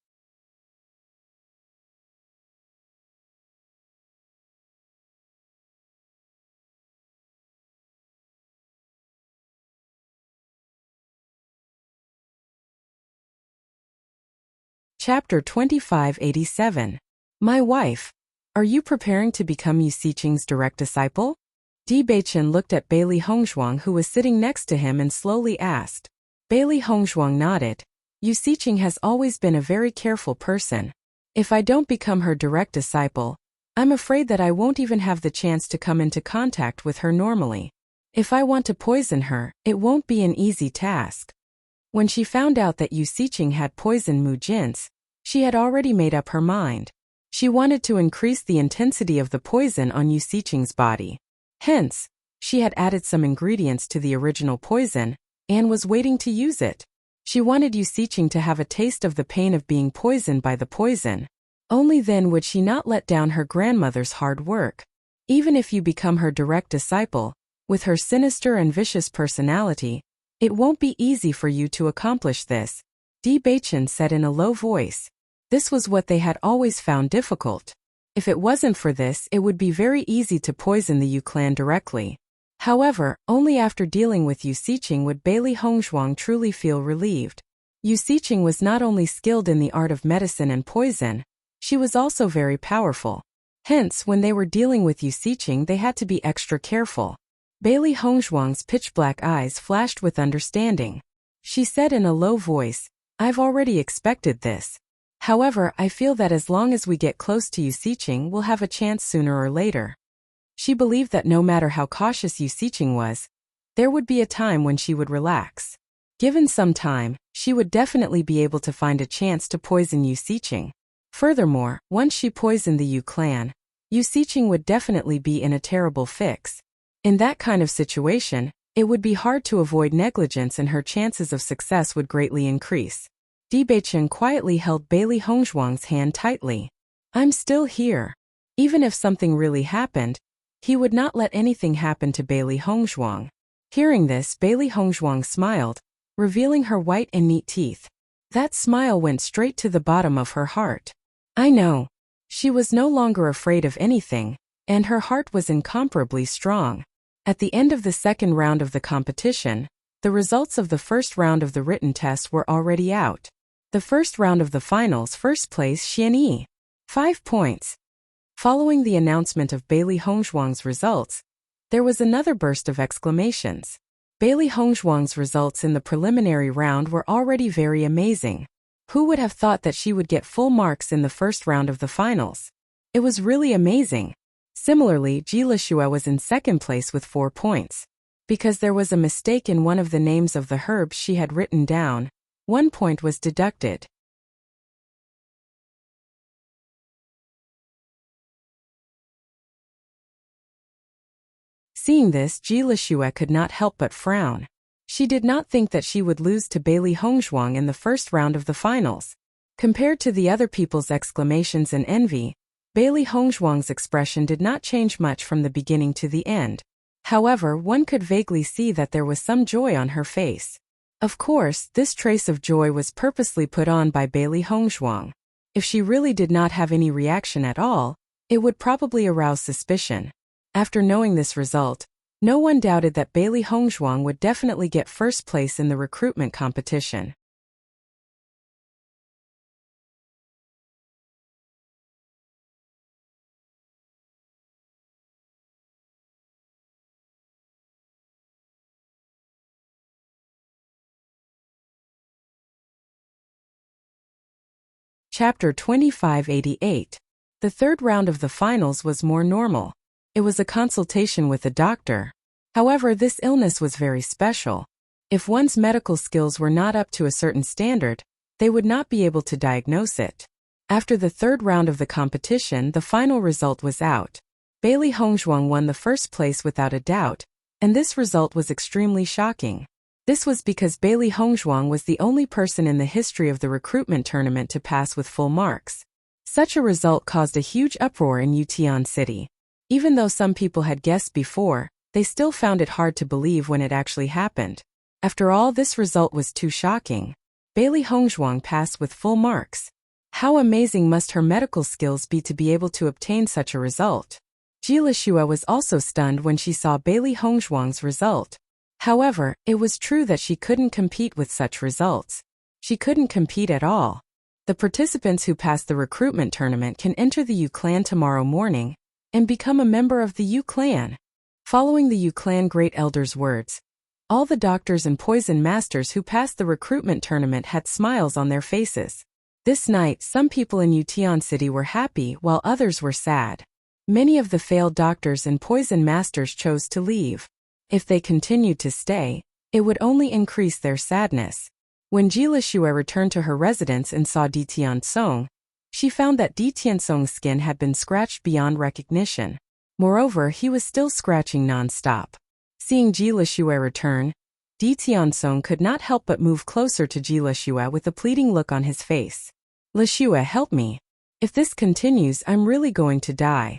Chapter 2587. My wife, are you preparing to become Yu Xiqing's direct disciple? Di Beichen looked at Bailey Hongzhuang, who was sitting next to him, and slowly asked. Bailey Hongzhuang nodded. Yu Xiqing has always been a very careful person. If I don't become her direct disciple, I'm afraid that I won't even have the chance to come into contact with her normally. If I want to poison her, it won't be an easy task. When she found out that Yu Xiqing had poisoned Mu Jin's, she had already made up her mind. She wanted to increase the intensity of the poison on Yu Xiqing's body. Hence, she had added some ingredients to the original poison, and was waiting to use it. She wanted Yu Xiqing to have a taste of the pain of being poisoned by the poison. Only then would she not let down her grandmother's hard work. Even if you become her direct disciple, with her sinister and vicious personality, it won't be easy for you to accomplish this, Di Beichen said in a low voice. This was what they had always found difficult. If it wasn't for this, it would be very easy to poison the Yu clan directly. However, only after dealing with Yu Xiqing would Bailey Hongzhuang truly feel relieved. Yu Xiqing was not only skilled in the art of medicine and poison, she was also very powerful. Hence, when they were dealing with Yu Xiqing, they had to be extra careful. Bailey Hongzhuang's pitch-black eyes flashed with understanding. She said in a low voice, I've already expected this. However, I feel that as long as we get close to Yu Xiqing, we'll have a chance sooner or later. She believed that no matter how cautious Yu Xiqing was, there would be a time when she would relax. Given some time, she would definitely be able to find a chance to poison Yu Xiqing. Furthermore, once she poisoned the Yu clan, Yu Xiqing would definitely be in a terrible fix. In that kind of situation, it would be hard to avoid negligence, and her chances of success would greatly increase. Di Beichen quietly held Bailey Hongzhuang's hand tightly. I'm still here. Even if something really happened, he would not let anything happen to Bailey Hongzhuang. Hearing this, Bailey Hongzhuang smiled, revealing her white and neat teeth. That smile went straight to the bottom of her heart. I know. She was no longer afraid of anything, and her heart was incomparably strong. At the end of the second round of the competition, The results of the first round of the written test were already out. The first round of the finals, first place Xianyi. 5 points. Following the announcement of Bailey Hongzhuang's results, there was another burst of exclamations. Bailey Hongzhuang's results in the preliminary round were already very amazing. Who would have thought that she would get full marks in the first round of the finals? It was really amazing. Similarly, Ji Lixue was in second place with 4 points. Because there was a mistake in one of the names of the herbs she had written down, 1 point was deducted. Seeing this, Ji Lixue could not help but frown. She did not think that she would lose to Bailey Hongzhuang in the first round of the finals. Compared to the other people's exclamations and envy, Bailey Hongzhuang's expression did not change much from the beginning to the end. However, one could vaguely see that there was some joy on her face. Of course, this trace of joy was purposely put on by Bailey Hongzhuang. If she really did not have any reaction at all, it would probably arouse suspicion. After knowing this result, no one doubted that Bailey Hongzhuang would definitely get first place in the recruitment competition. Chapter 2588. The third round of the finals was more normal. It was a consultation with a doctor. However, this illness was very special. If one's medical skills were not up to a certain standard, they would not be able to diagnose it. After the third round of the competition, the final result was out. Bailey Hongzhuang won the first place without a doubt, and this result was extremely shocking. This was because Bailey Hongzhuang was the only person in the history of the recruitment tournament to pass with full marks. Such a result caused a huge uproar in Yutian City. Even though some people had guessed before, they still found it hard to believe when it actually happened. After all, this result was too shocking. Bailey Hongzhuang passed with full marks. How amazing must her medical skills be to be able to obtain such a result? Ji Lixue was also stunned when she saw Bailey Hongzhuang's result. However, it was true that she couldn't compete with such results. She couldn't compete at all. The participants who pass the recruitment tournament can enter the Yu clan tomorrow morning and become a member of the Yu clan. Following the Yu clan great elder's words, all the doctors and poison masters who passed the recruitment tournament had smiles on their faces. This night, some people in Yutian City were happy while others were sad. Many of the failed doctors and poison masters chose to leave. If they continued to stay, it would only increase their sadness. When Ji Lixue returned to her residence and saw Di Tiansong, she found that Di Tiansong's skin had been scratched beyond recognition. Moreover, he was still scratching non-stop. Seeing Ji Lixue return, Di Tiansong could not help but move closer to Ji Lixue with a pleading look on his face. "Lixue, help me. If this continues, I'm really going to die."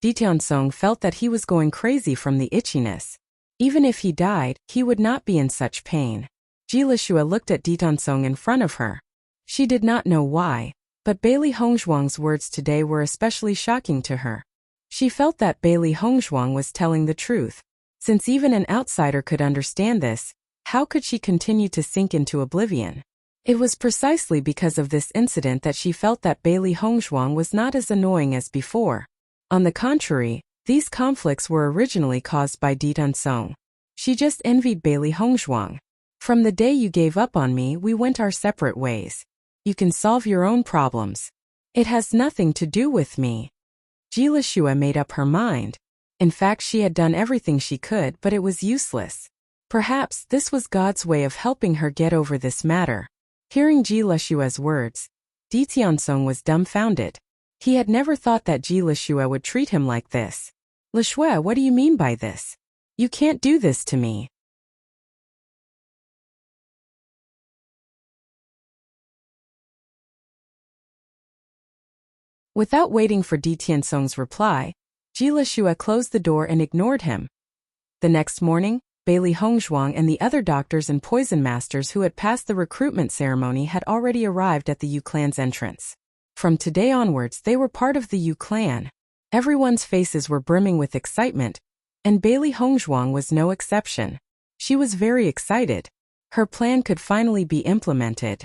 Di Tiansong felt that he was going crazy from the itchiness. Even if he died, he would not be in such pain. Ji Lixue looked at Di Tiansong in front of her. She did not know why, but Bailey Hongzhuang's words today were especially shocking to her. She felt that Bailey Hongzhuang was telling the truth. Since even an outsider could understand this, how could she continue to sink into oblivion? It was precisely because of this incident that she felt that Bailey Hongzhuang was not as annoying as before. On the contrary, these conflicts were originally caused by Di Tiansong. She just envied Bailey Hongzhuang. "From the day you gave up on me, we went our separate ways. You can solve your own problems. It has nothing to do with me." Ji Lixue made up her mind. In fact, she had done everything she could, but it was useless. Perhaps this was God's way of helping her get over this matter. Hearing Ji Lixue's words, Di Tiansong was dumbfounded. He had never thought that Ji Lixue would treat him like this. "Lixue, what do you mean by this? You can't do this to me." Without waiting for Di Tiansong's reply, Ji Lixue closed the door and ignored him. The next morning, Bailey Hongzhuang and the other doctors and poison masters who had passed the recruitment ceremony had already arrived at the Yu clan's entrance. From today onwards, they were part of the Yu clan. Everyone's faces were brimming with excitement, and Bailey Hongzhuang was no exception. She was very excited. Her plan could finally be implemented.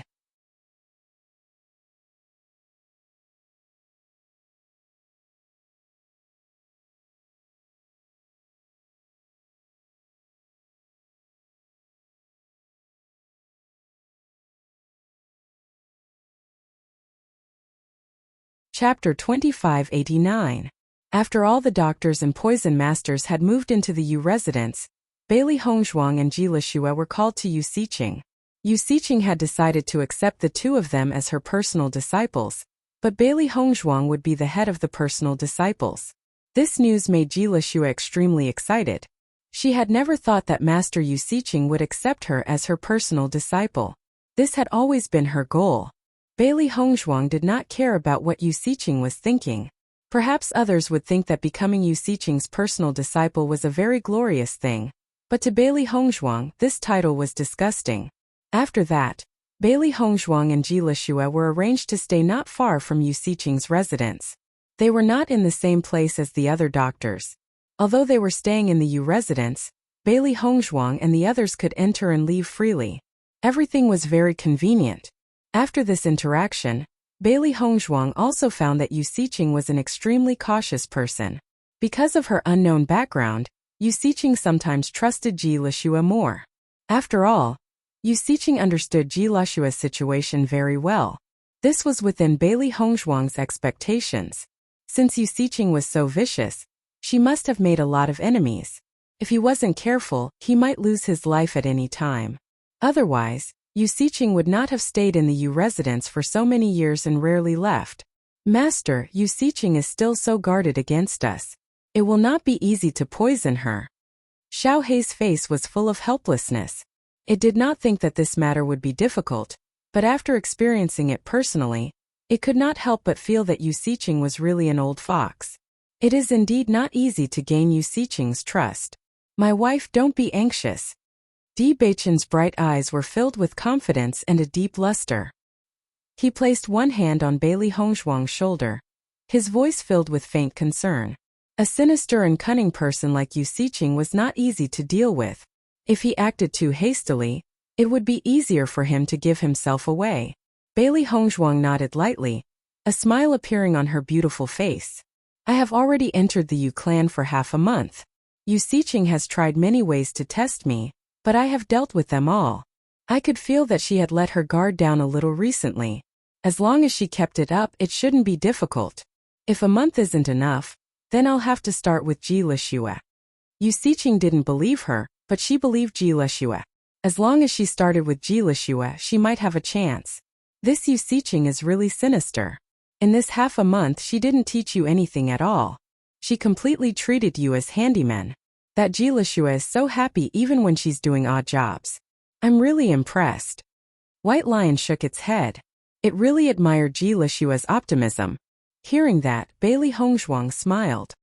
Chapter 2589. After all the doctors and poison masters had moved into the Yu residence, Bailey Hongzhuang and Ji Lishue were called to Yu Xiqing. Yu Xiqing had decided to accept the two of them as her personal disciples, but Bailey Hongzhuang would be the head of the personal disciples. This news made Ji Lishue extremely excited. She had never thought that Master Yu Xiqing would accept her as her personal disciple. This had always been her goal. Bailey Hongzhuang did not care about what Yu Xiqing was thinking. Perhaps others would think that becoming Yu Xiqing's personal disciple was a very glorious thing, but to Bailey Hongzhuang, this title was disgusting. After that, Bailey Hongzhuang and Ji Lishue were arranged to stay not far from Yu Xiqing's residence. They were not in the same place as the other doctors. Although they were staying in the Yu residence, Bailey Hongzhuang and the others could enter and leave freely. Everything was very convenient. After this interaction, Bailey Hongzhuang also found that Yu Xiqing was an extremely cautious person. Because of her unknown background, Yu Xiqing sometimes trusted Ji Lishue more. After all, Yu Xiqing understood Ji Lishue's situation very well. This was within Bailey Hongzhuang's expectations. Since Yu Xiqing was so vicious, she must have made a lot of enemies. If he wasn't careful, he might lose his life at any time. Otherwise, Yu Xiqing would not have stayed in the Yu residence for so many years and rarely left. Master, Yu Xiqing is still so guarded against us. It will not be easy to poison her. Xiao Hei's face was full of helplessness. It did not think that this matter would be difficult, but after experiencing it personally, it could not help but feel that Yu Xiqing was really an old fox. It is indeed not easy to gain Yu Xiqing's trust. My wife, don't be anxious. Di Beichen's bright eyes were filled with confidence and a deep luster. He placed one hand on Bailey Hongzhuang's shoulder, his voice filled with faint concern. A sinister and cunning person like Yu Xiqing was not easy to deal with. If he acted too hastily, it would be easier for him to give himself away. Bailey Hongzhuang nodded lightly, a smile appearing on her beautiful face. I have already entered the Yu clan for half a month. Yu Xiqing has tried many ways to test me, but I have dealt with them all. I could feel that she had let her guard down a little recently. As long as she kept it up, it shouldn't be difficult. If a month isn't enough, then I'll have to start with Ji Lishue. Yu Xiqing didn't believe her, but she believed Ji Lishue. As long as she started with Ji Lishue, she might have a chance. This Yu Xiqing is really sinister. In this half a month, she didn't teach you anything at all. She completely treated you as handymen. That Ji Lishue is so happy even when she's doing odd jobs. I'm really impressed. White Lion shook its head. It really admired Ji Lishue's optimism. Hearing that, Bailey Hongzhuang smiled.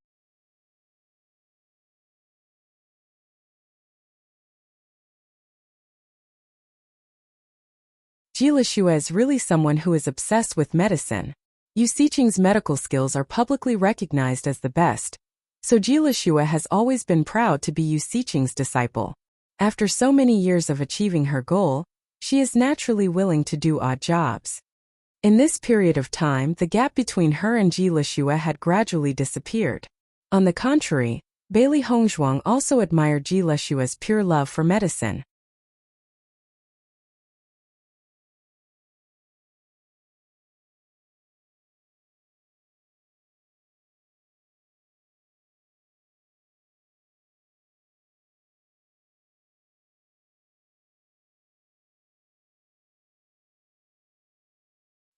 Ji Lishue is really someone who is obsessed with medicine. Yu Xiqing's medical skills are publicly recognized as the best, so Ji Lishue has always been proud to be Yu Xiqing's disciple. After so many years of achieving her goal, she is naturally willing to do odd jobs. In this period of time, the gap between her and Ji Lishue had gradually disappeared. On the contrary, Bailey Hongzhuang also admired Ji Lishue's pure love for medicine.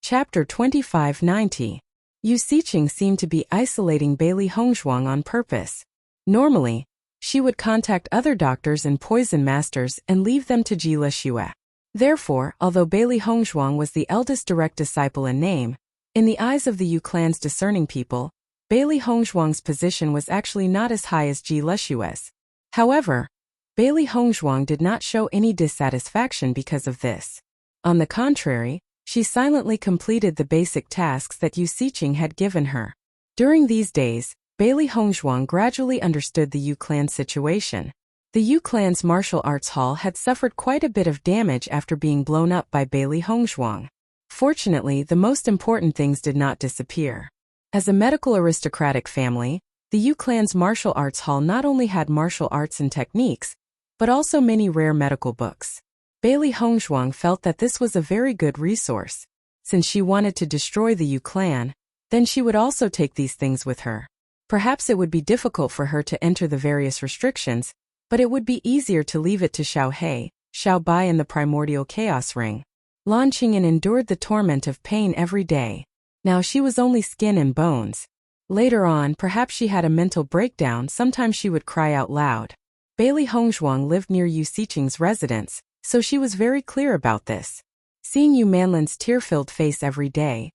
Chapter 2590. Yu Xiqing seemed to be isolating Bailey Hongzhuang on purpose. Normally, she would contact other doctors and poison masters and leave them to Ji Lishue. Therefore, although Bailey Hongzhuang was the eldest direct disciple in name, in the eyes of the Yu clan's discerning people, Bailey Hongzhuang's position was actually not as high as Ji Lishue's. However, Bailey Hongzhuang did not show any dissatisfaction because of this. On the contrary, she silently completed the basic tasks that Yu Xiqing had given her. During these days, Bailey Hongzhuang gradually understood the Yu clan situation. The Yu clan's martial arts hall had suffered quite a bit of damage after being blown up by Bailey Hongzhuang. Fortunately, the most important things did not disappear. As a medical aristocratic family, the Yu clan's martial arts hall not only had martial arts and techniques, but also many rare medical books. Bailey Hongzhuang felt that this was a very good resource. Since she wanted to destroy the Yu clan, then she would also take these things with her. Perhaps it would be difficult for her to enter the various restrictions, but it would be easier to leave it to Xiao He, Xiao Bai and the primordial chaos ring. Lan Qingyan endured the torment of pain every day. Now she was only skin and bones. Later on, perhaps she had a mental breakdown. Sometimes she would cry out loud. Bailey Hongzhuang lived near Yu Xiqing's residence, so she was very clear about this. Seeing Yu Manlin's tear-filled face every day,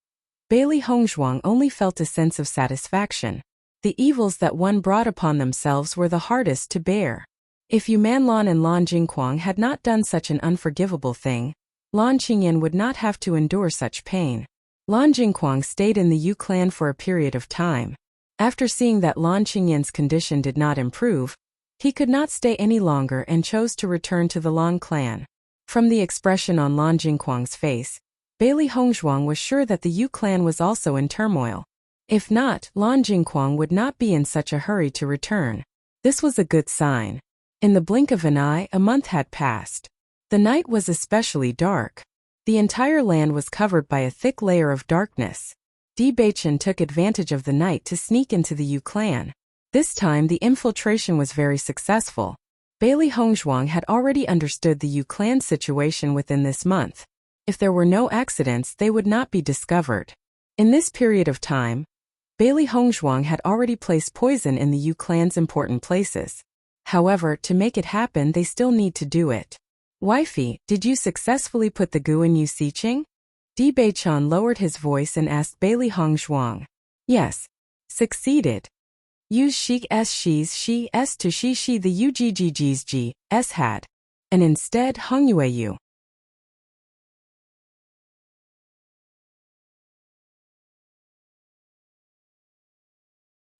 Bailey Hongzhuang only felt a sense of satisfaction. The evils that one brought upon themselves were the hardest to bear. If Yu Manlan and Lan Jingquang had not done such an unforgivable thing, Lan Qingyan would not have to endure such pain. Lan Jingquang stayed in the Yu clan for a period of time. After seeing that Lan Qingyan's condition did not improve, he could not stay any longer and chose to return to the Lan clan. From the expression on Lan Jingquang's face, Bailey Hongzhuang was sure that the Yu clan was also in turmoil. If not, Lan Jingquang would not be in such a hurry to return. This was a good sign. In the blink of an eye, a month had passed. The night was especially dark. The entire land was covered by a thick layer of darkness. Di Beichen took advantage of the night to sneak into the Yu clan. This time the infiltration was very successful. Bailey Hongzhuang had already understood the Yu clan situation within this month. If there were no accidents, they would not be discovered. In this period of time, Bailey Hongzhuang had already placed poison in the Yu clan's important places. However, to make it happen, they still need to do it. Wifey, did you successfully put the goo in Yu Xiqing? Di Beichen lowered his voice and asked Bailey Hongzhuang. Yes. Succeeded. Use she's she s to she the ugg's g s had. And instead hung yue you.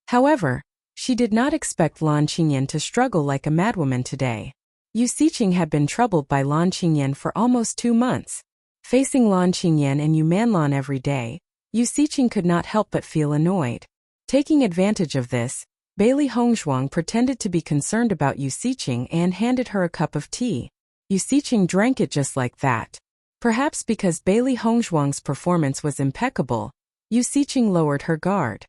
However, she did not expect Lan Qingyan to struggle like a madwoman today. Yu Xiqing had been troubled by Lan Qingyan for almost 2 months. Facing Lan Qingyan and Yu Manlan every day, Yu Xiqing could not help but feel annoyed. Taking advantage of this, Bailey Hongzhuang pretended to be concerned about Yu Xiqing and handed her a cup of tea. Yu Xiqing drank it just like that. Perhaps because Bailey Hongzhuang's performance was impeccable, Yu Xiqing lowered her guard.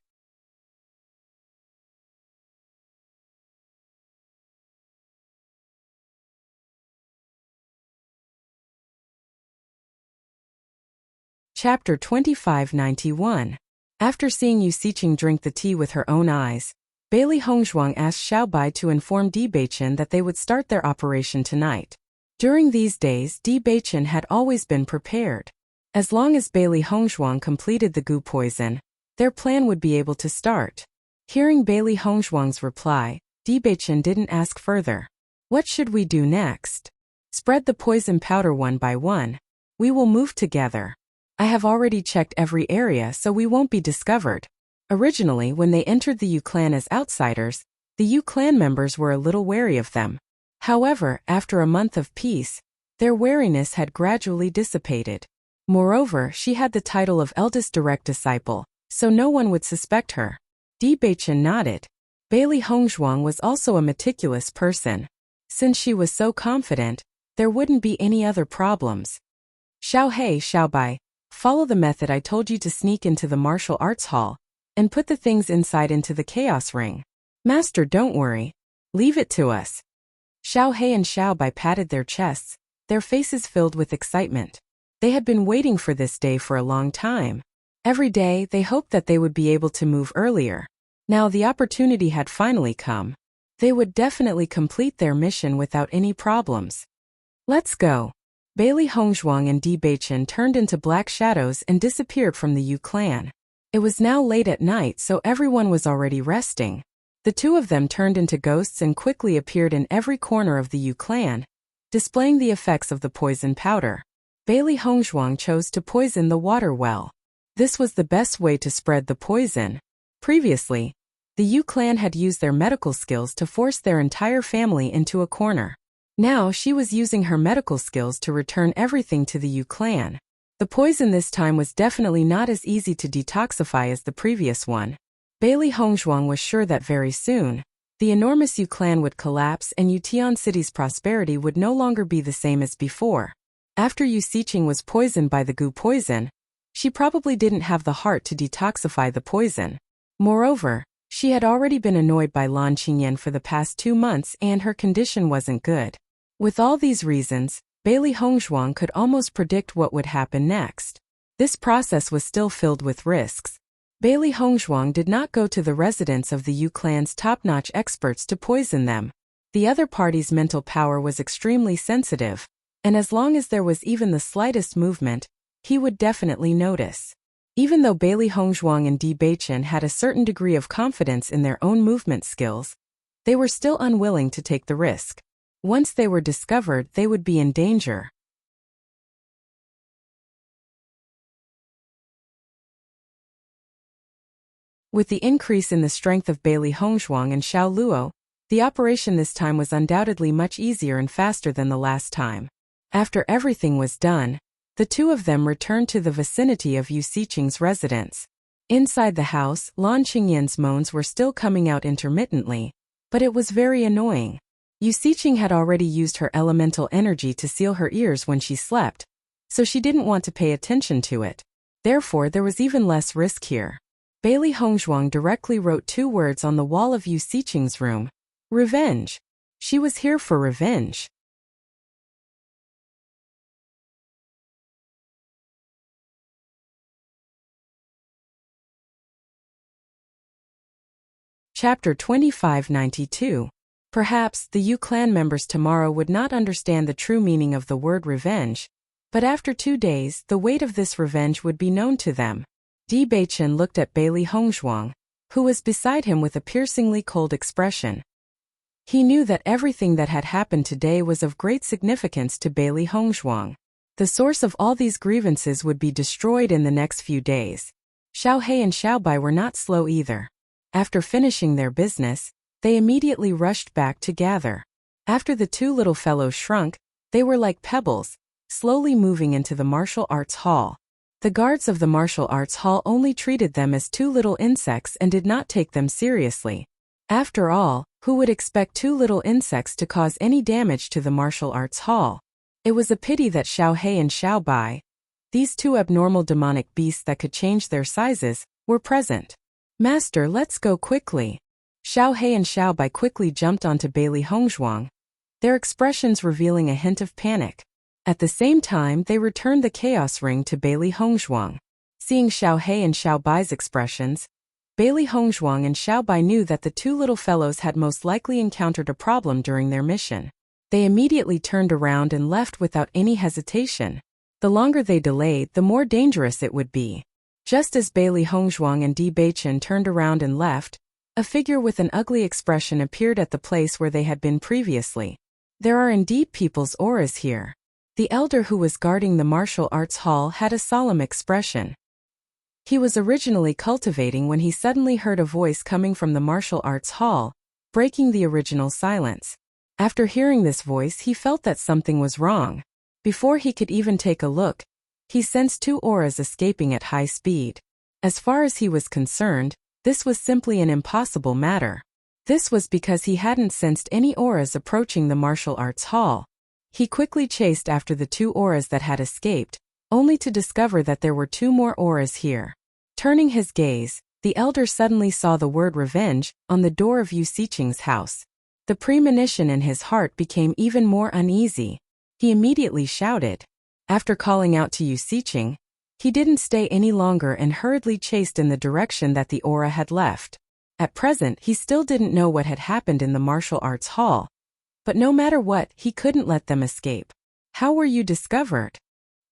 Chapter 2591. After seeing Yu Xiqing drink the tea with her own eyes, Bailey Hongzhuang asked Xiao Bai to inform Di Beichen that they would start their operation tonight. During these days, Di Beichen had always been prepared. As long as Bailey Hongzhuang completed the goo poison, their plan would be able to start. Hearing Bailey Hongzhuang's reply, Di Beichen didn't ask further. What should we do next? Spread the poison powder one by one. We will move together. I have already checked every area so we won't be discovered. Originally, when they entered the Yu clan as outsiders, the Yu clan members were a little wary of them. However, after a month of peace, their wariness had gradually dissipated. Moreover, she had the title of eldest direct disciple, so no one would suspect her. Di Beichen nodded. Bailey Hongzhuang was also a meticulous person. Since she was so confident, there wouldn't be any other problems. Xiao He, Xiao Bai, follow the method I told you to sneak into the martial arts hall, and put the things inside into the chaos ring. Master, don't worry. Leave it to us. Xiao He and Xiao Bai patted their chests, their faces filled with excitement. They had been waiting for this day for a long time. Every day, they hoped that they would be able to move earlier. Now the opportunity had finally come. They would definitely complete their mission without any problems. Let's go. Bailey Hongzhuang and Di Beichen turned into black shadows and disappeared from the Yu clan. It was now late at night, so everyone was already resting. The two of them turned into ghosts and quickly appeared in every corner of the Yu clan, displaying the effects of the poison powder. Bailey Hongzhuang chose to poison the water well. This was the best way to spread the poison. Previously, The Yu clan had used their medical skills to force their entire family into a corner. Now she was using her medical skills to return everything to the Yu clan. The poison this time was definitely not as easy to detoxify as the previous one. Bailey Hongzhuang was sure that very soon, the enormous Yu clan would collapse and Yutian City's prosperity would no longer be the same as before. After Yu Xiqing was poisoned by the gu poison, she probably didn't have the heart to detoxify the poison. Moreover, she had already been annoyed by Lan Qingyan for the past 2 months and her condition wasn't good. With all these reasons, Bailey Hongzhuang could almost predict what would happen next. This process was still filled with risks. Bailey Hongzhuang did not go to the residence of the Yu clan's top-notch experts to poison them. The other party's mental power was extremely sensitive, and as long as there was even the slightest movement, he would definitely notice. Even though Bailey Hongzhuang and Di Beichen had a certain degree of confidence in their own movement skills, they were still unwilling to take the risk. Once they were discovered, they would be in danger. With the increase in the strength of Bailey Hongzhuang and Xiao Luo, the operation this time was undoubtedly much easier and faster than the last time. After everything was done, the two of them returned to the vicinity of Yu Xiqing's residence. Inside the house, Lan Qingyan's moans were still coming out intermittently, but it was very annoying. Yu Xiqing had already used her elemental energy to seal her ears when she slept, so she didn't want to pay attention to it. Therefore, there was even less risk here. Bailey Hongzhuang directly wrote 2 words on the wall of Yu Xiqing's room. Revenge. She was here for revenge. Chapter 2592. Perhaps the Yu clan members tomorrow would not understand the true meaning of the word revenge, but after 2 days, the weight of this revenge would be known to them. Di Beichen looked at Bailey Hongzhuang, who was beside him with a piercingly cold expression. He knew that everything that had happened today was of great significance to Bailey Hongzhuang. The source of all these grievances would be destroyed in the next few days. Xiao He and Xiao Bai were not slow either. After finishing their business, they immediately rushed back to gather. After the 2 little fellows shrunk, they were like pebbles, slowly moving into the martial arts hall. The guards of the martial arts hall only treated them as 2 little insects and did not take them seriously. After all, who would expect 2 little insects to cause any damage to the martial arts hall? It was a pity that Xiao He and Xiao Bai, these 2 abnormal demonic beasts that could change their sizes, were present. Master, let's go quickly. Xiao He and Xiao Bai quickly jumped onto Bailey Hongzhuang, their expressions revealing a hint of panic. At the same time, they returned the chaos ring to Bailey Hongzhuang. Seeing Xiao He and Xiao Bai's expressions, Bailey Hongzhuang and Xiao Bai knew that the 2 little fellows had most likely encountered a problem during their mission. They immediately turned around and left without any hesitation. The longer they delayed, the more dangerous it would be. Just as Bailey Hongzhuang and Di Beichen turned around and left, a figure with an ugly expression appeared at the place where they had been previously. There are indeed people's auras here. The elder who was guarding the martial arts hall had a solemn expression. He was originally cultivating when he suddenly heard a voice coming from the martial arts hall, breaking the original silence. After hearing this voice, he felt that something was wrong. Before he could even take a look, he sensed 2 auras escaping at high speed. As far as he was concerned, this was simply an impossible matter. This was because he hadn't sensed any auras approaching the martial arts hall. He quickly chased after the 2 auras that had escaped, only to discover that there were 2 more auras here. Turning his gaze, the elder suddenly saw the word revenge on the door of Yu Xiqing's house. The premonition in his heart became even more uneasy. He immediately shouted. After calling out to Yu Xiqing, he didn't stay any longer and hurriedly chased in the direction that the aura had left. At present, he still didn't know what had happened in the martial arts hall. But no matter what, he couldn't let them escape. How were you discovered?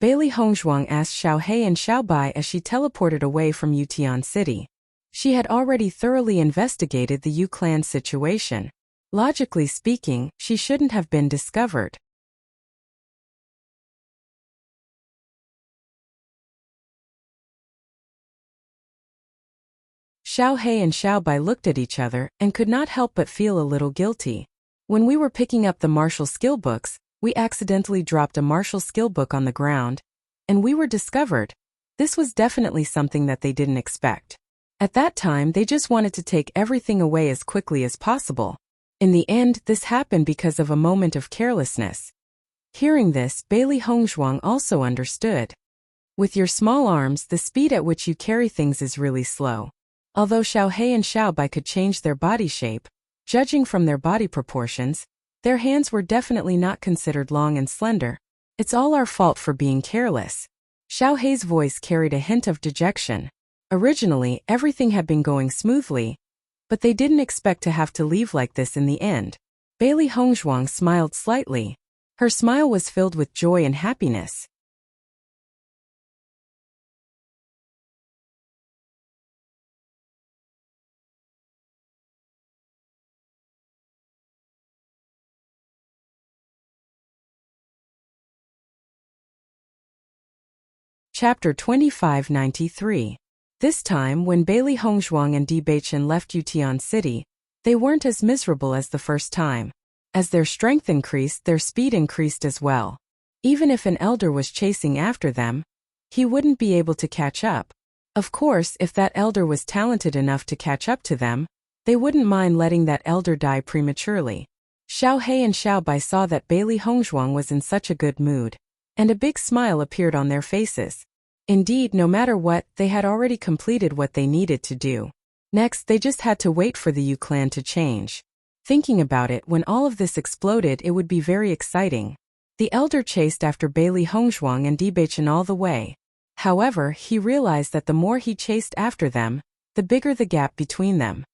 Bailey Hongzhuang asked Xiao He and Xiao Bai as she teleported away from Yutian City. She had already thoroughly investigated the Yu clan situation. Logically speaking, she shouldn't have been discovered. Xiao He and Xiao Bai looked at each other and could not help but feel a little guilty. When we were picking up the martial skill books, we accidentally dropped a martial skill book on the ground, and we were discovered. This was definitely something that they didn't expect. At that time, they just wanted to take everything away as quickly as possible. In the end, this happened because of a moment of carelessness. Hearing this, Bailey Hongzhuang also understood. With your small arms, the speed at which you carry things is really slow. Although Xiao He and Xiao Bai could change their body shape, judging from their body proportions, their hands were definitely not considered long and slender. It's all our fault for being careless. Xiao He's voice carried a hint of dejection. Originally, everything had been going smoothly, but they didn't expect to have to leave like this in the end. Bailey Hongzhuang smiled slightly. Her smile was filled with joy and happiness. Chapter 2593. This time, when Bailey Hongzhuang and Di Beichen left Yutian City, they weren't as miserable as the first time. As their strength increased, their speed increased as well. Even if an elder was chasing after them, he wouldn't be able to catch up. Of course, if that elder was talented enough to catch up to them, they wouldn't mind letting that elder die prematurely. Xiao He and Xiao Bai saw that Bailey Hongzhuang was in such a good mood, and a big smile appeared on their faces. Indeed, no matter what, they had already completed what they needed to do. Next, they just had to wait for the Yu clan to change. Thinking about it, when all of this exploded, it would be very exciting. The elder chased after Bailey Hongzhuang and Di Beichen all the way. However, he realized that the more he chased after them, the bigger the gap between them.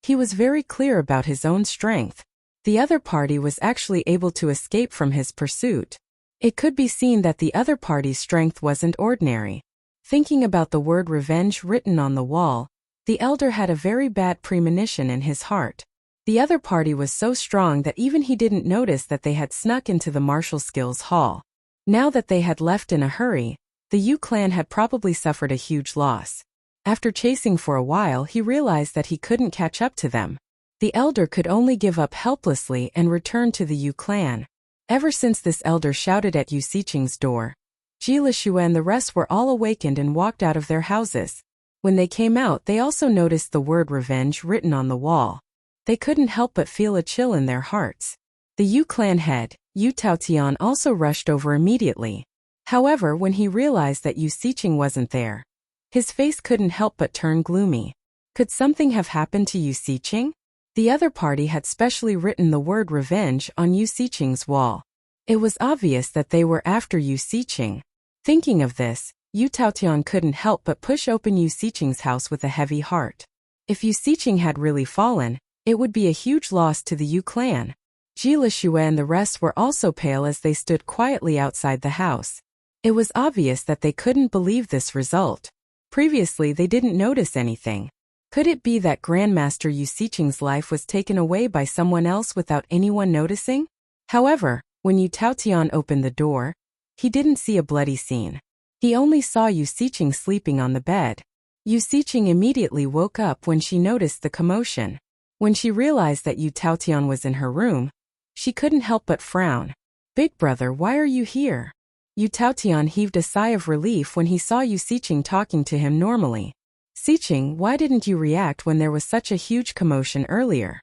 He was very clear about his own strength. The other party was actually able to escape from his pursuit. It could be seen that the other party's strength wasn't ordinary. Thinking about the word revenge written on the wall, the elder had a very bad premonition in his heart. The other party was so strong that even he didn't notice that they had snuck into the martial skills hall. Now that they had left in a hurry, the Yu clan had probably suffered a huge loss. After chasing for a while, he realized that he couldn't catch up to them. The elder could only give up helplessly and return to the Yu clan. Ever since this elder shouted at Yu Xiqing's door, Ji Lixue and the rest were all awakened and walked out of their houses. When they came out, they also noticed the word revenge written on the wall. They couldn't help but feel a chill in their hearts. The Yu clan head, Yu Taotian, also rushed over immediately. However, when he realized that Yu Xiqing wasn't there, his face couldn't help but turn gloomy. Could something have happened to Yu Xiqing? The other party had specially written the word revenge on Yu Xiqing's wall. It was obvious that they were after Yu Xiqing. Thinking of this, Yu Taotian couldn't help but push open Yu Xiqing's house with a heavy heart. If Yu Xiqing had really fallen, it would be a huge loss to the Yu clan. Ji Lixue and the rest were also pale as they stood quietly outside the house. It was obvious that they couldn't believe this result. Previously, they didn't notice anything. Could it be that Grandmaster Yu Xiqing's life was taken away by someone else without anyone noticing? However, when Yu Taotian opened the door, he didn't see a bloody scene. He only saw Yu Xiqing sleeping on the bed. Yu Xiqing immediately woke up when she noticed the commotion. When she realized that Yu Taotian was in her room, she couldn't help but frown. "Big brother, why are you here?" Yu Taotian heaved a sigh of relief when he saw Yu Xiqing talking to him normally. "Xiqing, why didn't you react when there was such a huge commotion earlier?"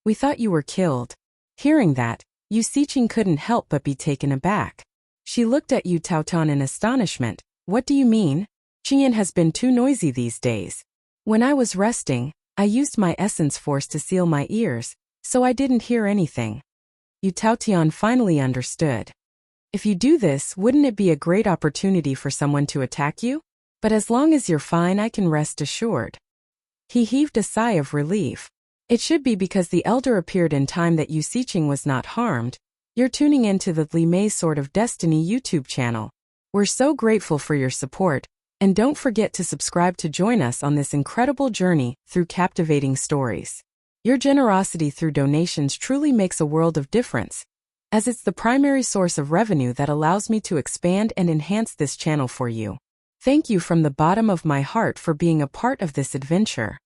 "We thought you were killed." Hearing that, Yu Xiqing couldn't help but be taken aback. She looked at Yu Taotian in astonishment. "What do you mean? Qian has been too noisy these days. When I was resting, I used my essence force to seal my ears, so I didn't hear anything." Yu Taotian finally understood. "If you do this, wouldn't it be a great opportunity for someone to attack you? But as long as you're fine, I can rest assured." He heaved a sigh of relief. It should be because the elder appeared in time that Yu Xiqing was not harmed. You're tuning into the Li Mei Sword of Destiny YouTube channel. We're so grateful for your support, and don't forget to subscribe to join us on this incredible journey through captivating stories. Your generosity through donations truly makes a world of difference. as it's the primary source of revenue that allows me to expand and enhance this channel for you. Thank you from the bottom of my heart for being a part of this adventure.